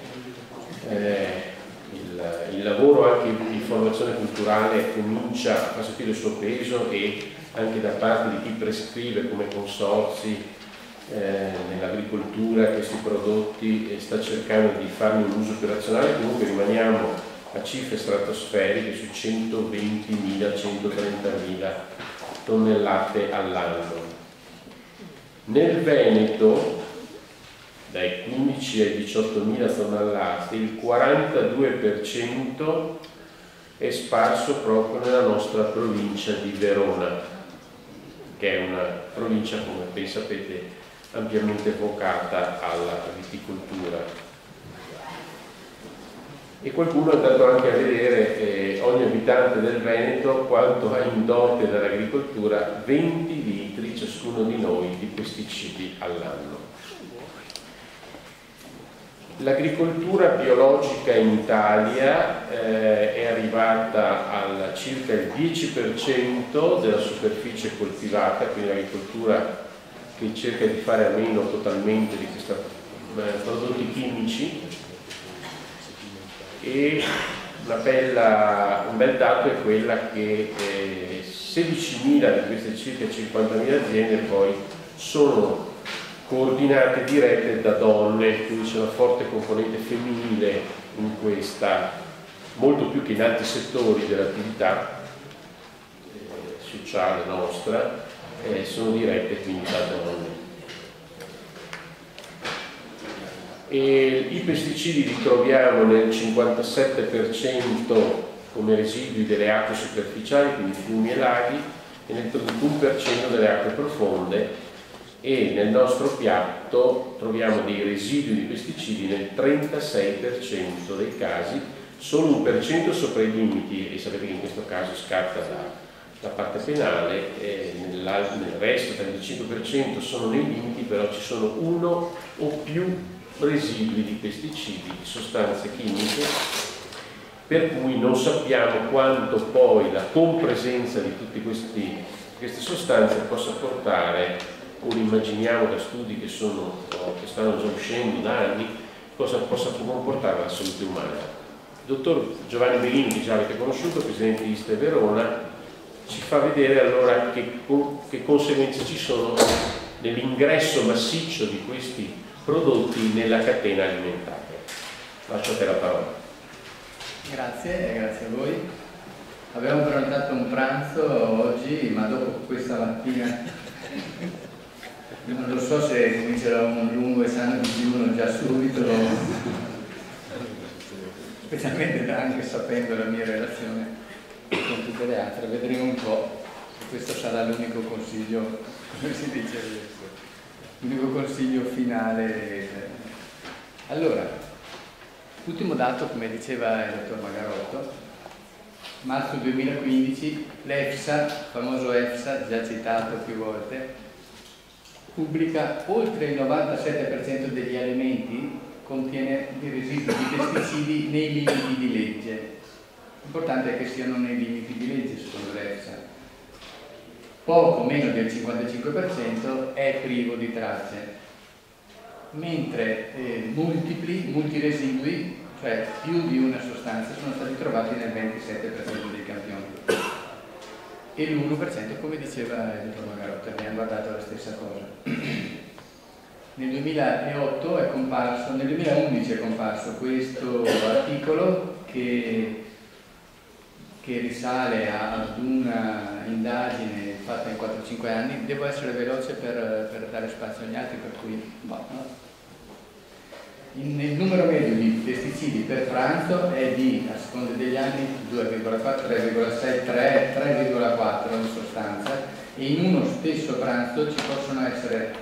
il lavoro anche di formazione culturale comincia a far sentire il suo peso, e anche da parte di chi prescrive come consorzi nell'agricoltura questi prodotti e sta cercando di farne un uso più razionale. Comunque rimaniamo a cifre stratosferiche su 120.000-130.000 tonnellate all'anno. Nel Veneto, dai 15 ai 18.000 tonnellate, il 42% è sparso proprio nella nostra provincia di Verona, che è una provincia, come ben sapete, ampiamente vocata alla viticoltura. E qualcuno è andato anche a vedere ogni abitante del Veneto quanto ha in dote dall'agricoltura: 20 litri ciascuno di noi di pesticidi all'anno. L'agricoltura biologica in Italia è arrivata al circa il 10% della superficie coltivata, quindi l'agricoltura che cerca di fare a meno totalmente di questi prodotti chimici. E un bel dato è quella che 16.000 di queste circa 50.000 aziende poi sono coordinate, dirette da donne, quindi c'è una forte componente femminile in questa, molto più che in altri settori dell'attività sociale nostra, sono dirette quindi da donne. E i pesticidi li troviamo nel 57% come residui delle acque superficiali, quindi fiumi e laghi, e nel 31% delle acque profonde, e nel nostro piatto troviamo dei residui di pesticidi nel 36% dei casi, solo 1% sopra i limiti, e sapete che in questo caso scatta la parte penale, nel resto, il 35% sono nei limiti, però ci sono uno o più residui di pesticidi, di sostanze chimiche, per cui non sappiamo quanto poi la compresenza di tutte queste sostanze possa portare, o immaginiamo da studi che stanno già uscendo da anni, cosa possa comportare la salute umana. Il dottor Giovanni Bellini, che già avete conosciuto, presidente di ISTE Verona, ci fa vedere allora che conseguenze ci sono nell'ingresso massiccio di questi prodotti nella catena alimentare. Lascio a te la parola. Grazie, grazie a voi. Abbiamo prenotato un pranzo oggi, ma dopo questa mattina non lo so se comincerà un lungo esame di digiuno già subito, specialmente anche sapendo la mia relazione con tutte le altre. Vedremo un po' se questo sarà l'unico consiglio, come si dice adesso. L'unico consiglio finale. Allora, l'ultimo dato, come diceva il dottor Magarotto, marzo 2015, l'EFSA, il famoso EFSA, già citato più volte, pubblica oltre il 97% degli alimenti contiene dei residui di pesticidi nei limiti di legge. L'importante è che siano nei limiti di legge, secondo l'EFSA. Poco meno del 55% è privo di tracce, mentre multi residui, cioè più di una sostanza, sono stati trovati nel 27% dei campioni, e l'1%, come diceva il dottor Magarotto, abbiamo guardato la stessa cosa. Nel 2008 è comparso, nel 2011 è comparso questo articolo che risale ad una indagine fatta in 4-5 anni. Devo essere veloce per dare spazio agli altri, per cui il numero medio di pesticidi per pranzo è di, a seconda degli anni, 2,4, 3,6, 3,4 in sostanza, e in uno stesso pranzo ci possono essere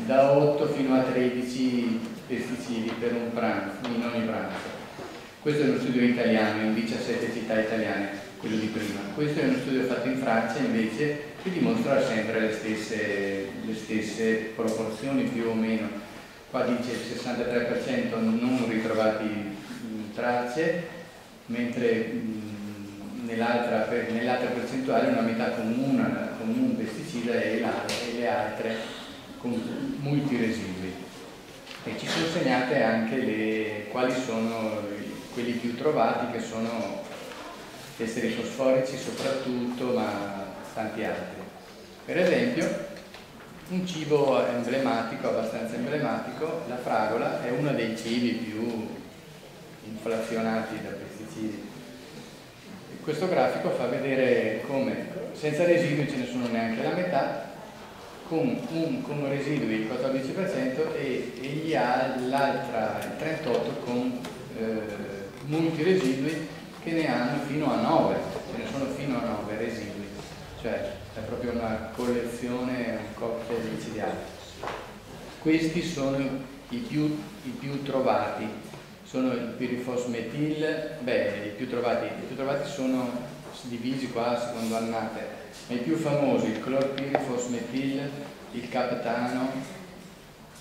da 8 fino a 13 pesticidi per un pranzo, in ogni pranzo. Questo è uno studio italiano in 17 città italiane, quello di prima. Questo è uno studio fatto in Francia invece, che dimostra sempre le stesse proporzioni più o meno. Qua dice il 63% non ritrovati tracce, mentre nell'altra percentuale una metà con un pesticida e le altre con molti residui. E ci sono segnate anche quali sono quelli più trovati, che sono esteri fosforici soprattutto, ma tanti altri. Per esempio, un cibo emblematico, abbastanza emblematico. La fragola è uno dei cibi più inflazionati da pesticidi. Questo grafico fa vedere come senza residui ce ne sono neanche la metà, con residui il 14% e gli ha l'altra, il 38%, con molti residui che ne hanno fino a 9, ce ne sono fino a 9 residui, cioè è proprio una collezione, un cocktail micidiale. Questi sono i più trovati, sono il pirifosmetil, i più trovati sono divisi qua secondo annate, ma i più famosi, il clorpirifosmetil, il captano,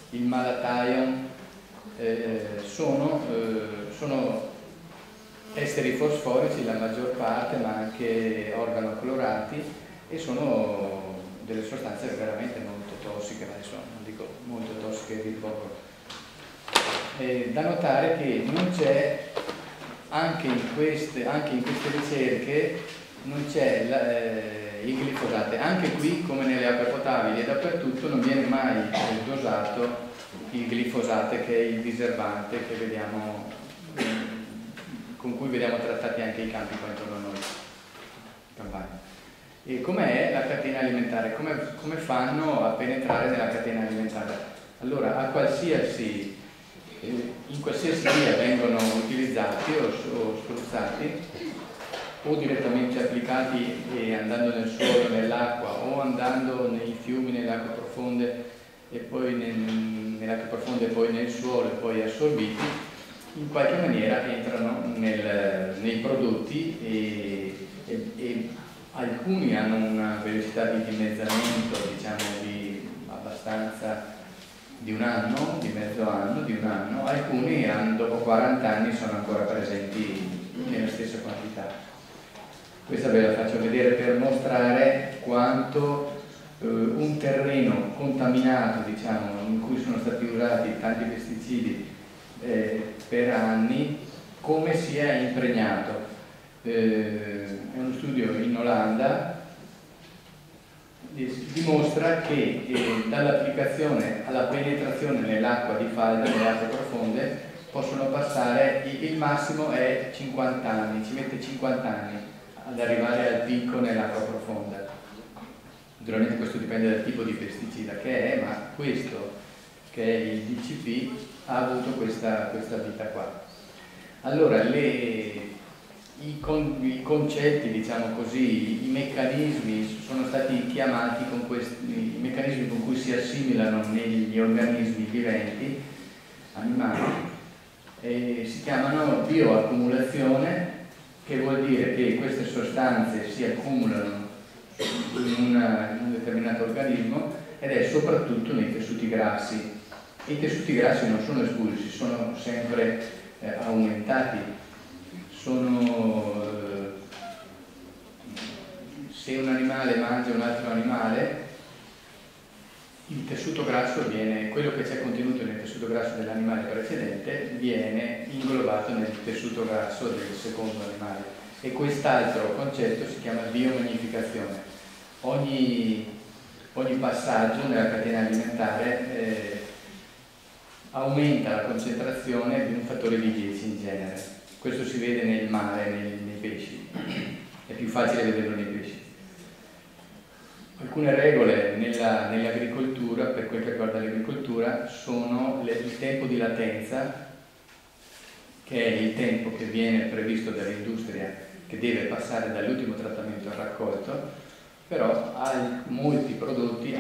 il malathion, sono esteri fosforici la maggior parte, ma anche organoclorati, e sono delle sostanze veramente molto tossiche, adesso non dico molto tossiche di poco. Da notare che non c'è, anche in queste ricerche, non c'è il glifosate. Anche qui, come nelle acque potabili e dappertutto, non viene mai dosato il glifosate, che è il diserbante che vediamo, con cui vediamo trattati anche i campi qua intorno a noi, campagna. E com'è la catena alimentare? Come fanno a penetrare nella catena alimentare? Allora, in qualsiasi via vengono utilizzati o spruzzati, o direttamente applicati e andando nel suolo, nell'acqua, o andando nei fiumi, nelle acque profonde e poi nelle acque profonde e poi nel suolo e poi assorbiti, in qualche maniera entrano nei prodotti e alcuni hanno una velocità di dimezzamento, diciamo, di un anno, di mezzo anno, di un anno, alcuni dopo 40 anni sono ancora presenti nella stessa quantità. Questa ve la faccio vedere per mostrare quanto un terreno contaminato, diciamo, in cui sono stati usati tanti pesticidi per anni, come sia impregnato. È uno studio in Olanda, dimostra che dall'applicazione alla penetrazione nell'acqua di falda, nelle acque profonde, possono passare, il massimo è 50 anni, ci mette 50 anni ad arrivare al picco nell'acqua profonda. Naturalmente questo dipende dal tipo di pesticida che è, ma questo, che è il DCP, ha avuto questa vita qua. Allora, i concetti, diciamo così, i meccanismi sono stati chiamati i meccanismi con cui si assimilano negli organismi viventi, animali, e si chiamano bioaccumulazione, che vuol dire che queste sostanze si accumulano in un determinato organismo, ed è soprattutto nei tessuti grassi. I tessuti grassi non sono espulsi, sono sempre aumentati. Se un animale mangia un altro animale, il tessuto grasso quello che c'è contenuto nel tessuto grasso dell'animale precedente viene inglobato nel tessuto grasso del secondo animale, e quest'altro concetto si chiama biomagnificazione. Ogni passaggio nella catena alimentare aumenta la concentrazione di un fattore di 10 in genere. Questo si vede nel mare, nei pesci, è più facile vederlo nei pesci. Alcune regole nell'agricoltura, per quel che riguarda l'agricoltura, sono il tempo di latenza, che è il tempo che viene previsto dall'industria, che deve passare dall'ultimo trattamento al raccolto, però alcuni prodotti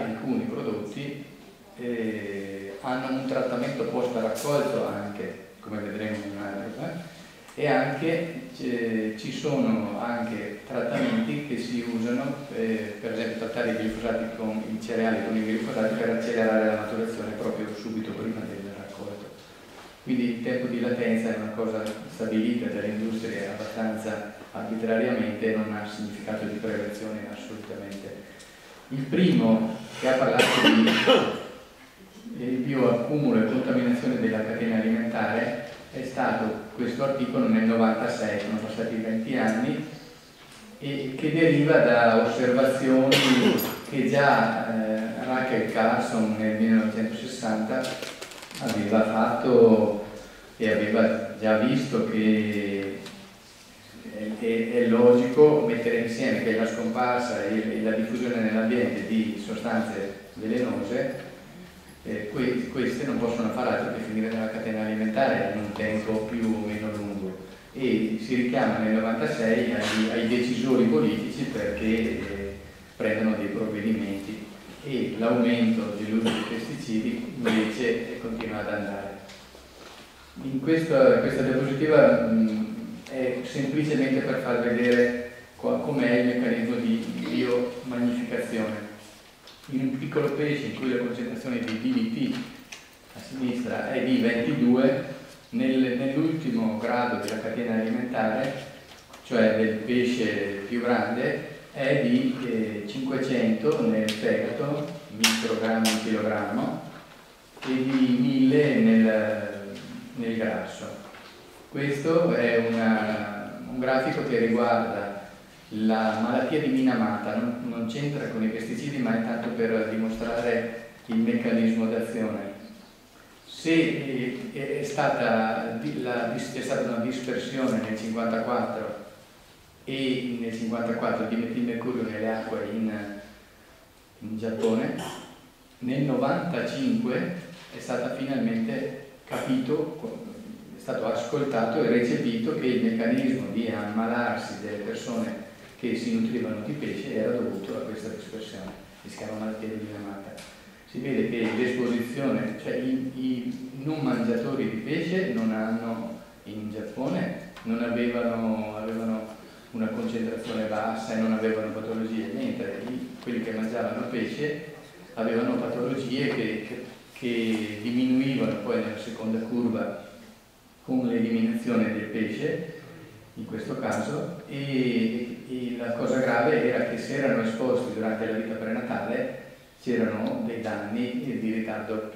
hanno un trattamento post raccolto anche, come vedremo in un'altra, e anche ci sono anche trattamenti che si usano, per esempio trattare i glifosati i cereali con i glifosati per accelerare la maturazione proprio subito prima del raccolto. Quindi il tempo di latenza è una cosa stabilita dall'industria abbastanza arbitrariamente e non ha significato di prevenzione assolutamente. Il primo che ha parlato di bioaccumulo e contaminazione della catena alimentare è stato questo articolo nel 96, sono passati 20 anni, e che deriva da osservazioni che già Rachel Carson nel 1960 aveva fatto e aveva già visto che è logico mettere insieme che la scomparsa e la diffusione nell'ambiente di sostanze velenose, queste non possono fare altro che finire nella catena alimentare in un tempo più o meno lungo, e si richiama nel 96 ai decisori politici perché prendano dei provvedimenti, e l'aumento dell'uso di pesticidi invece continua ad andare. In questa diapositiva è semplicemente per far vedere com'è il meccanismo di biomagnificazione. In un piccolo pesce in cui la concentrazione di DDT a sinistra è di 22, nell'ultimo grado della catena alimentare, cioè del pesce più grande, è di 500 nel fegato, microgrammi in chilogrammo, e di 1000 nel grasso. Questo è un grafico che riguarda la malattia di Minamata, non c'entra con i pesticidi, ma è tanto per dimostrare il meccanismo d'azione. Se è stata una dispersione nel 54 e nel 54 di metilmercurio nelle acque in Giappone, nel 95 è stata finalmente capito, è stato ascoltato e recepito che il meccanismo di ammalarsi delle persone che si nutrivano di pesce era dovuto a questa dispersione, che si chiama malattia di Minamata. Si vede che l'esposizione, cioè i non mangiatori di pesce non hanno, in Giappone, avevano una concentrazione bassa e non avevano patologie, mentre quelli che mangiavano pesce avevano patologie che diminuivano poi nella seconda curva con l'eliminazione del pesce, in questo caso, e la cosa grave era che se erano esposti durante la vita prenatale c'erano dei danni di ritardo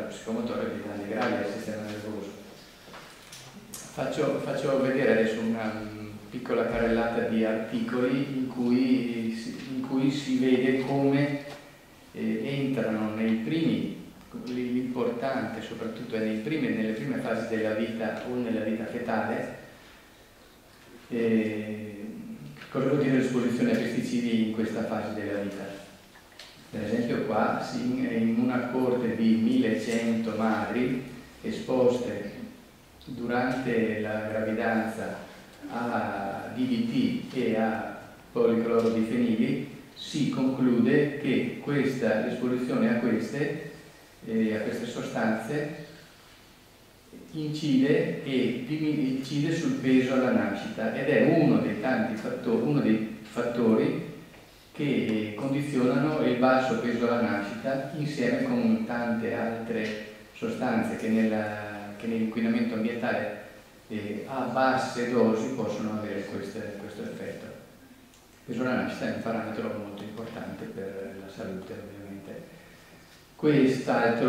psicomotore e dei danni gravi al sistema nervoso. Faccio vedere adesso una piccola carrellata di articoli in cui si vede come entrano nei primi, l'importante soprattutto è nelle prime fasi della vita o nella vita fetale. Cosa vuol dire l'esposizione a pesticidi in questa fase della vita? Per esempio qua in una corte di 1100 madri esposte durante la gravidanza a DDT e a policlorodifenili, si conclude che l'esposizione a queste sostanze incide sul peso alla nascita, ed è uno dei fattori che condizionano il basso peso alla nascita, insieme con tante altre sostanze che nell'inquinamento ambientale a basse dosi possono avere questo effetto. Il peso alla nascita è un parametro molto importante per la salute, ovviamente. Quest'altra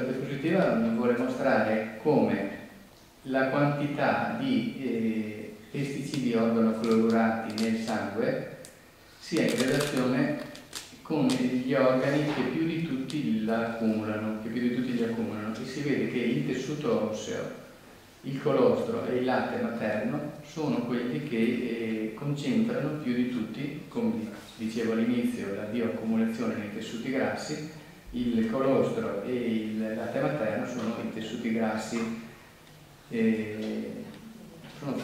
diapositiva vuole mostrare come la quantità di pesticidi organoclorurati nel sangue sia in relazione con gli organi che più di tutti li accumulano, e si vede che il tessuto osseo, il colostro e il latte materno sono quelli che concentrano più di tutti, come dicevo all'inizio, la bioaccumulazione nei tessuti grassi. Il colostro e il latte materno sono i tessuti grassi,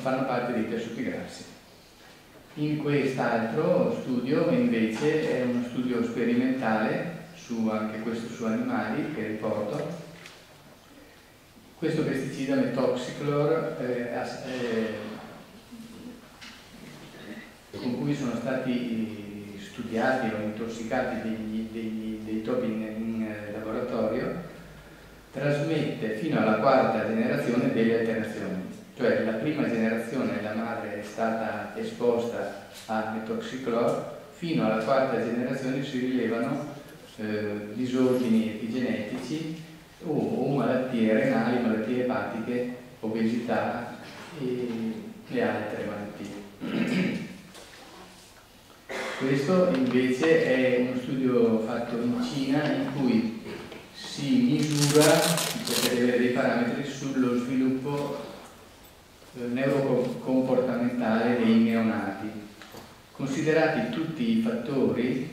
fanno parte dei tessuti grassi. In quest'altro studio invece è uno studio sperimentale, anche questo su animali, che riporto. Questo pesticida Methoxychlor, con cui sono stati studiati o intossicati dei topi in laboratorio, trasmette fino alla quarta generazione delle alterazioni. Cioè la prima generazione la madre è stata esposta a Methoxychlor, fino alla quarta generazione si rilevano disordini epigenetici o malattie renali, malattie epatiche, obesità e altre malattie. Questo invece è uno studio fatto in Cina in cui si misura, si cerca di avere dei parametri sullo sviluppo neurocomportamentale dei neonati. Considerati tutti i fattori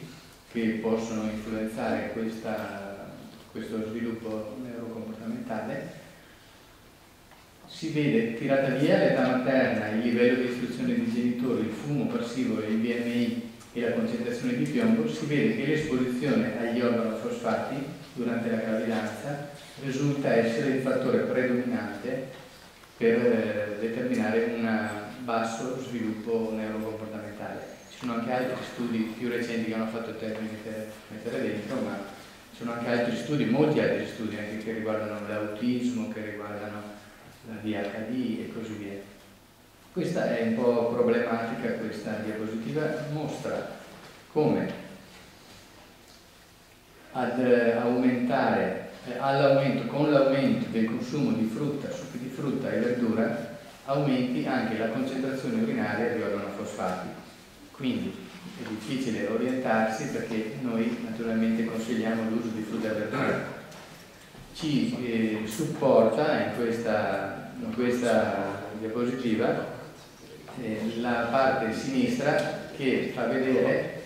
che possono influenzare questo sviluppo neurocomportamentale, si vede tirata via l'età materna, il livello di istruzione dei genitori, il fumo passivo, il BMI e la concentrazione di piombo, si vede che l'esposizione agli organofosfati durante la gravidanza risulta essere il fattore predominante per determinare un basso sviluppo neurocomportamentale. Ci sono anche altri studi più recenti che hanno fatto tempo di mettere dentro, ma ci sono anche altri studi, molti altri studi anche che riguardano l'autismo, che riguardano la DHD e così via. Questa è un po' problematica, questa diapositiva mostra come con l'aumento del consumo di frutta, succhi di frutta e verdura, aumenti anche la concentrazione urinaria di organofosfati. Quindi è difficile orientarsi perché noi naturalmente consigliamo l'uso di frutta e verdura. Ci supporta in questa diapositiva la parte sinistra che fa vedere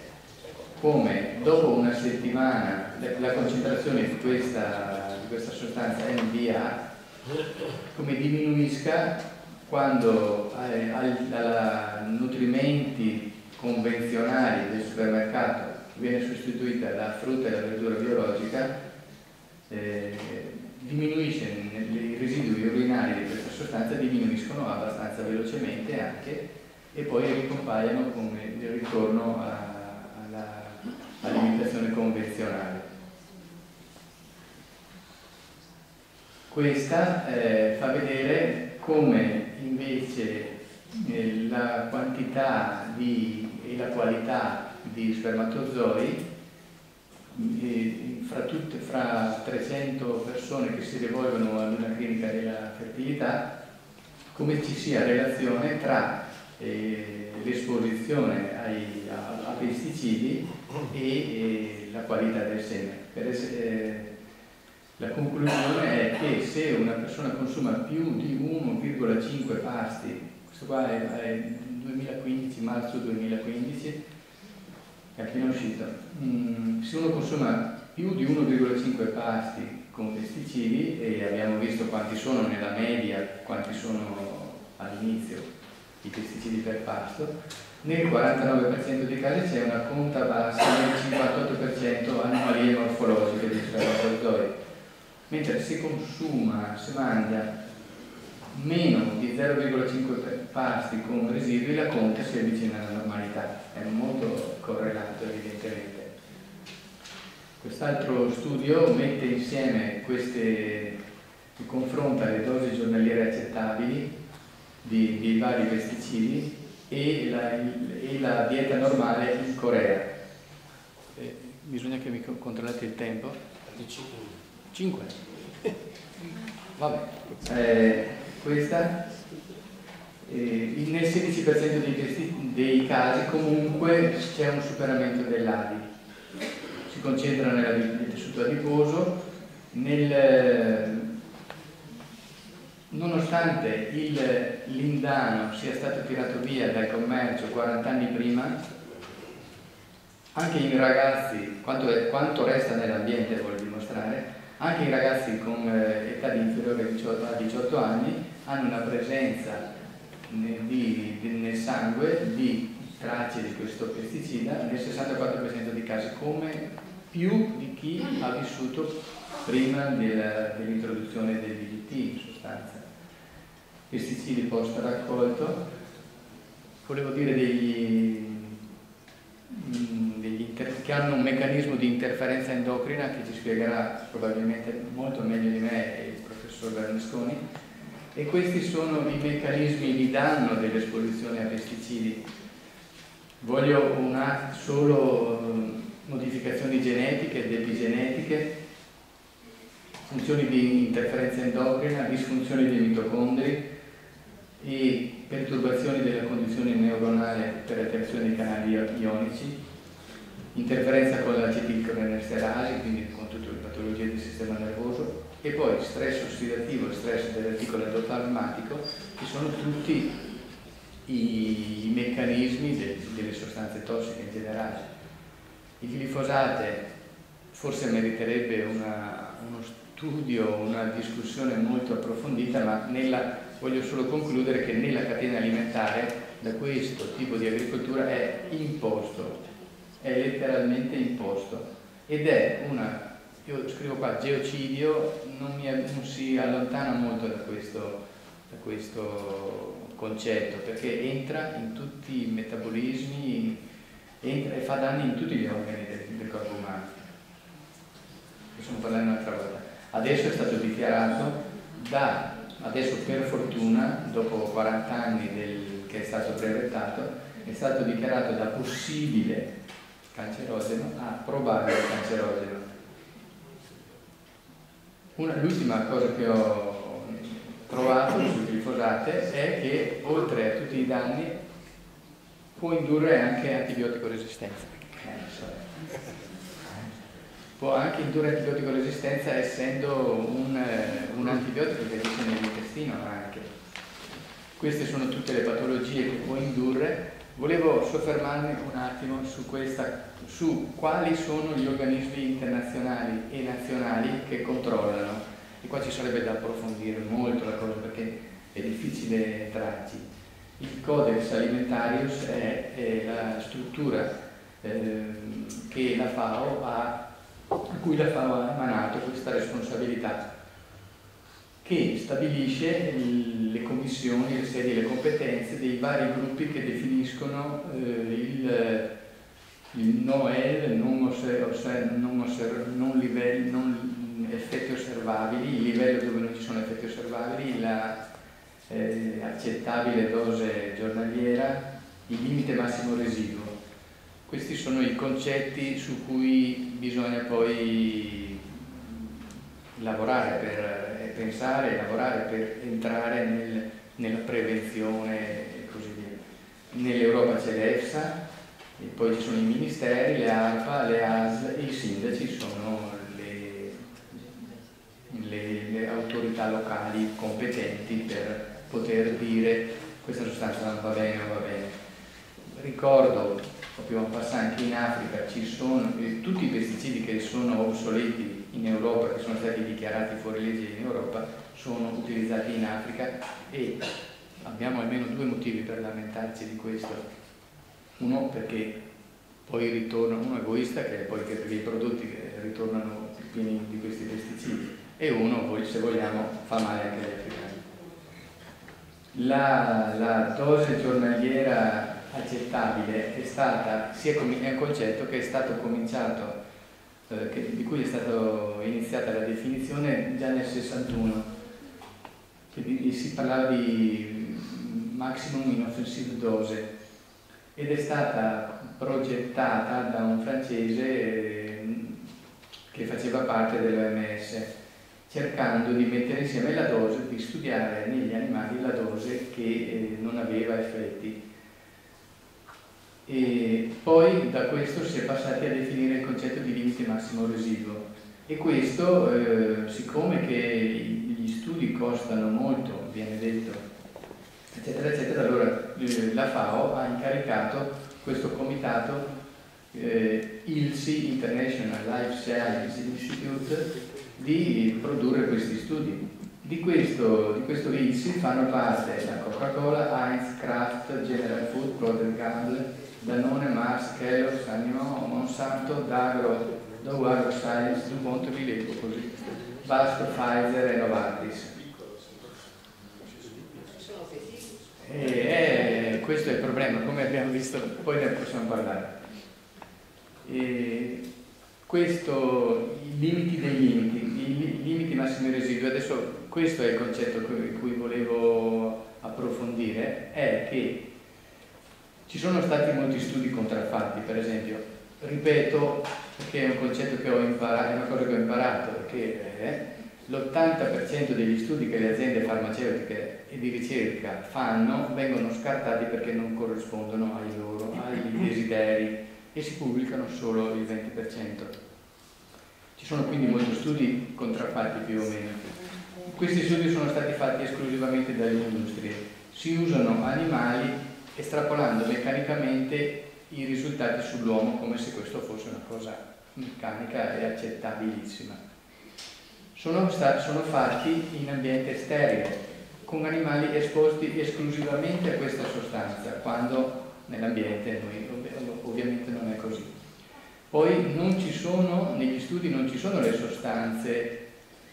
come dopo una settimana la concentrazione di questa sostanza NDA come diminuisca quando ai nutrimenti convenzionali del supermercato viene sostituita la frutta e la verdura biologica, diminuisce i residui urinari di questa sostanza, diminuiscono abbastanza velocemente anche e poi ricompaiono come il ritorno all'alimentazione convenzionale. Questa fa vedere come invece la quantità e la qualità di spermatozoi fra 300 persone che si rivolgono ad una clinica della fertilità, come ci sia relazione tra l'esposizione a pesticidi e la qualità del seme. La conclusione è che se una persona consuma più di 1,5 pasti, questo qua è 2015, marzo 2015, è appena uscito, se uno consuma più di 1,5 pasti con pesticidi, e abbiamo visto quanti sono nella media, quanti sono all'inizio i pesticidi per pasto, nel 49% dei casi c'è una conta bassa, nel 58% anomalie morfologiche dei spermatozoi, mentre se mangia meno di 0,5 pasti con residui, la conta si avvicina alla normalità, è molto correlato evidentemente. Quest'altro studio mette insieme confronta le dosi giornaliere accettabili di vari pesticidi e la dieta normale in Corea. Bisogna che mi controllate il tempo? 5. Vabbè. Questa nel 16% dei casi comunque c'è un superamento dell'ADI, si concentra nel tessuto adiposo, nonostante il lindano sia stato tirato via dal commercio 40 anni prima, anche in ragazzi, quanto resta nell'ambiente vuol dimostrare, anche i ragazzi con età di inferiore a 18 anni hanno una presenza nel sangue di tracce di questo pesticida nel 64% dei casi, come più di chi ha vissuto prima dell'introduzione del DDT in sostanza. Pesticidi post raccolto, volevo dire che hanno un meccanismo di interferenza endocrina che ci spiegherà probabilmente molto meglio di me il professor Bernasconi, e questi sono i meccanismi di danno dell'esposizione a pesticidi. Voglio solo modificazioni genetiche ed epigenetiche, funzioni di interferenza endocrina, disfunzioni dei mitocondri e perturbazioni della condizione neuronale per alterazione dei canali ionici, interferenza con l'acetilcolinesterasi, quindi con tutte le patologie del sistema nervoso, e poi stress ossidativo e stress del reticolo endoplasmatico, che sono tutti i meccanismi delle sostanze tossiche in generale. Il glifosate forse meriterebbe uno studio, una discussione molto approfondita, ma voglio solo concludere che nella catena alimentare da questo tipo di agricoltura è imposto, è letteralmente imposto, ed è io scrivo qua, geocidio non si allontana molto da questo concetto, perché entra in tutti i metabolismi, entra e fa danni in tutti gli organi del corpo umano. Possiamo parlare un'altra volta. Adesso è stato dichiarato adesso per fortuna, dopo 40 anni che è stato brevettato, è stato dichiarato da possibile cancerogeno a probabile cancerogeno. L'ultima cosa che ho trovato sul glifosate è che oltre a tutti i danni può indurre anche antibiotico resistenza. Può anche indurre antibiotico resistenza essendo un antibiotico che agisce nell'intestino anche. Queste sono tutte le patologie che può indurre. Volevo soffermarmi un attimo su quali sono gli organismi internazionali e nazionali che controllano, e qua ci sarebbe da approfondire molto la cosa perché è difficile entrarci. Il Codex Alimentarius è la struttura che la FAO a cui la FAO ha emanato questa responsabilità, che stabilisce le commissioni, le sedi e le competenze dei vari gruppi che definiscono il NOEL, non effetti osservabili, il livello dove non ci sono effetti osservabili, la accettabile dose giornaliera, il limite massimo residuo. Questi sono i concetti su cui bisogna poi lavorare per pensare e lavorare per entrare nella prevenzione e così via. Nell'Europa c'è l'EFSA, e poi ci sono i ministeri, le ARPA, le ASL, e i sindaci sono le autorità locali competenti per poter dire questa sostanza non va bene, non va bene. Ricordo, proprio un passaggio, anche in Africa ci sono tutti i pesticidi che sono obsoleti in Europa, che sono stati dichiarati fuori legge in Europa, sono utilizzati in Africa, e abbiamo almeno due motivi per lamentarci di questo. Uno perché poi ritorna, uno egoista, che è poi perché i prodotti che ritornano pieni di questi pesticidi, e uno poi, se vogliamo, fa male anche agli africani. La dose giornaliera accettabile è un concetto che è stato cominciato, di cui è stata iniziata la definizione già nel 61, che si parlava di maximum inoffensive dose, ed è stata progettata da un francese che faceva parte dell'OMS, cercando di mettere insieme la dose, di studiare negli animali la dose che non aveva effetti. E poi da questo si è passati a definire il concetto di limite massimo residuo, e questo siccome che gli studi costano molto, viene detto, eccetera eccetera, allora la FAO ha incaricato questo comitato ILSI, International Life Science Institute, di produrre questi studi. Di questo ILSI fanno parte la Coca-Cola, Heinz, Kraft, General Food, Procter & Gamble, Danone, Mars, Kellogg's, Sanyo, Monsanto, Dow AgroScience, DuPont, Rilevo, così, Basto, Pfizer e Novartis. Questo è il problema, come abbiamo visto, poi ne possiamo parlare. I limiti dei limiti, i limiti massimi residui, adesso questo è il concetto cui volevo approfondire, è che ci sono stati molti studi contraffatti, per esempio, ripeto, perché è un concetto che ho imparato, è una cosa che ho imparato, che l'80% degli studi che le aziende farmaceutiche e di ricerca fanno vengono scartati perché non corrispondono ai desideri e si pubblicano solo il 20%. Ci sono quindi molti studi contraffatti più o meno. Questi studi sono stati fatti esclusivamente dalle industrie. Si usano animali estrapolando meccanicamente i risultati sull'uomo come se questo fosse una cosa meccanica e accettabilissima. Sono fatti in ambiente sterile, con animali esposti esclusivamente a questa sostanza, quando nell'ambiente ovviamente non è così. Poi negli studi non ci sono le sostanze,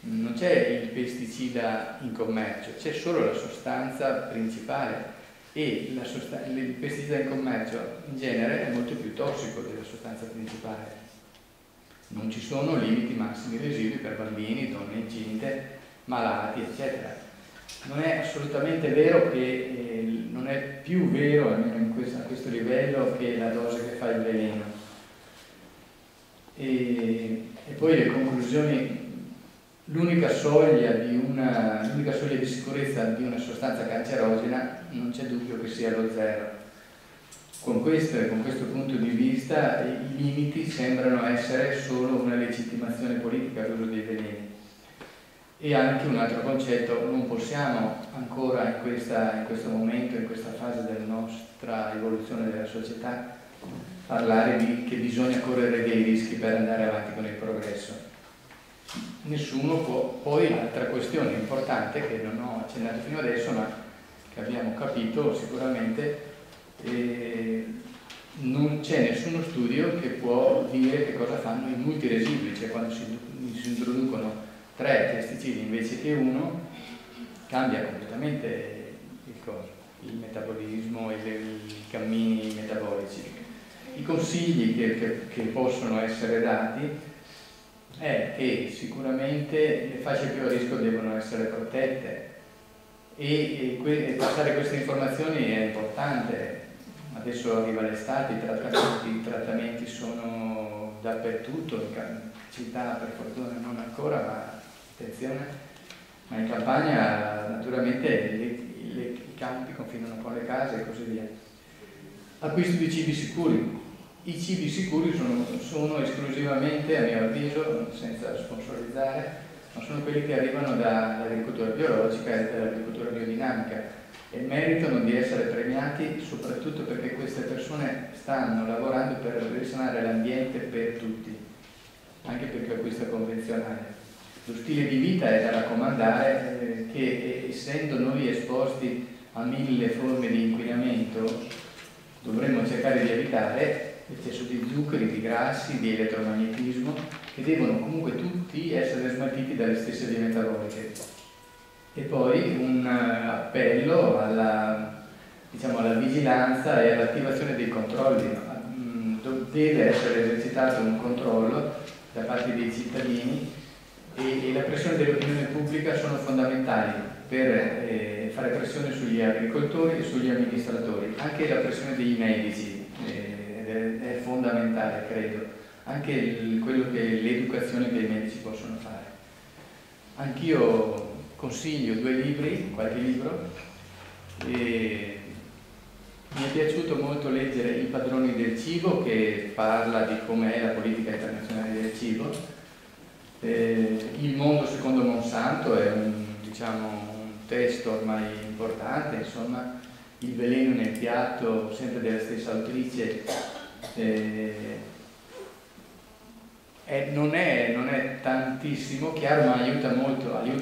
non c'è il pesticida in commercio, c'è solo la sostanza principale, e il pesticida in commercio in genere è molto più tossico della sostanza principale. Non ci sono limiti massimi residui per bambini, donne incinte, malati, eccetera. Non è assolutamente vero che non è più vero, almeno a questo livello, che la dose che fa il veleno. E poi le conclusioni: l'unica soglia di sicurezza di una sostanza cancerogena non c'è dubbio che sia lo zero. Con questo punto di vista i limiti sembrano essere solo una legittimazione politica all'uso dei veleni. E anche un altro concetto: non possiamo ancora in questo momento, in questa fase della nostra evoluzione della società, parlare che bisogna correre dei rischi per andare avanti con il progresso. Nessuno può. Poi l'altra questione importante che non ho accennato fino adesso, ma che abbiamo capito sicuramente, non c'è nessuno studio che può dire che cosa fanno i multiresidui, cioè quando si introducono 3 pesticidi invece che 1, cambia completamente il metabolismo, i cammini metabolici. I consigli che possono essere dati è che sicuramente le fasce più a rischio devono essere protette, e passare queste informazioni è importante. Adesso arriva l'estate, i trattamenti sono dappertutto, in città per fortuna non ancora, ma attenzione, ma in campagna naturalmente i campi confinano un po' le case e così via. Acquisto di cibi sicuri. I cibi sicuri sono esclusivamente, a mio avviso, senza sponsorizzare, ma sono quelli che arrivano dall'agricoltura biologica e dall'agricoltura biodinamica, e meritano di essere premiati soprattutto perché queste persone stanno lavorando per risanare l'ambiente per tutti, anche per chi acquista convenzionale. Lo stile di vita è da raccomandare, che essendo noi esposti a 1000 forme di inquinamento dovremmo cercare di evitare l'eccesso di zuccheri, di grassi, di elettromagnetismo, che devono comunque tutti essere smaltiti dalle stesse vie metaboliche. E poi un appello alla vigilanza e all'attivazione dei controlli. Deve essere esercitato un controllo da parte dei cittadini, e la pressione dell'opinione pubblica sono fondamentali per fare pressione sugli agricoltori e sugli amministratori. Anche la pressione dei medici è fondamentale, credo, anche l'educazione che i medici possono fare. Anch'io consiglio 2 libri, qualche libro, e mi è piaciuto molto leggere I padroni del cibo, che parla di com'è la politica internazionale del cibo. Il mondo secondo Monsanto è un testo ormai importante, insomma. Il veleno nel piatto, sempre della stessa autrice, non è tantissimo chiaro, ma aiuta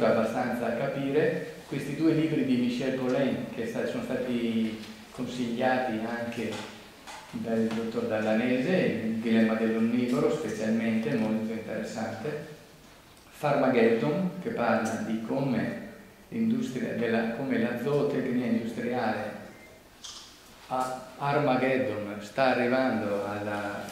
abbastanza a capire. Questi 2 libri di Michel Pollan, che sono stati consigliati anche dal dottor Dallanese, Il dilemma dell'onnivoro specialmente, molto interessante. Pharmageddon, che parla di come la zootecnia industriale Armageddon sta arrivando alla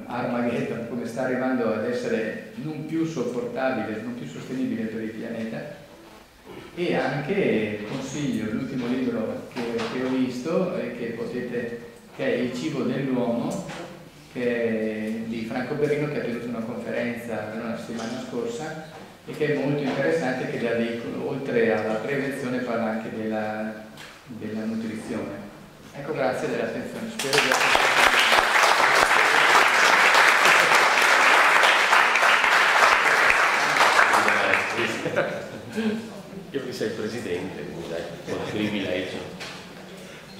Armageddon, come sta arrivando ad essere non più sopportabile, non più sostenibile per il pianeta. E anche consiglio l'ultimo libro che ho visto, che è Il cibo dell'uomo, che è di Franco Berrino, che ha tenuto una conferenza la settimana scorsa, e che è molto interessante, che oltre alla prevenzione parla anche della nutrizione. Ecco, grazie dell'attenzione. Spero di essere... Io che sei il presidente, quindi dai, un privilegio.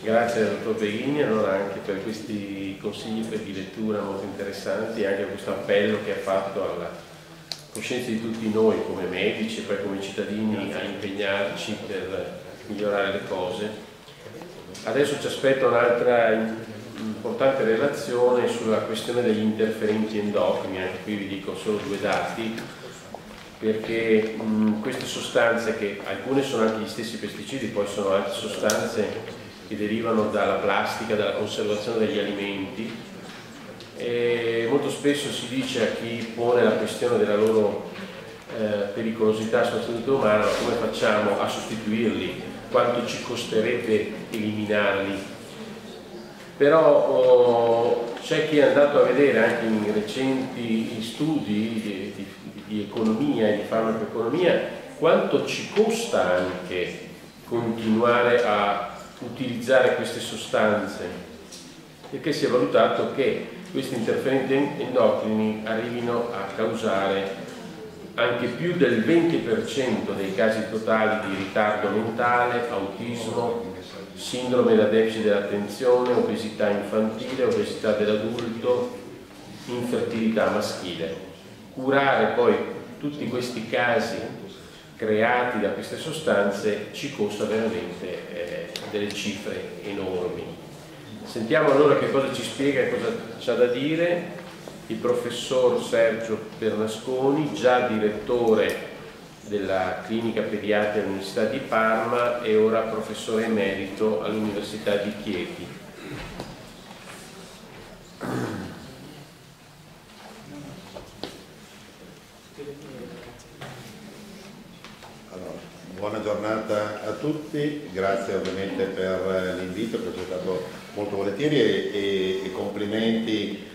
Grazie al dottor Beghini allora anche per questi consigli di lettura molto interessanti e anche per questo appello che ha fatto alla coscienza di tutti noi come medici e poi come cittadini a impegnarci per migliorare le cose. Adesso ci aspetta un'altra importante relazione sulla questione degli interferenti endocrini, anche qui vi dico solo due dati, perché queste sostanze, che alcune sono anche gli stessi pesticidi, poi sono altre sostanze che derivano dalla plastica, dalla conservazione degli alimenti, e molto spesso si dice a chi pone la questione della loro pericolosità sulla salute umana: ma come facciamo a sostituirli? Quanto ci costerebbe eliminarli? Però c'è chi è andato a vedere anche in recenti studi di economia e di farmacoeconomia quanto ci costa anche continuare a utilizzare queste sostanze, perché si è valutato che questi interferenti endocrini arrivino a causare anche più del 20% dei casi totali di ritardo mentale, autismo, sindrome da deficit dell'attenzione, obesità infantile, obesità dell'adulto, infertilità maschile. Curare poi tutti questi casi creati da queste sostanze ci costa veramente delle cifre enormi. Sentiamo allora che cosa ci spiega e cosa c'ha da dire il professor Sergio Bernasconi, già direttore della clinica pediatrica all'Università di Parma e ora professore emerito all'Università di Chieti. Buona giornata a tutti, grazie ovviamente per l'invito che ho accettato molto volentieri e complimenti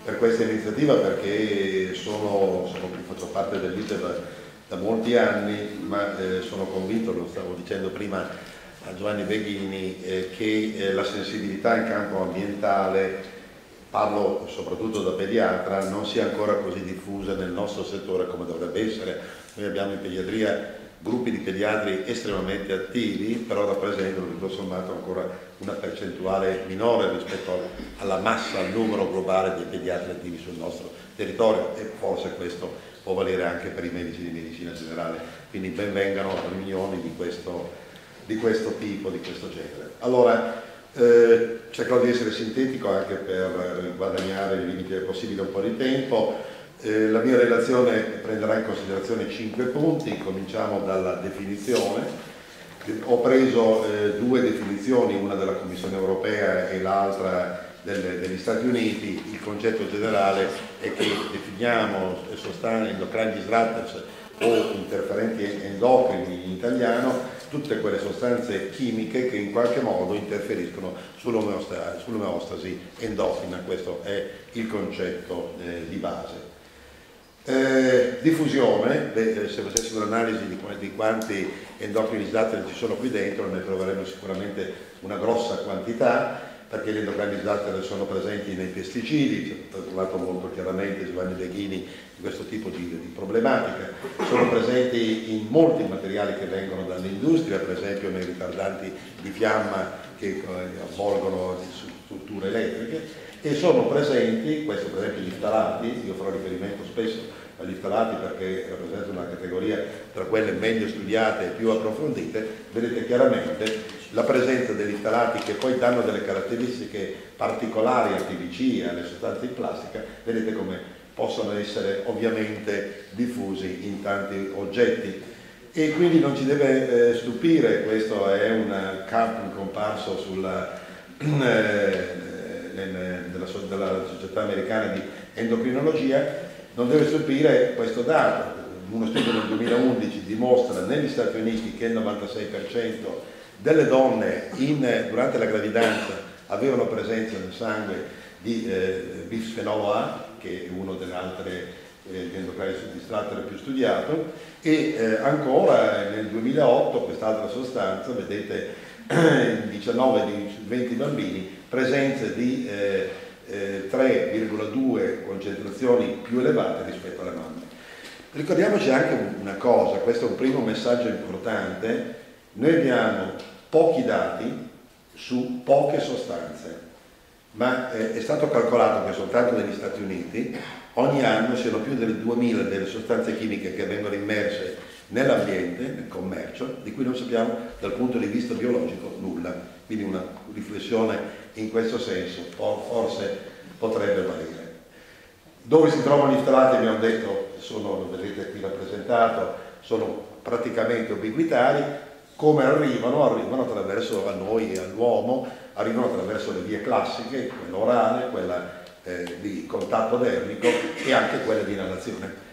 per questa iniziativa, perché faccio parte dell'ITEB da molti anni, ma sono convinto, lo stavo dicendo prima a Giovanni Beghini, che la sensibilità in campo ambientale, parlo soprattutto da pediatra, non sia ancora così diffusa nel nostro settore come dovrebbe essere. Noi abbiamo in pediatria gruppi di pediatri estremamente attivi, però rappresentano tutto sommato ancora una percentuale minore rispetto alla massa, al numero globale dei pediatri attivi sul nostro territorio, e forse questo può valere anche per i medici di medicina generale. Quindi ben vengano riunioni di questo tipo, di questo genere. Allora, cercherò di essere sintetico anche per guadagnare il limite possibile un po' di tempo. La mia relazione prenderà in considerazione 5 punti. Cominciamo dalla definizione. Ho preso due definizioni, una della Commissione Europea e l'altra degli Stati Uniti. Il concetto generale è che definiamo sostanze endocrine disruptors o interferenti endocrini in italiano tutte quelle sostanze chimiche che in qualche modo interferiscono sull'omeostasi endocrina. Questo è il concetto di base. Diffusione, se facessimo un'analisi di quanti endocrini disruptor ci sono qui dentro, ne troveremo sicuramente una grossa quantità, perché gli endocrini disruptor sono presenti nei pesticidi, ci ha trovato molto chiaramente Giovanni Beghini di questo tipo di problematica, sono presenti in molti materiali che vengono dall'industria, per esempio nei ritardanti di fiamma che avvolgono strutture elettriche, e sono presenti, questo per esempio gli ftalati, io farò riferimento spesso agli ftalati perché rappresentano una categoria tra quelle meglio studiate e più approfondite. Vedete chiaramente la presenza degli ftalati, che poi danno delle caratteristiche particolari al PVC, alle sostanze in plastica. Vedete come possono essere ovviamente diffusi in tanti oggetti, e quindi non ci deve stupire. Questo è un campo comparso della Società Americana di Endocrinologia. Non deve stupire questo dato. Uno studio del 2011 dimostra negli Stati Uniti che il 96% delle donne durante la gravidanza avevano presenza nel sangue di bisfenolo A, che è uno delle altre endocrini disruptor più studiato, e ancora nel 2008 quest'altra sostanza, vedete 19-20 bambini, presenze di 3,2 concentrazioni più elevate rispetto alle mamme. Ricordiamoci anche una cosa, questo è un primo messaggio importante: noi abbiamo pochi dati su poche sostanze, ma è stato calcolato che soltanto negli Stati Uniti ogni anno siano più delle 2000 delle sostanze chimiche che vengono immerse nell'ambiente, nel commercio, di cui non sappiamo dal punto di vista biologico nulla. Quindi una riflessione in questo senso forse potrebbe valere. Dove si trovano installati, abbiamo detto, lo vedete qui rappresentato, sono praticamente ubiquitari. Come arrivano? Arrivano attraverso, a noi e all'uomo, arrivano attraverso le vie classiche, quella orale, quella di contatto dermico e anche quella di inalazione.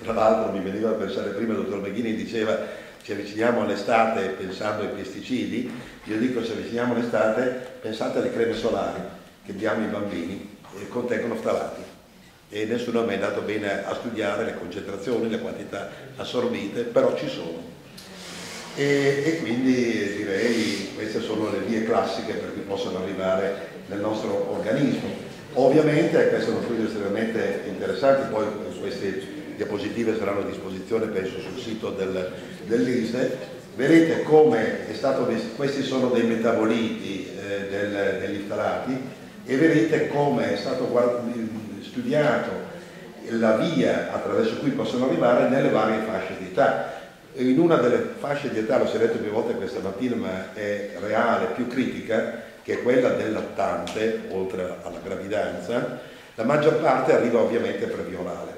Tra l'altro mi veniva a pensare prima, il dottor Meghini diceva ci avviciniamo all'estate pensando ai pesticidi, io dico ci avviciniamo all'estate pensate alle creme solari che diamo ai bambini e contengono ftalati, e nessuno mi è andato bene a studiare le concentrazioni, le quantità assorbite, però ci sono. E quindi direi queste sono le vie classiche per cui possono arrivare nel nostro organismo. Ovviamente questi sono studi estremamente interessanti, poi queste diapositive saranno a disposizione penso sul sito dell'ISE. Vedete come è stato, questi sono dei metaboliti degli ftalati, e vedete come è stato studiato la via attraverso cui possono arrivare nelle varie fasce di età. In una delle fasce di età, lo si è detto più volte questa mattina ma è reale, più critica, che è quella del lattante, oltre alla gravidanza, la maggior parte arriva ovviamente per via orale,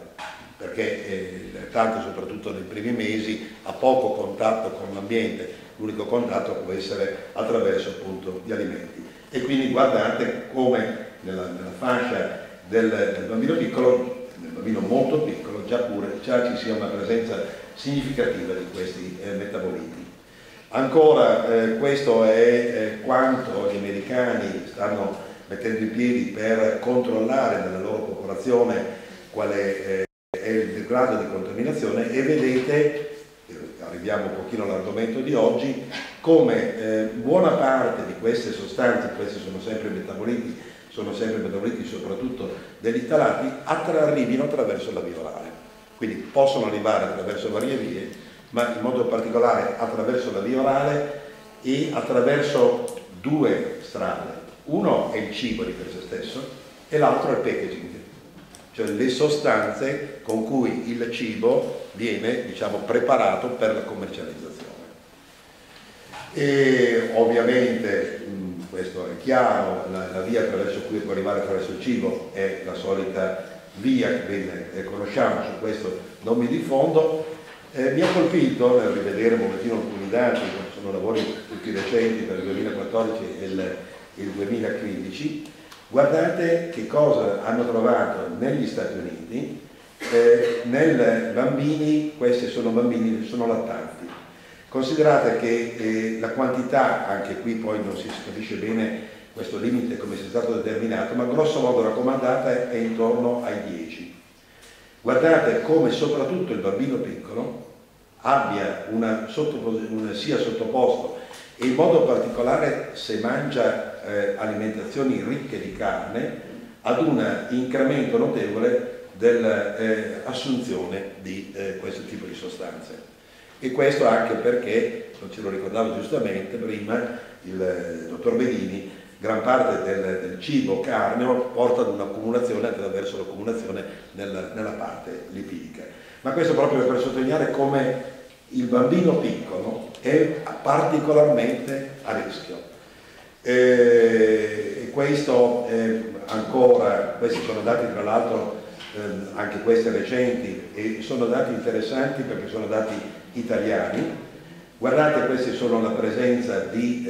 perché il lattante, soprattutto nei primi mesi, ha poco contatto con l'ambiente, l'unico contatto può essere attraverso appunto gli alimenti. E quindi guardate come nella fascia del bambino piccolo, nel bambino molto piccolo, già ci sia una presenza significativa di questi metaboliti. Ancora, questo è quanto gli americani stanno mettendo in piedi per controllare nella loro popolazione quale è il grado di contaminazione, e vedete, arriviamo un pochino all'argomento di oggi, come buona parte di queste sostanze, questi sono sempre metaboliti soprattutto degli ftalati, arrivino attraverso la via orale. Quindi possono arrivare attraverso varie vie, ma in modo particolare attraverso la via orale e attraverso due strade. Uno è il cibo di per sé stesso e l'altro è il packaging, cioè le sostanze con cui il cibo viene, diciamo, preparato per la commercializzazione. E ovviamente questo è chiaro, la via attraverso cui può arrivare attraverso il cibo è la solita via che ben conosciamo, su questo non mi diffondo. Mi ha colpito nel rivedere un momentino alcuni dati, sono lavori tutti recenti per il 2014 e il 2015. Guardate che cosa hanno trovato negli Stati Uniti nel bambini, questi sono lattanti. Considerate che la quantità, anche qui poi non si capisce bene questo limite come sia stato determinato, ma grosso modo raccomandata è intorno ai 10. Guardate come soprattutto il bambino piccolo abbia sia sottoposto, e in modo particolare se mangia alimentazioni ricche di carne, ad un incremento notevole dell'assunzione di questo tipo di sostanze. E questo anche perché, non ce lo ricordavo giustamente prima il dottor Meghini, gran parte del cibo carneo porta ad un'accumulazione attraverso l'accumulazione nella parte lipidica. Ma questo proprio per sottolineare come il bambino piccolo è particolarmente a rischio. E questo ancora, questi sono dati tra l'altro anche questi recenti, e sono dati interessanti perché sono dati italiani. Guardate, questi sono la presenza di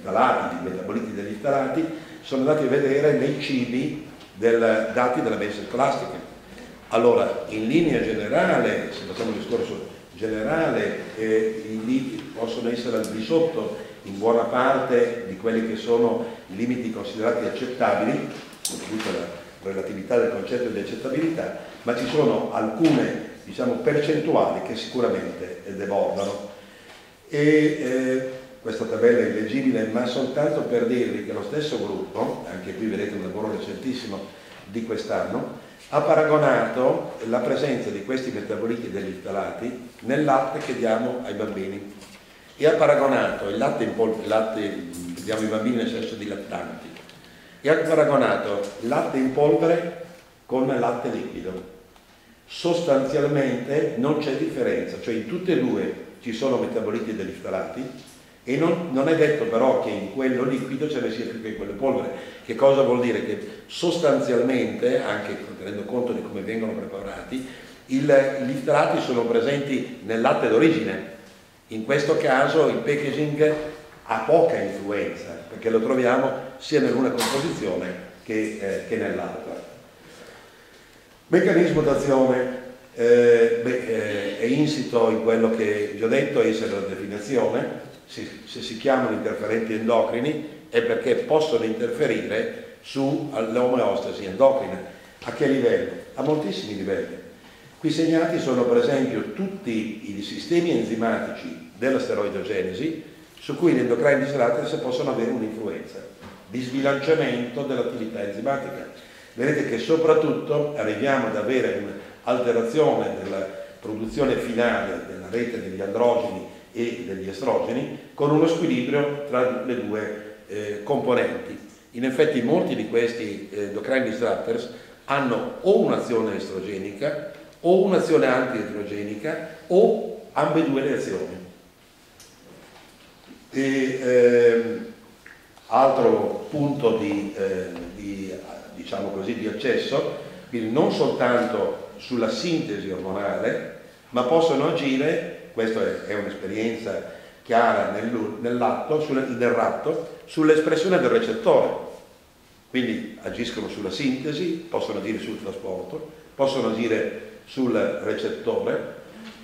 ftalati, di metaboliti degli ftalati, sono dati a vedere nei cibi dati della mensa scolastica. Allora, in linea generale, se facciamo un discorso generale, i limiti possono essere al di sotto in buona parte di quelli che sono i limiti considerati accettabili, con tutta la relatività del concetto di accettabilità, ma ci sono alcune, diciamo, percentuali che sicuramente debordano. E questa tabella è illeggibile, ma soltanto per dirvi che lo stesso gruppo, anche qui vedete un lavoro recentissimo di quest'anno, ha paragonato la presenza di questi metaboliti degli ftalati nel latte che diamo ai bambini e ha paragonato il latte in polvere, che diamo ai bambini nel senso di lattanti, e ha paragonato latte in polvere con latte liquido. Sostanzialmente non c'è differenza, cioè in tutte e due ci sono metaboliti degli ftalati e non è detto però che in quello liquido ce ne sia più che in quello in polvere. Che cosa vuol dire? Che sostanzialmente, anche tenendo conto di come vengono preparati, gli ftalati sono presenti nel latte d'origine. In questo caso il packaging ha poca influenza, perché lo troviamo sia nell'una composizione che nell'altra. Meccanismo d'azione è insito in quello che vi ho detto, essere la definizione. Se si chiamano interferenti endocrini è perché possono interferire sull'omeostasi endocrina. A che livello? A moltissimi livelli. Qui segnati sono per esempio tutti i sistemi enzimatici della steroidogenesi su cui gli endocrine disruptors possono avere un'influenza di sbilanciamento dell'attività enzimatica. Vedete che soprattutto arriviamo ad avere un'alterazione della produzione finale della rete degli androgeni e degli estrogeni con uno squilibrio tra le due componenti. In effetti molti di questi endocrine disruptors hanno o un'azione estrogenica o un'azione antietrogenica o ambedue le azioni. Altro punto diciamo così, di accesso, quindi non soltanto sulla sintesi ormonale, ma possono agire, questa è un'esperienza chiara nel ratto, sull'espressione del recettore. Quindi agiscono sulla sintesi, possono agire sul trasporto, possono agire sul recettore,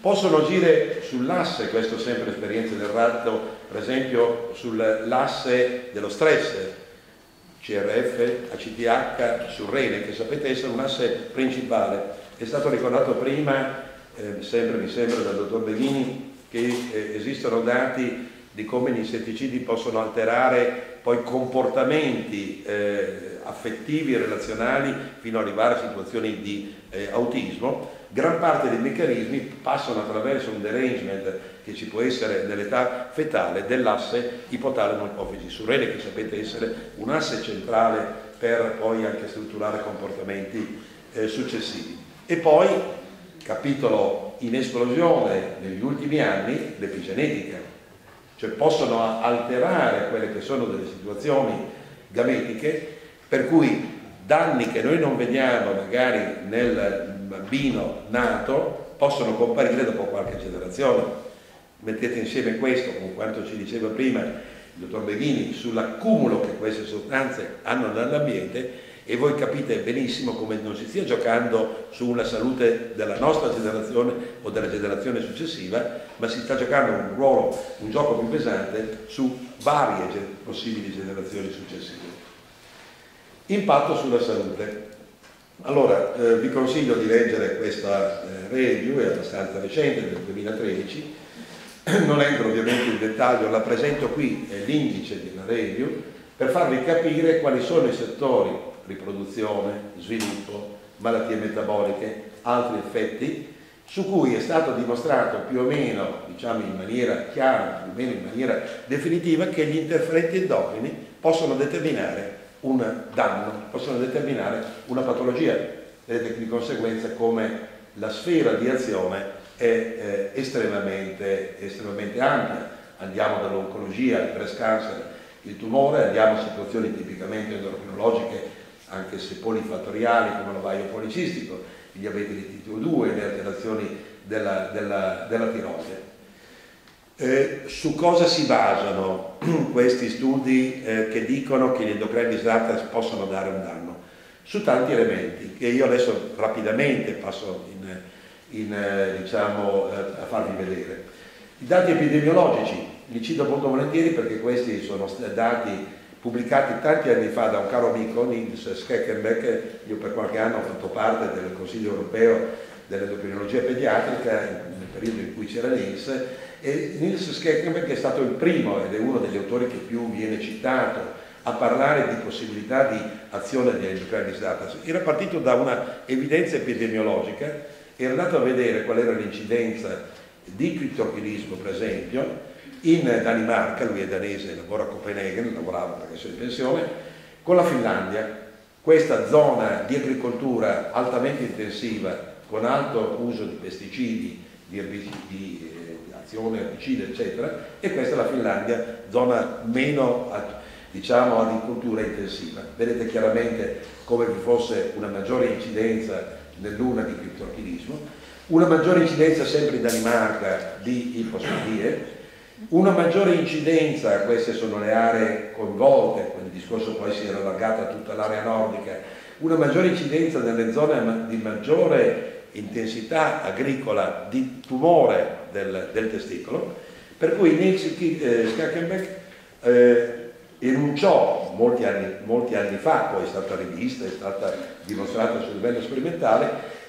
possono agire sull'asse, questo sempre esperienza del ratto, per esempio sull'asse dello stress, CRF, ACTH, sul rene, che sapete essere un asse principale. È stato ricordato prima, mi sembra dal dottor Beghini, che esistono dati di come gli insetticidi possono alterare poi comportamenti affettivi e relazionali fino ad arrivare a situazioni di autismo. Gran parte dei meccanismi passano attraverso un derangement che ci può essere nell'età fetale dell'asse ipotalamo-ipofisi surrene, che sapete essere un asse centrale per poi anche strutturare comportamenti successivi. E poi, capitolo in esplosione negli ultimi anni, l'epigenetica, cioè possono alterare quelle che sono delle situazioni gametiche, per cui danni che noi non vediamo magari nel bambino nato possono comparire dopo qualche generazione. Mettete insieme questo con quanto ci diceva prima il dottor Beghini sull'accumulo che queste sostanze hanno nell'ambiente e voi capite benissimo come non si stia giocando su una salute della nostra generazione o della generazione successiva, ma si sta giocando un gioco più pesante su varie possibili generazioni successive. Impatto sulla salute. Allora, vi consiglio di leggere questa review, è abbastanza recente, del 2013, non entro ovviamente in dettaglio, la presento qui, è l'indice di una review, per farvi capire quali sono i settori, riproduzione, sviluppo, malattie metaboliche, altri effetti, su cui è stato dimostrato più o meno, diciamo in maniera chiara, più o meno in maniera definitiva, che gli interferenti endocrini possono determinare un danno, possono determinare una patologia. Vedete di conseguenza come la sfera di azione è estremamente ampia. Andiamo dall'oncologia al breast cancer, il tumore, andiamo a situazioni tipicamente endocrinologiche, anche se polifattoriali, come l'ovaio policistico, il diabete di tipo 2, le alterazioni della tiroide. Su cosa si basano questi studi che dicono che gli endocrine disruptors possono dare un danno? Su tanti elementi che io adesso rapidamente passo diciamo, a farvi vedere. I dati epidemiologici li cito molto volentieri perché questi sono dati pubblicati tanti anni fa da un caro amico, Nils Scheckenbeck. Io per qualche anno ho fatto parte del Consiglio europeo dell'endocrinologia pediatrica nel periodo in cui c'era Nils, E Niels Skeckenberg è stato il primo, ed è uno degli autori che più viene citato, a parlare di possibilità di azione di endocrini disruptors. Era partito da una evidenza epidemiologica, era andato a vedere qual era l'incidenza di criptorchilismo, per esempio, in Danimarca. Lui è danese, lavora a Copenaghen, lavorava perché è in pensione, con la Finlandia, questa zona di agricoltura altamente intensiva, con alto uso di pesticidi, di azione erbicida, eccetera, e questa è la Finlandia, zona meno, diciamo, agricoltura intensiva. Vedete chiaramente come vi fosse una maggiore incidenza nell'una di criptorchilismo, una maggiore incidenza sempre in Danimarca di ipospidie, una maggiore incidenza, queste sono le aree coinvolte, il discorso poi si era allargato a tutta l'area nordica, una maggiore incidenza nelle zone di maggiore intensità agricola di tumore del testicolo, per cui Niels Skeckenberg enunciò molti anni fa, poi è stata rivista, è stata dimostrata sul livello sperimentale,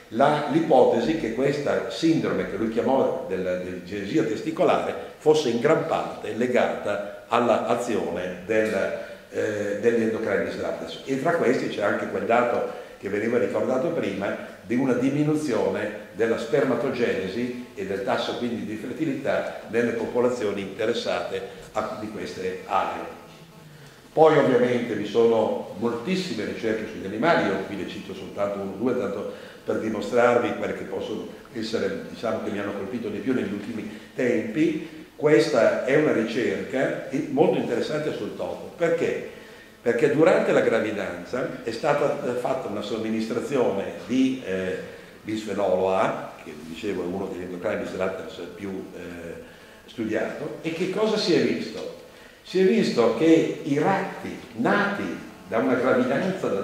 l'ipotesi che questa sindrome, che lui chiamò dell'agenesia testicolare, fosse in gran parte legata all'azione degli endocrini disruptors. E tra questi c'è anche quel dato che veniva ricordato prima di una diminuzione della spermatogenesi e del tasso quindi di fertilità nelle popolazioni interessate di queste aree. Poi ovviamente vi sono moltissime ricerche sugli animali, io qui ne cito soltanto uno o due, tanto per dimostrarvi quelle che possono essere, diciamo, che mi hanno colpito di più negli ultimi tempi. Questa è una ricerca molto interessante sul topo. Perché? Perché durante la gravidanza è stata fatta una somministrazione di bisfenolo A, che dicevo è uno degli endocrini disruptors più studiato, e che cosa si è visto? Si è visto che i ratti nati da una gravidanza da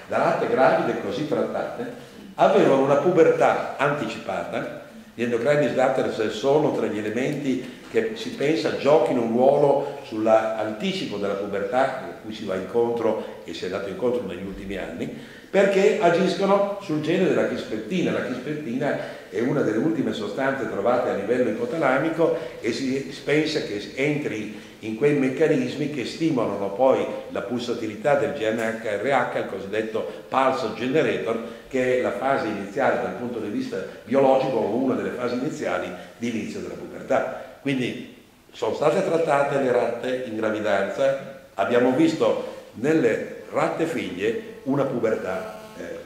latte gravide così trattate avevano una pubertà anticipata. Gli endocrini disruptors sono tra gli elementi che si pensa giochino un ruolo sull'anticipo della pubertà a cui si va incontro e si è andato incontro negli ultimi anni, perché agiscono sul gene della chispettina. La chispettina è una delle ultime sostanze trovate a livello ipotalamico e si pensa che entri in quei meccanismi che stimolano poi la pulsatilità del GNRH, il cosiddetto pulse generator, che è la fase iniziale dal punto di vista biologico o una delle fasi iniziali di inizio della pubertà. Quindi sono state trattate le ratte in gravidanza, abbiamo visto nelle ratte figlie una pubertà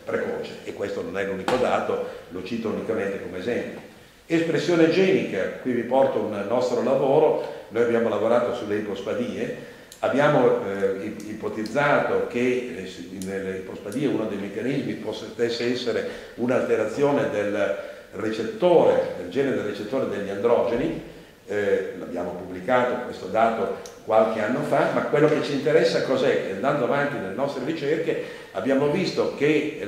precoce, e questo non è l'unico dato, lo cito unicamente come esempio. Espressione genica, qui vi porto un nostro lavoro, noi abbiamo lavorato sulle ipospadie, abbiamo ipotizzato che nelle ipospadie uno dei meccanismi potesse essere un'alterazione del recettore, del gene del recettore degli androgeni. L'abbiamo pubblicato questo dato qualche anno fa, ma quello che ci interessa cos'è? Che andando avanti nelle nostre ricerche abbiamo visto che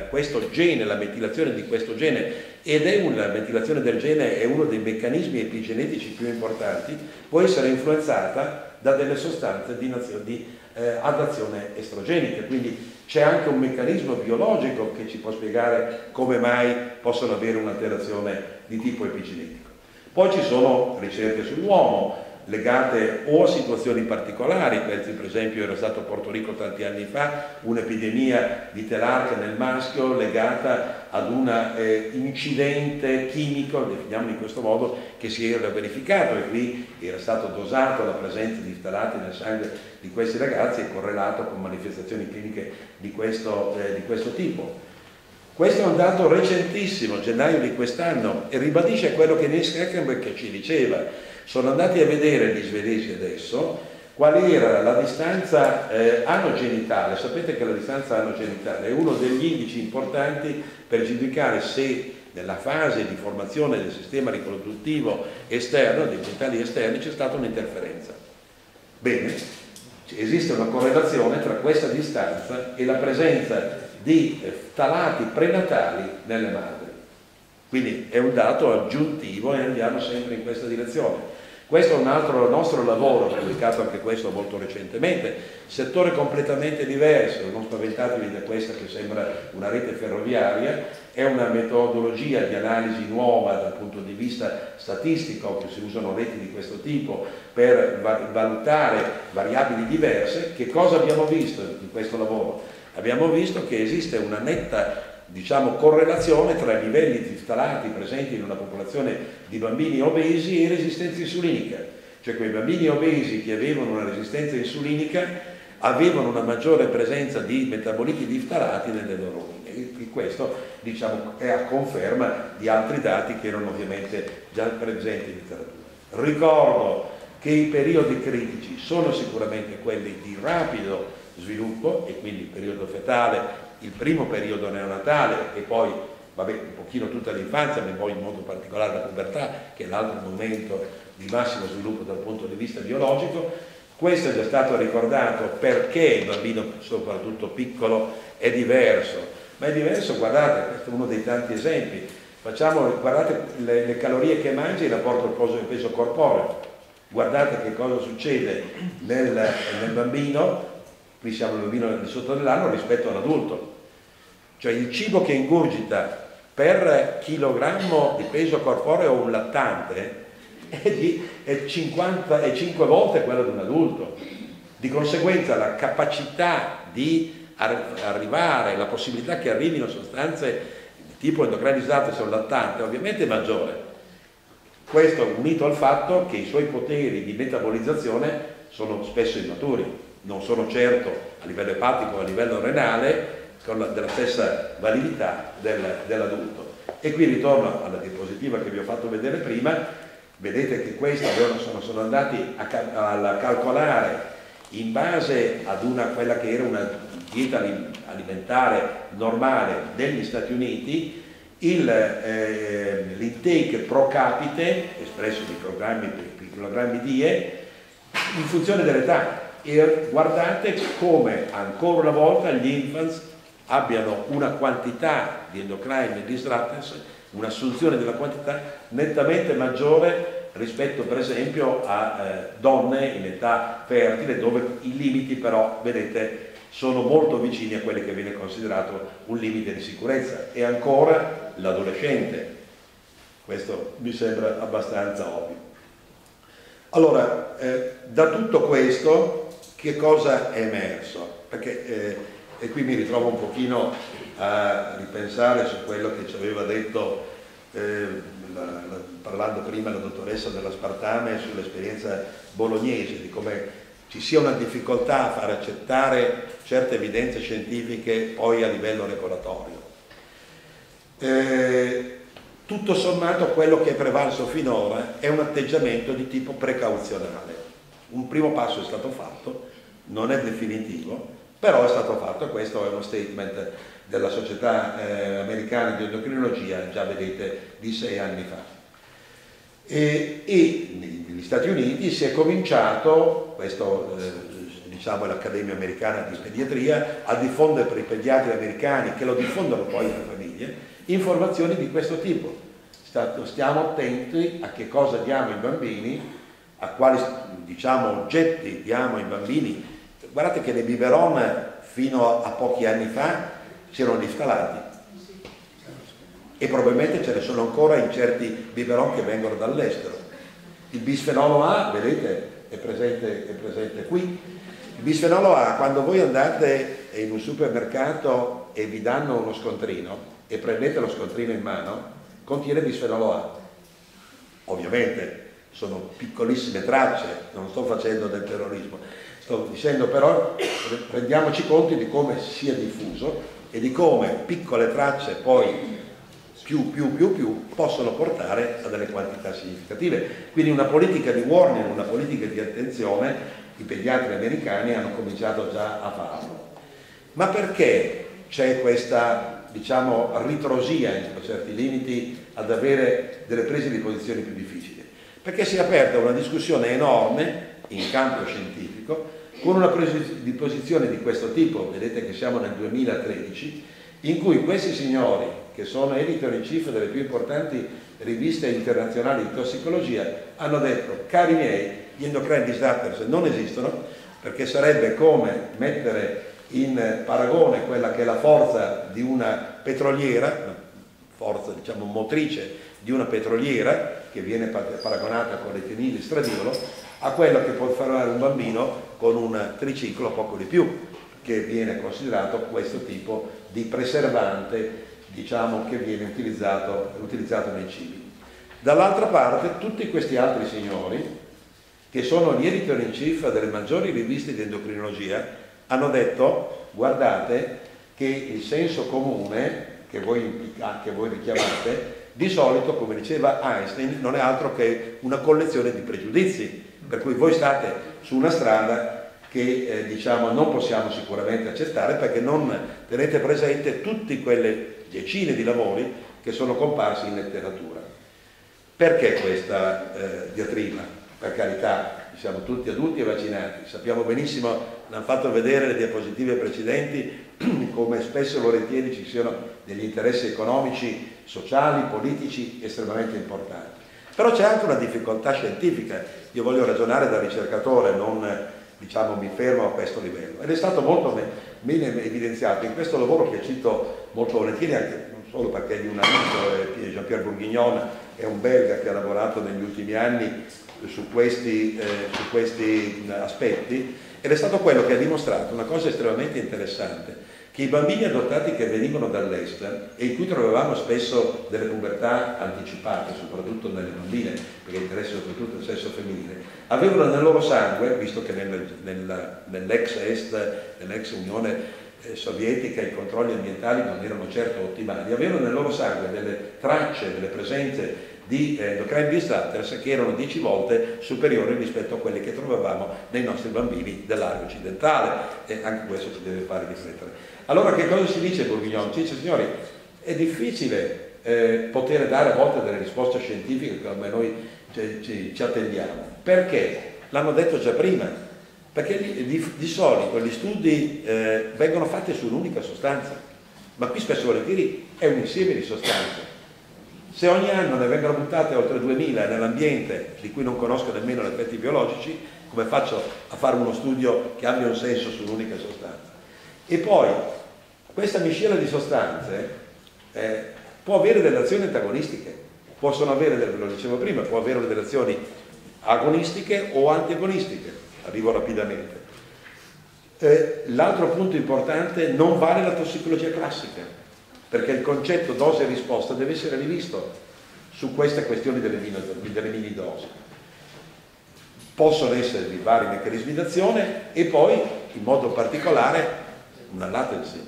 questo gene, la metilazione di questo gene, la metilazione del gene è uno dei meccanismi epigenetici più importanti, può essere influenzata da delle sostanze di adazione estrogenica, quindi c'è anche un meccanismo biologico che ci può spiegare come mai possono avere un'alterazione di tipo epigenetico. Poi ci sono ricerche sull'uomo legate o a situazioni particolari, pensi per esempio era stato a Porto Rico tanti anni fa un'epidemia di telarca nel maschio legata ad un incidente chimico, definiamolo in questo modo, che si era verificato, e qui era stato dosato la presenza di ftalati nel sangue di questi ragazzi e correlato con manifestazioni cliniche di questo tipo. Questo è un dato recentissimo, gennaio di quest'anno, e ribadisce quello che Niels Skeckenberg ci diceva. Sono andati a vedere gli svedesi adesso qual era la distanza anogenitale. Sapete che la distanza anogenitale è uno degli indici importanti per giudicare se nella fase di formazione del sistema riproduttivo esterno, dei genitali esterni, c'è stata un'interferenza. Bene, esiste una correlazione tra questa distanza e la presenza di ftalati prenatali nelle madri. Quindi è un dato aggiuntivo e andiamo sempre in questa direzione. Questo è un altro nostro lavoro, pubblicato anche questo molto recentemente, settore completamente diverso, non spaventatevi da questa che sembra una rete ferroviaria, è una metodologia di analisi nuova dal punto di vista statistico, che si usano reti di questo tipo per valutare variabili diverse. Che cosa abbiamo visto in questo lavoro? Abbiamo visto che esiste una netta correlazione tra i livelli di ftalati presenti in una popolazione di bambini obesi e resistenza insulinica, cioè quei bambini obesi che avevano una resistenza insulinica avevano una maggiore presenza di metaboliti di ftalati nelle loro urine, e questo è a conferma di altri dati che erano ovviamente già presenti in letteratura. Ricordo che i periodi critici sono sicuramente quelli di rapido sviluppo, e quindi il periodo fetale, il primo periodo neonatale e poi un pochino tutta l'infanzia, ma poi in modo particolare la pubertà, che è l'altro momento di massimo sviluppo dal punto di vista biologico. Questo è già stato ricordato, perché il bambino, soprattutto piccolo, è diverso. Ma è diverso, guardate, questo è uno dei tanti esempi. Guardate le calorie che mangia in rapporto al peso corporeo. Guardate che cosa succede nel bambino, qui siamo nel bambino di sotto dell'anno, rispetto all'adulto. Cioè il cibo che ingurgita per chilogrammo di peso corporeo un lattante è 55 volte quello di un adulto. Di conseguenza la capacità di arrivare, la possibilità che arrivino sostanze di tipo endocrinizzate sul lattante ovviamente è maggiore. Questo unito al fatto che i suoi poteri di metabolizzazione sono spesso immaturi, non sono certo a livello epatico o a livello renale della stessa validità dell'adulto. E qui ritorno alla diapositiva che vi ho fatto vedere prima. Vedete che questi sono andati a calcolare, in base ad quella che era una dieta alimentare normale degli Stati Uniti, l'intake pro capite, espresso in microgrammi die, in funzione dell'età. E guardate come ancora una volta gli infants abbiano una quantità di endocrine disruptors, un'assunzione della quantità nettamente maggiore rispetto per esempio a donne in età fertile, dove i limiti però, vedete, sono molto vicini a quelli che viene considerato un limite di sicurezza. E ancora l'adolescente, questo mi sembra abbastanza ovvio. Allora, da tutto questo che cosa è emerso? Perché e qui mi ritrovo un pochino a ripensare su quello che ci aveva detto parlando prima la dottoressa dell'aspartame sull'esperienza bolognese, di come ci sia una difficoltà a far accettare certe evidenze scientifiche poi a livello regolatorio. Tutto sommato quello che è prevalso finora è un atteggiamento di tipo precauzionale. Un primo passo è stato fatto, non è definitivo, però è stato fatto, e questo è uno statement della Società Americana di Endocrinologia, già vedete, di 6 anni fa. E negli Stati Uniti si è cominciato, questo diciamo è l'Accademia Americana di Pediatria, a diffondere per i pediatri americani, che lo diffondono poi alle famiglie, informazioni di questo tipo. Stiamo attenti a che cosa diamo ai bambini, a quali oggetti diamo ai bambini. Guardate che nei biberon fino a pochi anni fa c'erano gli ftalati, e probabilmente ce ne sono ancora in certi biberon che vengono dall'estero. Il bisfenolo A, vedete, è presente qui. Il bisfenolo A, quando voi andate in un supermercato e vi danno uno scontrino e prendete lo scontrino in mano, contiene bisfenolo A. Ovviamente sono piccolissime tracce, non sto facendo del terrorismo, sto dicendo però, rendiamoci conto di come sia diffuso e di come piccole tracce poi più possono portare a delle quantità significative. Quindi una politica di warning, una politica di attenzione, i pediatri americani hanno cominciato già a farlo. Ma perché c'è questa, ritrosia entro certi limiti ad avere delle prese di posizione più difficili? Perché si è aperta una discussione enorme in campo scientifico con una presa di posizione di questo tipo. Vedete che siamo nel 2013, in cui questi signori che sono editor in chief delle più importanti riviste internazionali di tossicologia, hanno detto: cari miei, gli endocrine disruptors non esistono, perché sarebbe come mettere in paragone quella che è la forza di una petroliera, forza diciamo motrice di una petroliera, che viene paragonata con l'etilene stradivolo, a quello che può fare un bambino con un triciclo, poco di più, che viene considerato questo tipo di preservante, diciamo, che viene utilizzato nei cibi. Dall'altra parte tutti questi altri signori, che sono gli editor in chief delle maggiori riviste di endocrinologia, hanno detto: guardate che il senso comune che voi richiamate di solito, come diceva Einstein, non è altro che una collezione di pregiudizi, per cui voi state su una strada che diciamo non possiamo sicuramente accettare, perché non tenete presente tutte quelle decine di lavori che sono comparsi in letteratura. Perché questa diatriba? Per carità, siamo tutti adulti e vaccinati, sappiamo benissimo, l'hanno fatto vedere le diapositive precedenti, come spesso e volentieri ci siano degli interessi economici, sociali, politici estremamente importanti. Però c'è anche una difficoltà scientifica. Io voglio ragionare da ricercatore, non diciamo mi fermo a questo livello, ed è stato molto bene evidenziato in questo lavoro che cito molto volentieri, anche non solo perché è di un amico, Jean-Pierre Bourguignon, è un belga che ha lavorato negli ultimi anni su questi aspetti, ed è stato quello che ha dimostrato una cosa estremamente interessante, che i bambini adottati che venivano dall'est e in cui trovavamo spesso delle pubertà anticipate, soprattutto nelle bambine, perché interessa soprattutto il sesso femminile, avevano nel loro sangue, visto che nell'ex est, nell'ex Unione Sovietica i controlli ambientali non erano certo ottimali, avevano nel loro sangue delle tracce, delle presenze di endocrine disruptors che erano 10 volte superiori rispetto a quelle che trovavamo nei nostri bambini dell'area occidentale, e anche questo ci deve fare riflettere. Allora che cosa si dice Bourguignon? Ci dice: signori, è difficile poter dare a volte delle risposte scientifiche come noi ci attendiamo. Perché? L'hanno detto già prima, perché di solito gli studi vengono fatti su un'unica sostanza, ma qui spesso e volentieri è un insieme di sostanze. Se ogni anno ne vengono buttate oltre 2000 nell'ambiente di cui non conosco nemmeno gli effetti biologici, come faccio a fare uno studio che abbia un senso su un'unica sostanza? E poi questa miscela di sostanze può avere delle azioni antagonistiche, possono avere, lo dicevo prima, può avere delle azioni agonistiche o antagonistiche. Arrivo rapidamente. L'altro punto importante: non vale la tossicologia classica, perché il concetto dose e risposta deve essere rivisto su queste questioni delle mini dosi. Possono esservi vari meccanismi d'azione e poi, in modo particolare, una latency.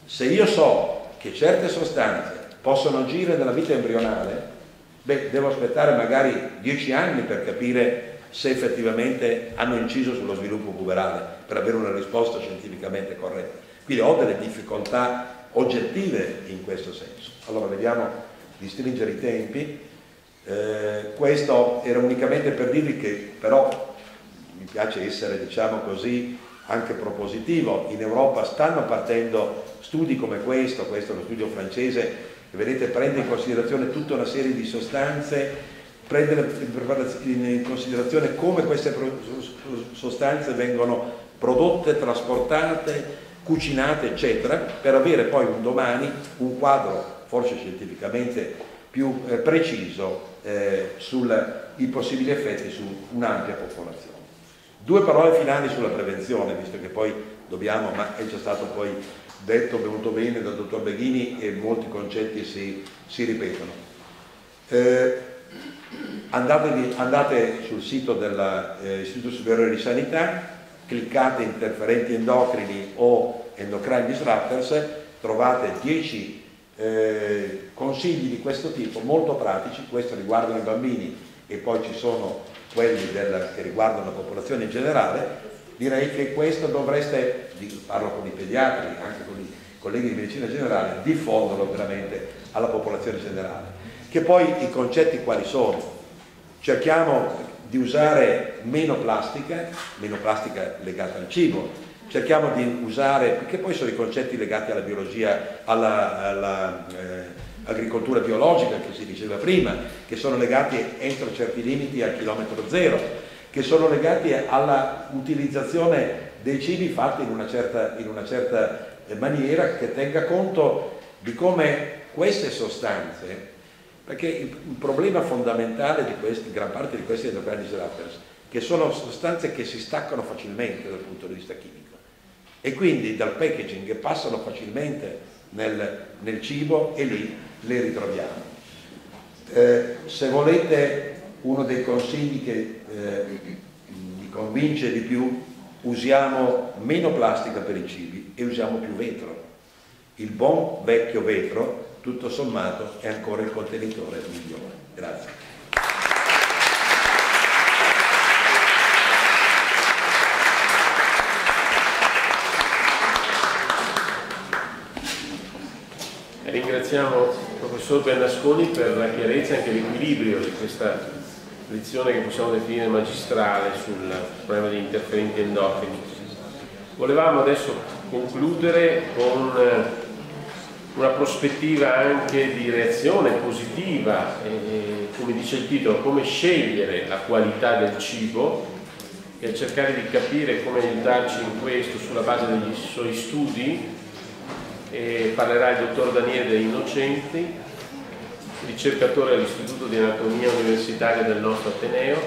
Se io so che certe sostanze possono agire nella vita embrionale, devo aspettare magari 10 anni per capire se effettivamente hanno inciso sullo sviluppo puberale, per avere una risposta scientificamente corretta. Quindi ho delle difficoltà oggettive in questo senso. Allora vediamo di stringere i tempi. Questo era unicamente per dirvi che però mi piace essere, diciamo così, anche propositivo. In Europa stanno partendo studi come questo è lo studio francese, che vedete prende in considerazione tutta una serie di sostanze, prende in considerazione come queste sostanze vengono prodotte, trasportate, cucinate, eccetera, per avere poi un domani un quadro forse scientificamente più preciso sui possibili effetti su un'ampia popolazione. 2 parole finali sulla prevenzione, visto che poi dobbiamo, ma è già stato poi detto molto bene dal dottor Beghini e molti concetti si ripetono. Andate sul sito dell'Istituto Superiore di Sanità, cliccate interferenti endocrini o endocrine disruptors, trovate 10 consigli di questo tipo molto pratici. Questo riguardano i bambini e poi ci sono quelli che riguardano la popolazione in generale. Direi che questo dovreste, parlo con i pediatri, anche con i colleghi di medicina generale, diffonderlo veramente alla popolazione generale. Che poi i concetti quali sono? Cerchiamo di usare meno plastica legata al cibo, cerchiamo di usare, perché poi sono i concetti legati alla biologia, all'agricoltura biologica che si diceva prima, che sono legati entro certi limiti al chilometro zero, che sono legati alla utilizzazione dei cibi fatti in una certa maniera che tenga conto di come queste sostanze, perché il problema fondamentale di gran parte di questi endocrine disruptors, che sono sostanze che si staccano facilmente dal punto di vista chimico e quindi dal packaging passano facilmente nel cibo e lì le ritroviamo. Se volete, uno dei consigli che mi convince di più: usiamo meno plastica per i cibi e usiamo più vetro. Il buon vecchio vetro, tutto sommato, è ancora il contenitore migliore. Grazie. Ringraziamo il professor Bernasconi per la chiarezza e anche l'equilibrio di questa lezione che possiamo definire magistrale sul problema degli interferenti endocrini. Volevamo adesso concludere con una prospettiva anche di reazione positiva, come dice il titolo, come scegliere la qualità del cibo, e cercare di capire come aiutarci in questo sulla base degli suoi studi. E parlerà il dottor Daniele De Innocenti, ricercatore all'Istituto di Anatomia Universitaria del nostro Ateneo,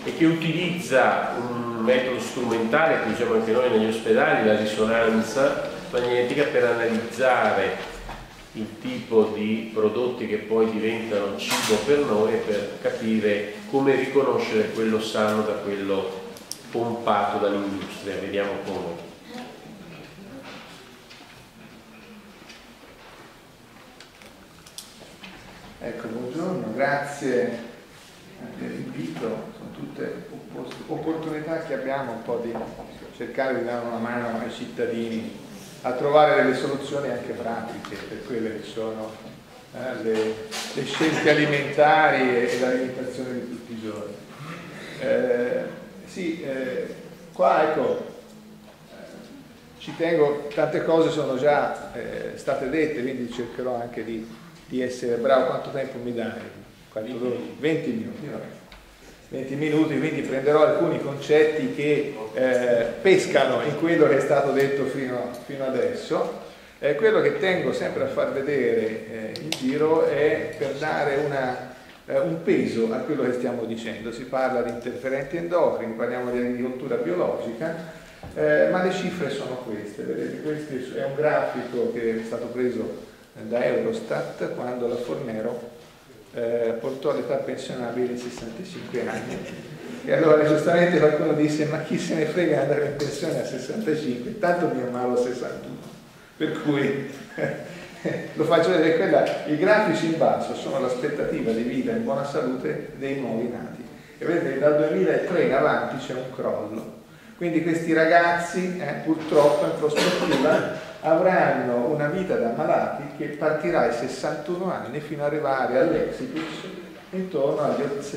e che utilizza un metodo strumentale che usiamo anche noi negli ospedali, la risonanza magnetica, per analizzare il tipo di prodotti che poi diventano cibo per noi e per capire come riconoscere quello sano da quello pompato dall'industria. Vediamo come. Ecco, buongiorno, grazie dell'invito, sono tutte opportunità che abbiamo un po' di cercare di dare una mano ai cittadini a trovare delle soluzioni anche pratiche per quelle che sono le scelte alimentari e l'alimentazione di tutti i giorni. Qua ecco, ci tengo, tante cose sono già state dette, quindi cercherò anche di essere bravo. Quanto tempo mi dai? 20 minuti. 20 minuti, quindi prenderò alcuni concetti che pescano in quello che è stato detto fino adesso. Quello che tengo sempre a far vedere in giro è per dare un peso a quello che stiamo dicendo. Si parla di interferenti endocrini, parliamo di agricoltura biologica, ma le cifre sono queste. Vedete, questo è un grafico che è stato preso da Eurostat quando la Fornero portò l'età pensionabile ai 65 anni, e allora giustamente qualcuno disse: ma chi se ne frega di andare in pensione a 65, tanto mi ammalo a 61, per cui lo faccio vedere. I grafici in basso sono l'aspettativa di vita in buona salute dei nuovi nati, e vedete dal 2003 in avanti c'è un crollo, quindi questi ragazzi purtroppo in prospettiva avranno una vita da malati che partirà ai 61 anni fino ad arrivare all'exitus intorno agli 78-80,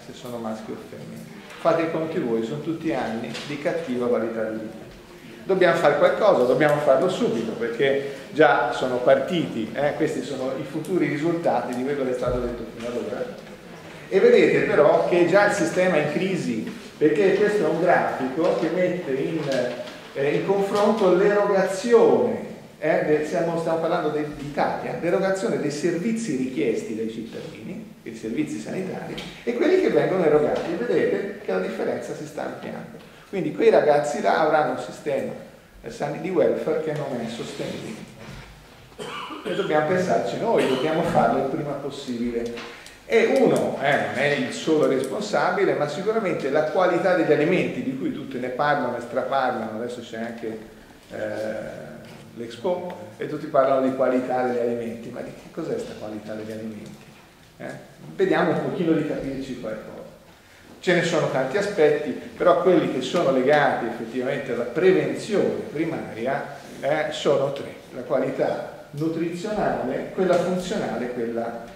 se sono maschi o femmine. Fate i conti voi, sono tutti anni di cattiva qualità di vita. Dobbiamo fare qualcosa, dobbiamo farlo subito, perché già sono partiti, questi sono i futuri risultati di quello che è stato detto fino ad ora. E vedete però che già il sistema è in crisi, perché questo è un grafico che mette in confronto l'erogazione, stiamo parlando d'Italia, l'erogazione dei servizi richiesti dai cittadini, i servizi sanitari, e quelli che vengono erogati, e vedete che la differenza si sta ampliando. Quindi quei ragazzi là avranno un sistema di welfare che non è sostenibile, e dobbiamo pensarci noi, dobbiamo farlo il prima possibile. E uno non è il solo responsabile, ma sicuramente la qualità degli alimenti, di cui tutti ne parlano e straparlano. Adesso c'è anche l'Expo e tutti parlano di qualità degli alimenti, ma di che cos'è questa qualità degli alimenti? Vediamo un pochino di capirci qualcosa. Ce ne sono tanti aspetti, però quelli che sono legati effettivamente alla prevenzione primaria sono tre: la qualità nutrizionale, quella funzionale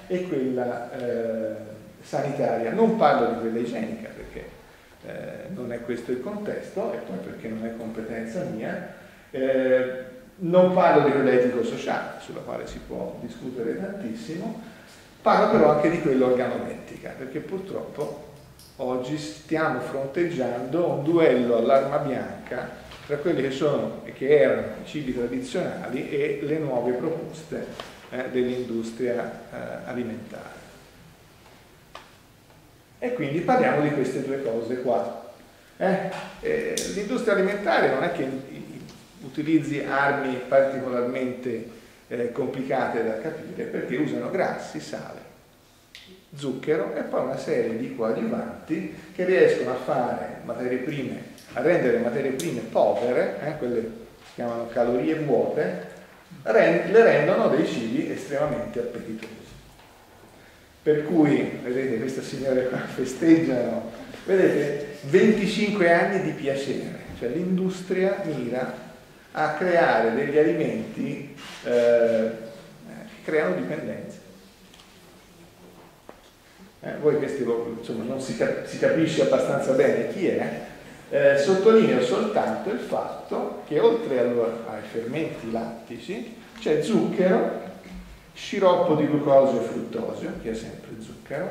e quella sanitaria. Non parlo di quella igienica, perché non è questo il contesto, e poi perché Non parlo di quello etico-sociale, sulla quale si può discutere tantissimo, parlo però anche di quello organolettica, perché purtroppo oggi stiamo fronteggiando un duello all'arma bianca tra quelli che sono e che erano i cibi tradizionali e le nuove proposte dell'industria alimentare. E quindi parliamo di queste due cose qua. L'industria alimentare non è che utilizzi armi particolarmente complicate da capire, perché usano grassi, sale, zucchero e poi una serie di coadiuvanti che riescono a fare materie prime, a rendere materie prime povere, quelle che si chiamano calorie vuote, le rendono dei cibi estremamente appetitosi. Per cui, vedete, queste signore qua festeggiano, vedete, 25 anni di piacere, cioè l'industria mira a creare degli alimenti che creano dipendenze. Voi questi insomma, non si capisce abbastanza bene chi è, sottolineo soltanto il fatto che oltre ai fermenti lattici c'è zucchero, sciroppo di glucosio e fruttosio, che è sempre zucchero,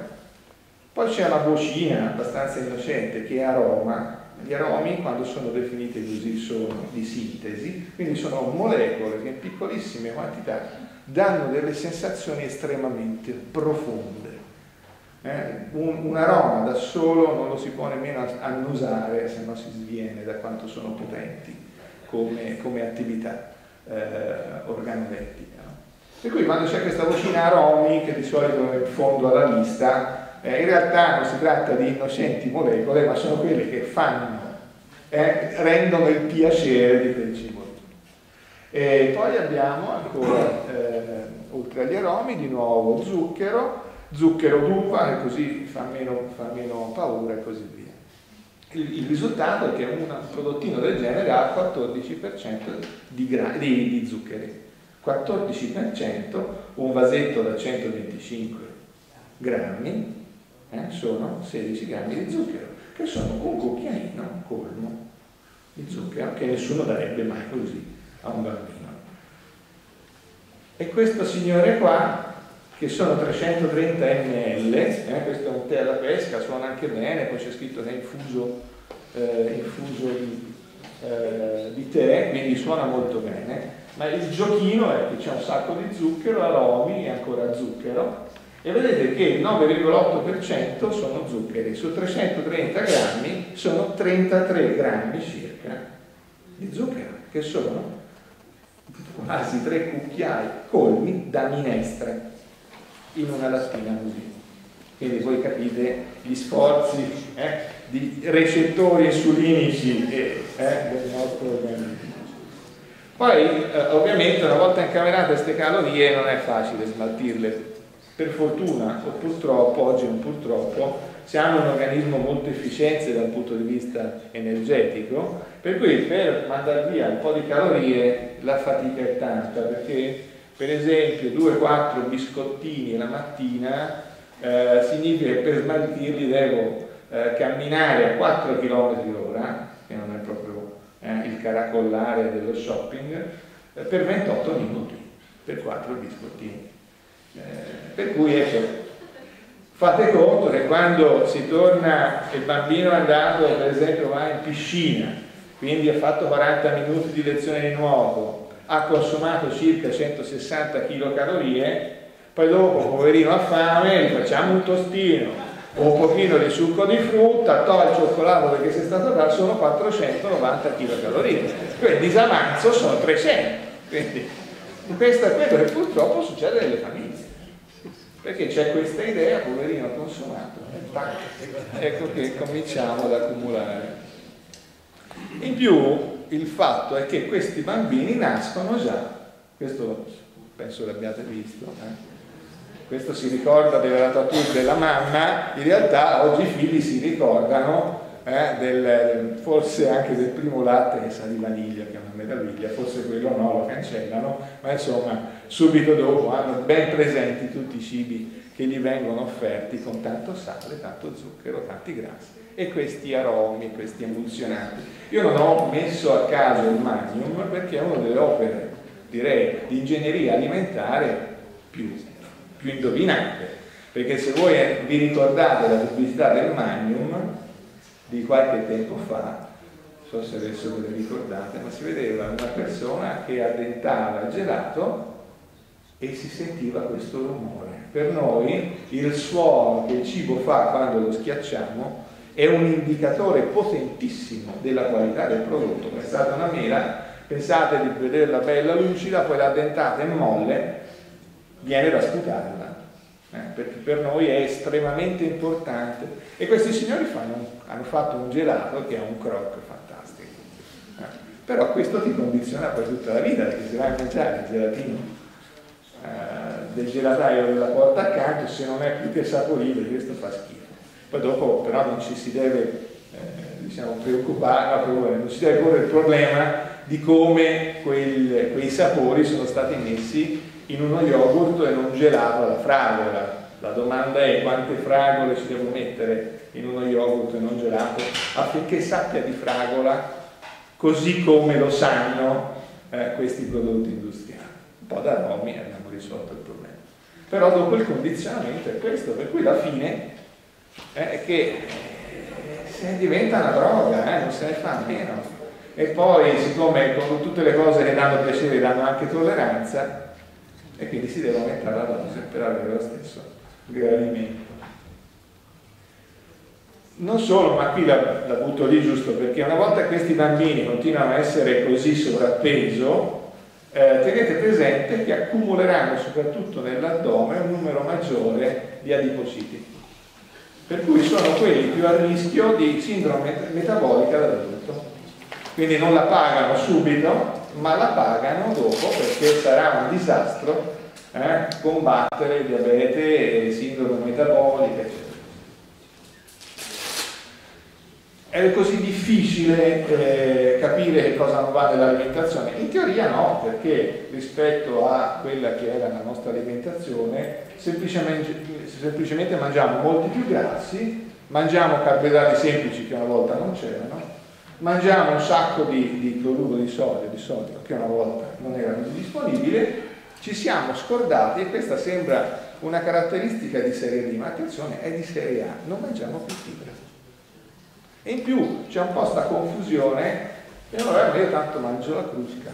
poi c'è una vocina abbastanza innocente che è aroma. Gli aromi, quando sono definiti così, sono di sintesi, quindi sono molecole che in piccolissime quantità danno delle sensazioni estremamente profonde. Un aroma da solo non lo si può nemmeno annusare, se no si sviene da quanto sono potenti come attività organolettica. Per cui quando c'è questa vocina aromi, che di solito è in fondo alla lista, in realtà non si tratta di innocenti molecole, ma sono quelle che rendono il piacere di quel cibo. E poi abbiamo ancora, oltre agli aromi, di nuovo zucchero d'uva, che così fa meno paura e così via. Il risultato è che un prodottino del genere ha 14% di zuccheri. 14%, un vasetto da 125 grammi, sono 16 grammi di zucchero, che sono un cucchiaino colmo di zucchero che nessuno darebbe mai così a un bambino. E questo signore qua, che sono 330 ml, questo è un tè alla pesca, suona anche bene, poi c'è scritto che è infuso di tè, quindi suona molto bene, ma il giochino è che c'è un sacco di zucchero, aromi e ancora zucchero, e vedete che il 9,8% sono zuccheri, su 330 grammi sono 33 grammi circa di zucchero, che sono quasi 3 cucchiai colmi da minestre in una lattina così. Quindi voi capite gli sforzi di recettori insulinici del nostro organismo. Poi ovviamente una volta incamerate queste calorie non è facile smaltirle. Per fortuna o purtroppo, oggi un purtroppo, siamo un organismo molto efficiente dal punto di vista energetico, per cui per mandare via un po' di calorie la fatica è tanta, perché per esempio 2-4 biscottini la mattina significa che per smaltirli devo camminare a 4 km/h, che non è proprio il caracollare dello shopping, per 28 minuti, per 4 biscottini. Per cui ecco, fate conto che quando si torna, il bambino è andato per esempio va in piscina, quindi ha fatto 40 minuti di lezione di nuoto, ha consumato circa 160 kcal, poi dopo poverino ha fame, gli facciamo un tostino o un pochino di succo di frutta, toglie il cioccolato perché sei stato là, sono 490 kcal, quindi il disavanzo sono 300. Quindi questo è quello che purtroppo succede nelle famiglie, perché c'è questa idea, poverino consumato, ecco che cominciamo ad accumulare. In più il fatto è che questi bambini nascono già, questo penso l'abbiate visto, questo si ricorda della ratatouille della mamma, in realtà oggi i figli si ricordano forse anche del primo latte che sa di vaniglia, che è una meraviglia, forse quello no, lo cancellano, ma insomma subito dopo hanno ben presenti tutti i cibi che gli vengono offerti con tanto sale, tanto zucchero, tanti grassi e questi aromi, questi emulsionanti. Io non ho messo a caso il Magnum perché è una delle opere, direi, di ingegneria alimentare più indovinante, perché se voi vi ricordate la pubblicità del Magnum di qualche tempo fa, non so se adesso ve le ricordate, ma si vedeva una persona che addentava il gelato e si sentiva questo rumore. Per noi il suono che il cibo fa quando lo schiacciamo è un indicatore potentissimo della qualità del prodotto. Pensate a una mela, pensate di vederla bella lucida, poi l'addentate e molle, viene da sputarla, perché per noi è estremamente importante. E questi signori hanno fatto un gelato che ha un croc fantastico, però questo ti condiziona per tutta la vita, perché se vai a mangiare il gelatino del gelataio della porta accanto, se non è più che saporito, questo fa schifo. Poi dopo però non ci si deve preoccupare, non si deve porre il problema di come quei sapori sono stati messi in uno yogurt e non gelato alla fragola. La domanda è quante fragole ci devo mettere in uno yogurt e non gelato affinché sappia di fragola così come lo sanno questi prodotti industriali. Un po' d'aromi e abbiamo risolto il problema. Però dopo il condizionamento è questo, per cui la fine è che se diventa una droga, non se ne fa a meno. E poi, siccome con tutte le cose che danno piacere danno anche tolleranza, e quindi si deve aumentare la dose per avere lo stesso gradimento. Non solo, ma qui la butto lì giusto perché una volta che questi bambini continuano a essere così sovrappeso, tenete presente che accumuleranno soprattutto nell'addome un numero maggiore di adipositi, per cui sono quelli più a rischio di sindrome metabolica da adulto. Quindi non la pagano subito, ma la pagano dopo, perché sarà un disastro combattere diabete, sindrome metabolica, eccetera. È così difficile capire che cosa non va nell'alimentazione? In teoria no, perché rispetto a quella che era la nostra alimentazione semplicemente mangiamo molti più grassi, mangiamo carboidrati semplici che una volta non c'erano, mangiamo un sacco di cloruro di sodio che una volta non era così disponibile, ci siamo scordati, e questa sembra una caratteristica di serie D, ma attenzione, è di serie A, non mangiamo più fibra. E in più c'è un po' sta confusione, e allora io tanto mangio la crusca.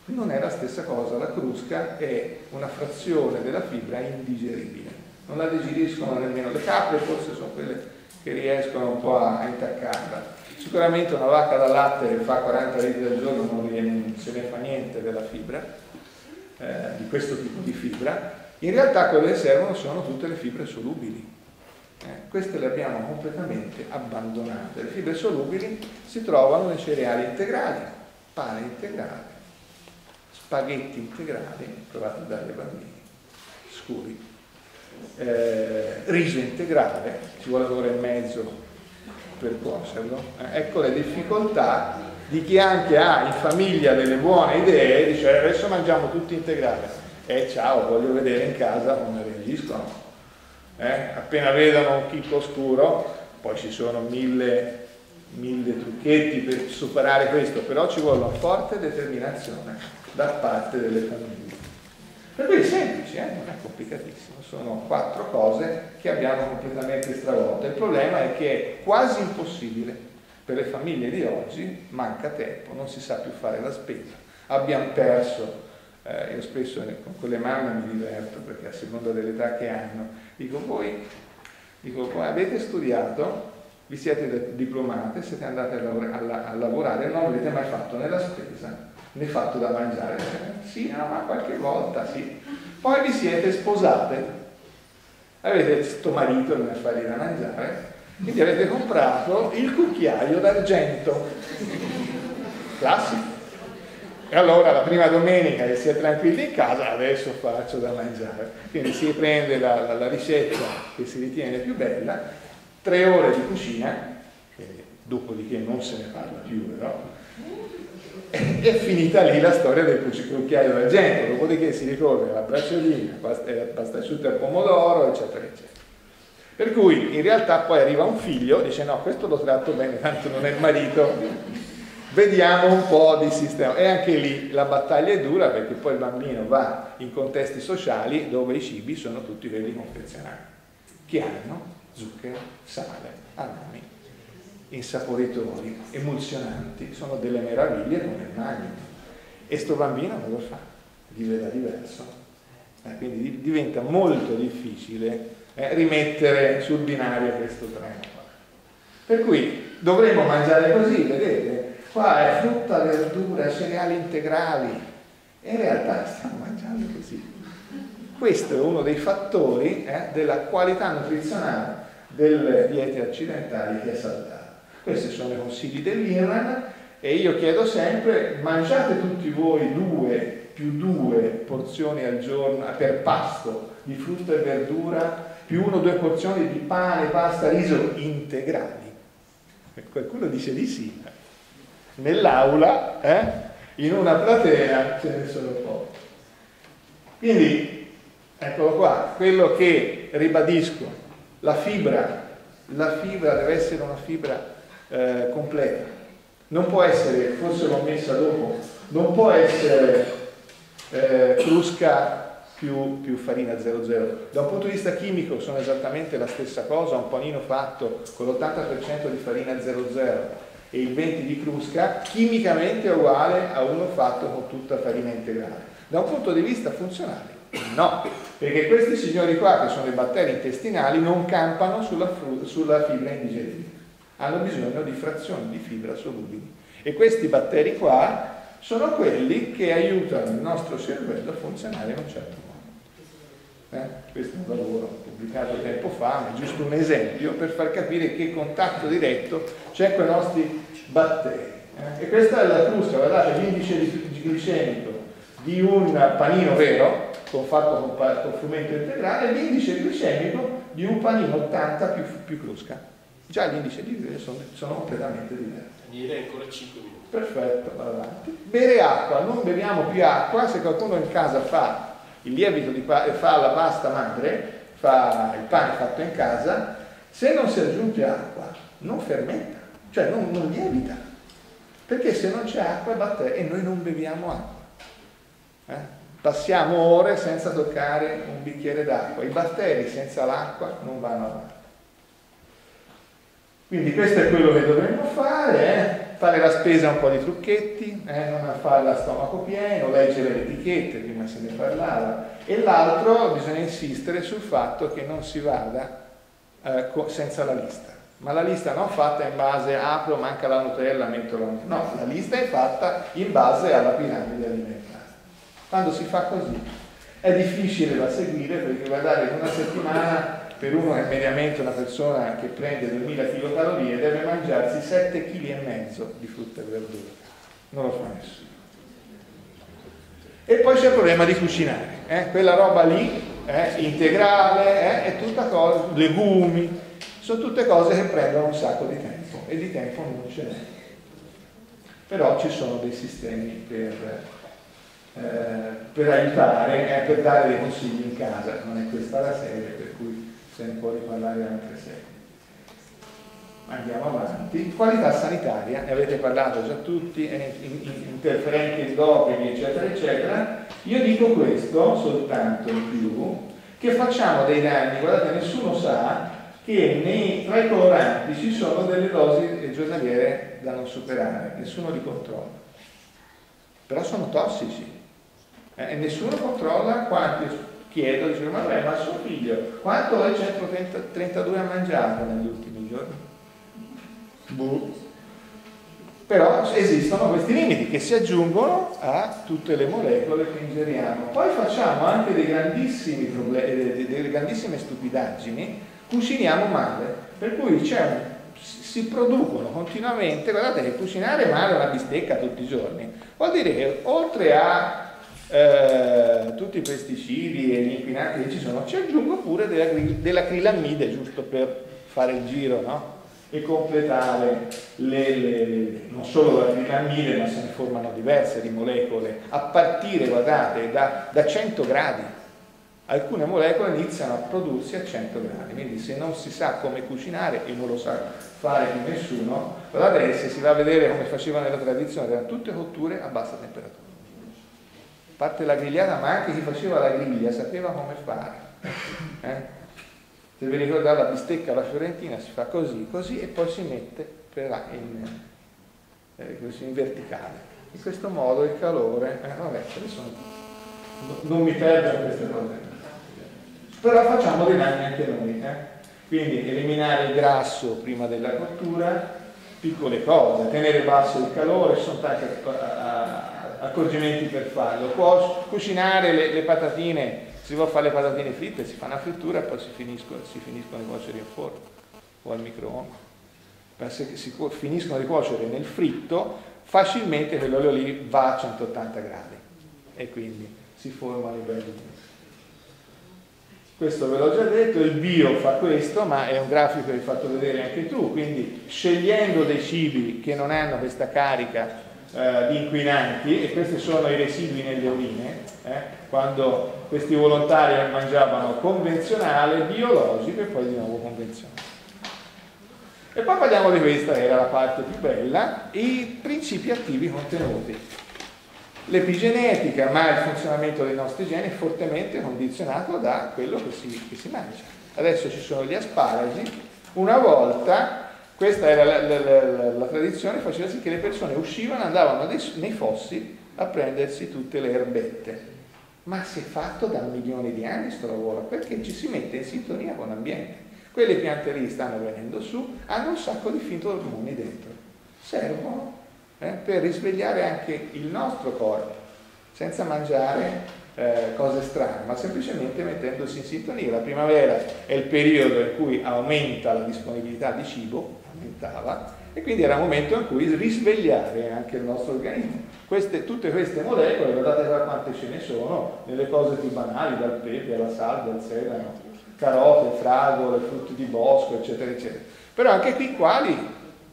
Non è la stessa cosa, la crusca è una frazione della fibra indigeribile, non la digeriscono nemmeno le capre, forse sono quelle che riescono un po' a intaccarla. Sicuramente una vacca da latte che fa 40 litri al giorno non se ne fa niente della fibra, di questo tipo di fibra. In realtà quelle che servono sono tutte le fibre solubili. Queste le abbiamo completamente abbandonate. Le fibre solubili si trovano nei cereali integrali, pane integrale, spaghetti integrali, provate a dare ai bambini, scuri, riso integrale, ci vuole un'ora e mezzo per cuocerlo. Ecco le difficoltà di chi anche ha in famiglia delle buone idee, dice adesso mangiamo tutti integrale, ciao, voglio vedere in casa come reagiscono. Appena vedono un chicco scuro, poi ci sono mille trucchetti per superare questo, però ci vuole una forte determinazione da parte delle famiglie. Per cui è semplice, non è complicatissimo, sono 4 cose che abbiamo completamente stravolto. Il problema è che è quasi impossibile per le famiglie di oggi, manca tempo, non si sa più fare la spesa, abbiamo perso. Io spesso con le mamme mi diverto perché a seconda dell'età che hanno dico voi avete studiato, vi siete diplomate, siete andate a lavorare, non avete mai fatto né la spesa né fatto da mangiare. Sì, no, ma qualche volta sì. Poi vi siete sposate, avete sto marito che ne fa da mangiare, quindi avete comprato il cucchiaio d'argento classico. E allora la prima domenica che si è tranquilli in casa, adesso faccio da mangiare. Quindi si prende la ricetta che si ritiene più bella, 3 ore di cucina, dopodiché non se ne parla più però, è finita lì la storia del cucchiaio d'argento, dopodiché si ricorre alla braciolina, pasta asciutta al pomodoro, eccetera, eccetera. Per cui in realtà poi arriva un figlio, dice no, questo lo tratto bene, tanto non è il marito, vediamo un po' di sistema. E anche lì la battaglia è dura, perché poi il bambino va in contesti sociali dove i cibi sono tutti quelli confezionati, che hanno zucchero, sale, aromi, insaporitori, emulsionanti, sono delle meraviglie come il magno. E sto bambino non lo fa, vive da diverso. Quindi diventa molto difficile rimettere sul binario questo treno. Per cui dovremmo mangiare così, vedete? Qua è frutta, verdura, cereali integrali, e in realtà stiamo mangiando così. Questo è uno dei fattori della qualità nutrizionale delle diete occidentali che è saltata. Questi sono i consigli dell'IRAN, e io chiedo sempre: mangiate tutti voi 2 più 2 porzioni al giorno per pasto di frutta e verdura, più 1 o 2 porzioni di pane, pasta, riso integrali. E qualcuno dice di sì. Nell'aula, in una platea, ce ne sono pochi. Quindi, eccolo qua, quello che ribadisco, la fibra deve essere una fibra completa. Non può essere, forse l'ho messa dopo, non può essere crusca più farina 00. Da un punto di vista chimico sono esattamente la stessa cosa, un panino fatto con l'80% di farina 00 e il 20% di crusca, chimicamente è uguale a uno fatto con tutta farina integrale. Da un punto di vista funzionale, no, perché questi signori qua, che sono i batteri intestinali, non campano sulla fibra indigeribile, hanno bisogno di frazioni di fibra solubili, e questi batteri qua sono quelli che aiutano il nostro cervello a funzionare in un certo modo. Questo è un lavoro pubblicato tempo fa, ma è giusto un esempio per far capire che contatto diretto c'è con i nostri batteri. E questa è la crusca, guardate, l'indice glicemico di un panino vero, fatto con frumento integrale, e l'indice glicemico di un panino 80 più crusca. Già gli indici sono completamente diversi. Direi ancora 5 minuti. Perfetto, vado avanti. Bere acqua, non beviamo più acqua. Se qualcuno in casa fa il lievito fa la pasta madre, fa il pane fatto in casa, se non si aggiunge acqua non fermenta, cioè non lievita, perché se non c'è acqua batteri, e noi non beviamo acqua, passiamo ore senza toccare un bicchiere d'acqua, i batteri senza l'acqua non vanno avanti. Quindi questo è quello che dovremmo fare, fare la spesa un po' di trucchetti, non farla a stomaco pieno, leggere le etichette, prima se ne parlava, e l'altro bisogna insistere sul fatto che non si vada senza la lista, ma la lista non fatta in base apro, manca la Nutella, metto la Nutella, no, la lista è fatta in base alla piramide alimentare. Quando si fa così è difficile da seguire, perché guardate, in una settimana per uno è mediamente una persona che prende 2000 kcal deve mangiarsi 7,5 kg di frutta e verdura, non lo fa nessuno. E poi c'è il problema di cucinare, quella roba lì integrale, è tutta cosa, legumi, sono tutte cose che prendono un sacco di tempo, e di tempo non ce n'è. Però ci sono dei sistemi per aiutare, per dare dei consigli in casa. Non è questa la sede, per cui se ne può riparlare in altre sedi. Andiamo avanti. Qualità sanitaria, ne avete parlato già tutti, interferenti endocrini, eccetera eccetera. Io dico questo soltanto in più, che facciamo dei danni. Guardate, nessuno sa che tra i coloranti ci sono delle dosi giornaliere da non superare, nessuno li controlla, però sono tossici, e nessuno controlla quanti. Chiedo, dice, ma suo figlio quanto è 132 ha mangiato negli ultimi giorni? Però esistono questi limiti che si aggiungono a tutte le molecole che ingeriamo. Poi facciamo anche dei grandissimi problemi, delle grandissime stupidaggini, cuciniamo male, per cui si producono continuamente. Guardate che cucinare male una bistecca tutti i giorni vuol dire che oltre a tutti i pesticidi e gli inquinanti che ci sono, ci aggiungo pure dell'acrilamide, giusto per fare il giro, no? E completare non solo l'acrilamide, ma se ne formano diverse di molecole, a partire, guardate, da 100 gradi alcune molecole iniziano a prodursi a 100 gradi, quindi se non si sa come cucinare, e non lo sa fare più nessuno, guardate, se si va a vedere come faceva nella tradizione, erano tutte cotture a bassa temperatura. A parte la grigliata, ma anche chi faceva la griglia sapeva come fare. Se vi ricordate la bistecca alla fiorentina si fa così, così, e poi si mette in verticale. In questo modo il calore, vabbè, adesso non mi perdo in queste cose, però facciamo dei danni anche noi. Quindi eliminare il grasso prima della cottura, piccole cose, tenere basso il calore, ci sono tanti accorgimenti per farlo. Cucinare le patatine, si vuole fare le patatine fritte, si fa una frittura e poi si finiscono di cuocere in forno o al microonde. Se si finiscono di cuocere nel fritto, facilmente quell'olio lì va a 180 gradi e quindi si formano i belli. Questo ve l'ho già detto, il bio fa questo, ma è un grafico che hai fatto vedere anche tu, quindi scegliendo dei cibi che non hanno questa carica di inquinanti, e questi sono i residui nelle urine, quando questi volontari mangiavano convenzionale, biologico e poi di nuovo convenzionale. E poi parliamo di questa, era la parte più bella, i principi attivi contenuti. L'epigenetica, ma il funzionamento dei nostri geni è fortemente condizionato da quello che si mangia. Adesso ci sono gli asparagi. Una volta, questa era la tradizione, faceva sì che le persone uscivano, andavano nei fossi a prendersi tutte le erbette. Ma si è fatto da milioni di anni sto lavoro, perché ci si mette in sintonia con l'ambiente. Quelle piante lì stanno venendo su, hanno un sacco di fitoormoni dentro. Servono per risvegliare anche il nostro corpo, senza mangiare cose strane, ma semplicemente mettendosi in sintonia. La primavera è il periodo in cui aumenta la disponibilità di cibo, aumentava, e quindi era il momento in cui risvegliare anche il nostro organismo. Tutte queste molecole, guardate qua quante ce ne sono, nelle cose più banali, dal pepe alla salvia, al sedano, carote, fragole, frutti di bosco, eccetera, eccetera. Però anche qui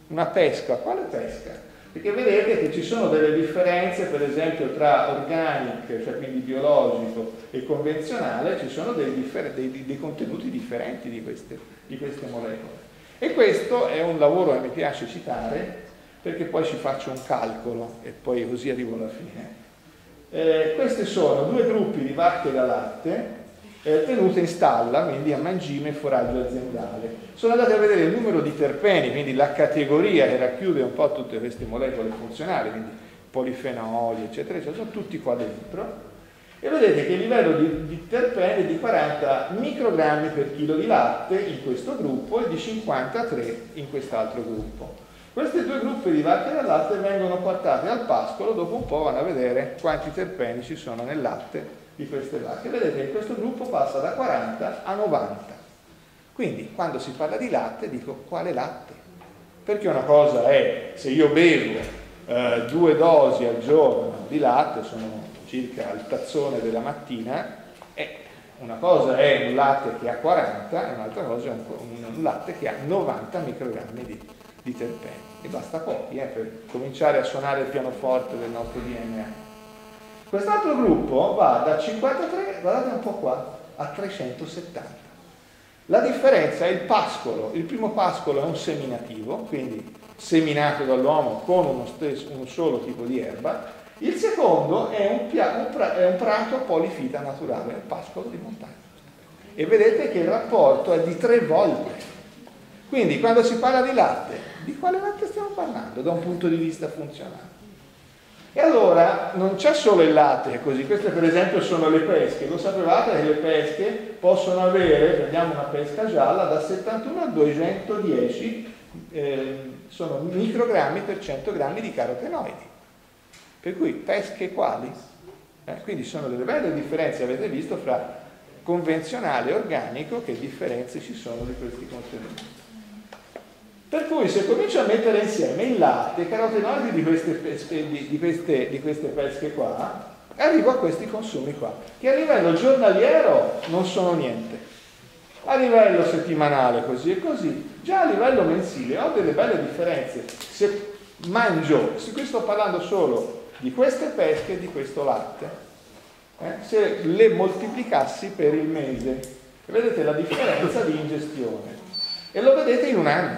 una pesca. Quale pesca? Perché vedete che ci sono delle differenze, per esempio, tra organic, cioè quindi biologico, e convenzionale, ci sono dei contenuti differenti di queste molecole. E questo è un lavoro che mi piace citare, perché poi ci faccio un calcolo e poi così arrivo alla fine. Questi sono 2 gruppi di vacche da latte tenute in stalla, quindi a mangime e foraggio aziendale. Sono andate a vedere il numero di terpeni, quindi la categoria che racchiude un po' tutte queste molecole funzionali, quindi polifenoli, eccetera, eccetera, sono tutti qua dentro. E vedete che il livello di terpeni è di 40 microgrammi per chilo di latte in questo gruppo e di 53 in quest'altro gruppo. Questi 2 gruppi di vacche da latte vengono portati al pascolo, dopo un po' vanno a vedere quanti terpeni ci sono nel latte di queste vacche. Vedete che questo gruppo passa da 40 a 90. Quindi quando si parla di latte dico quale latte? Perché una cosa è se io bevo 2 dosi al giorno di latte, sono circa il tazzone della mattina, e una cosa è un latte che ha 40 e un'altra cosa è un latte che ha 90 microgrammi di terpeni. E basta pochi per cominciare a suonare il pianoforte del nostro DNA. Quest'altro gruppo va da 53, guardate un po' qua, a 370. La differenza è il pascolo. Il primo pascolo è un seminativo, quindi seminato dall'uomo con uno solo tipo di erba. Il secondo è un prato polifita naturale, un pascolo di montagna. E vedete che il rapporto è di 3 volte. Quindi quando si parla di latte, di quale latte stiamo parlando da un punto di vista funzionale? E allora non c'è solo il latte, è così. Queste per esempio sono le pesche. Lo sapevate che le pesche possono avere, prendiamo una pesca gialla, da 71 a 210 sono microgrammi per 100 grammi di carotenoidi. Per cui pesche quali? Quindi sono delle belle differenze, avete visto, fra convenzionale e organico, che differenze ci sono di questi contenuti. Per cui se comincio a mettere insieme il latte e i carotenoidi di queste pesche qua, arrivo a questi consumi qua, che a livello giornaliero non sono niente. A livello settimanale così e così, già a livello mensile ho delle belle differenze. Se mangio, qui sto parlando solo di queste pesche e di questo latte, se le moltiplicassi per il mese. E vedete la differenza di ingestione. E lo vedete in un anno.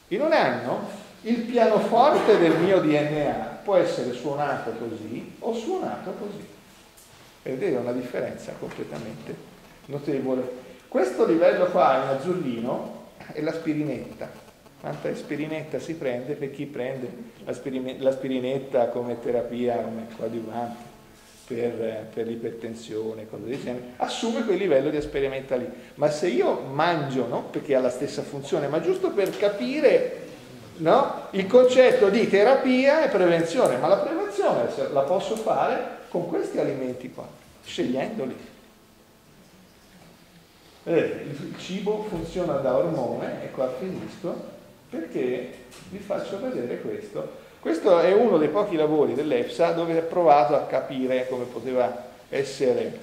In un anno il pianoforte del mio DNA può essere suonato così o suonato così. Vedete, è una differenza completamente notevole. Questo livello qua in azzurrino è l'aspirinetta. Quanta aspirinetta si prende per chi prende l'aspirinetta come terapia, come coadiuvante per l'ipertensione, cose del genere, assume quel livello di aspirinetta lì. Ma se io mangio, no? Perché ha la stessa funzione, ma giusto per capire, no? Il concetto di terapia e prevenzione, ma la prevenzione la posso fare con questi alimenti qua, scegliendoli. Il cibo funziona da ormone, e qua finisco, perché vi faccio vedere questo. Questo è uno dei pochi lavori dell'EFSA dove ha provato a capire come poteva essere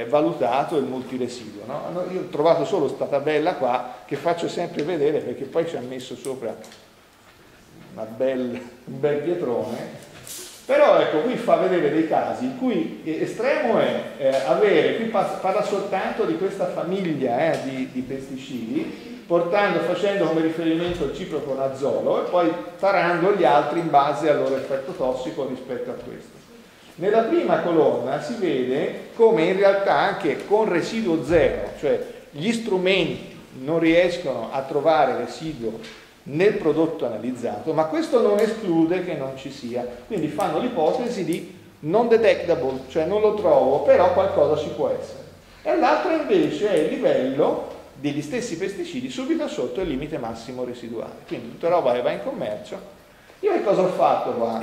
valutato il multiresiduo, no? Io ho trovato solo questa tabella qua che faccio sempre vedere, perché poi ci ha messo sopra un bel pietrone. Però ecco, qui fa vedere dei casi in cui estremo è avere, qui parla soltanto di questa famiglia di pesticidi, facendo come riferimento il ciproconazolo e poi tarando gli altri in base al loro effetto tossico rispetto a questo. Nella prima colonna si vede come in realtà anche con residuo zero, cioè gli strumenti non riescono a trovare residuo nel prodotto analizzato, ma questo non esclude che non ci sia, quindi fanno l'ipotesi di non detectable, cioè non lo trovo, però qualcosa ci può essere. E l'altro invece è il livello degli stessi pesticidi subito sotto il limite massimo residuale, quindi tutta roba che va in commercio. Io che cosa ho fatto qua?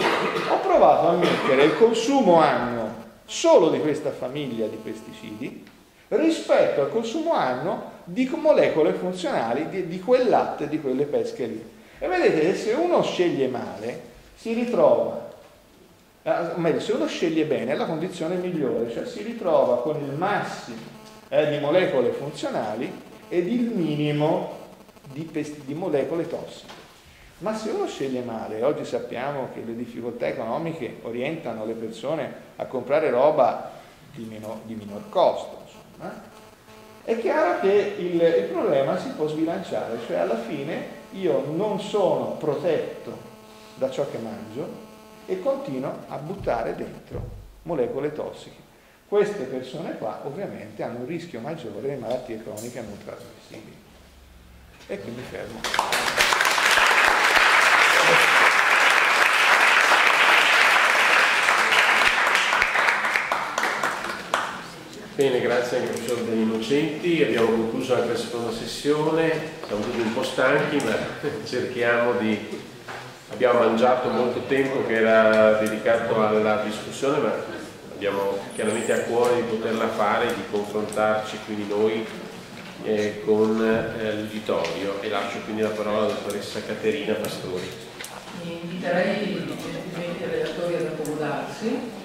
Ho provato a mettere il consumo annuo solo di questa famiglia di pesticidi rispetto al consumo annuo di molecole funzionali di quel latte, di quelle pesche lì. E vedete che se uno sceglie male si ritrova, o meglio, se uno sceglie bene è la condizione migliore, cioè si ritrova con il massimo di molecole funzionali ed il minimo di molecole tossiche. Ma se uno sceglie male, oggi sappiamo che le difficoltà economiche orientano le persone a comprare roba di minor costo, insomma, è chiaro che il problema si può sbilanciare, cioè alla fine io non sono protetto da ciò che mangio e continuo a buttare dentro molecole tossiche. Queste persone qua ovviamente hanno un rischio maggiore di malattie croniche non trasmissibili. E quindi fermo. Bene, grazie al professor De Innocenti, abbiamo concluso anche la seconda sessione, siamo tutti un po' stanchi, ma cerchiamo di... Abbiamo mangiato molto tempo che era dedicato alla discussione, ma abbiamo chiaramente a cuore di poterla fare, di confrontarci quindi noi con l'uditorio, e lascio quindi la parola alla dottoressa Caterina Pastori. Inviterei i relatori ad accomodarsi.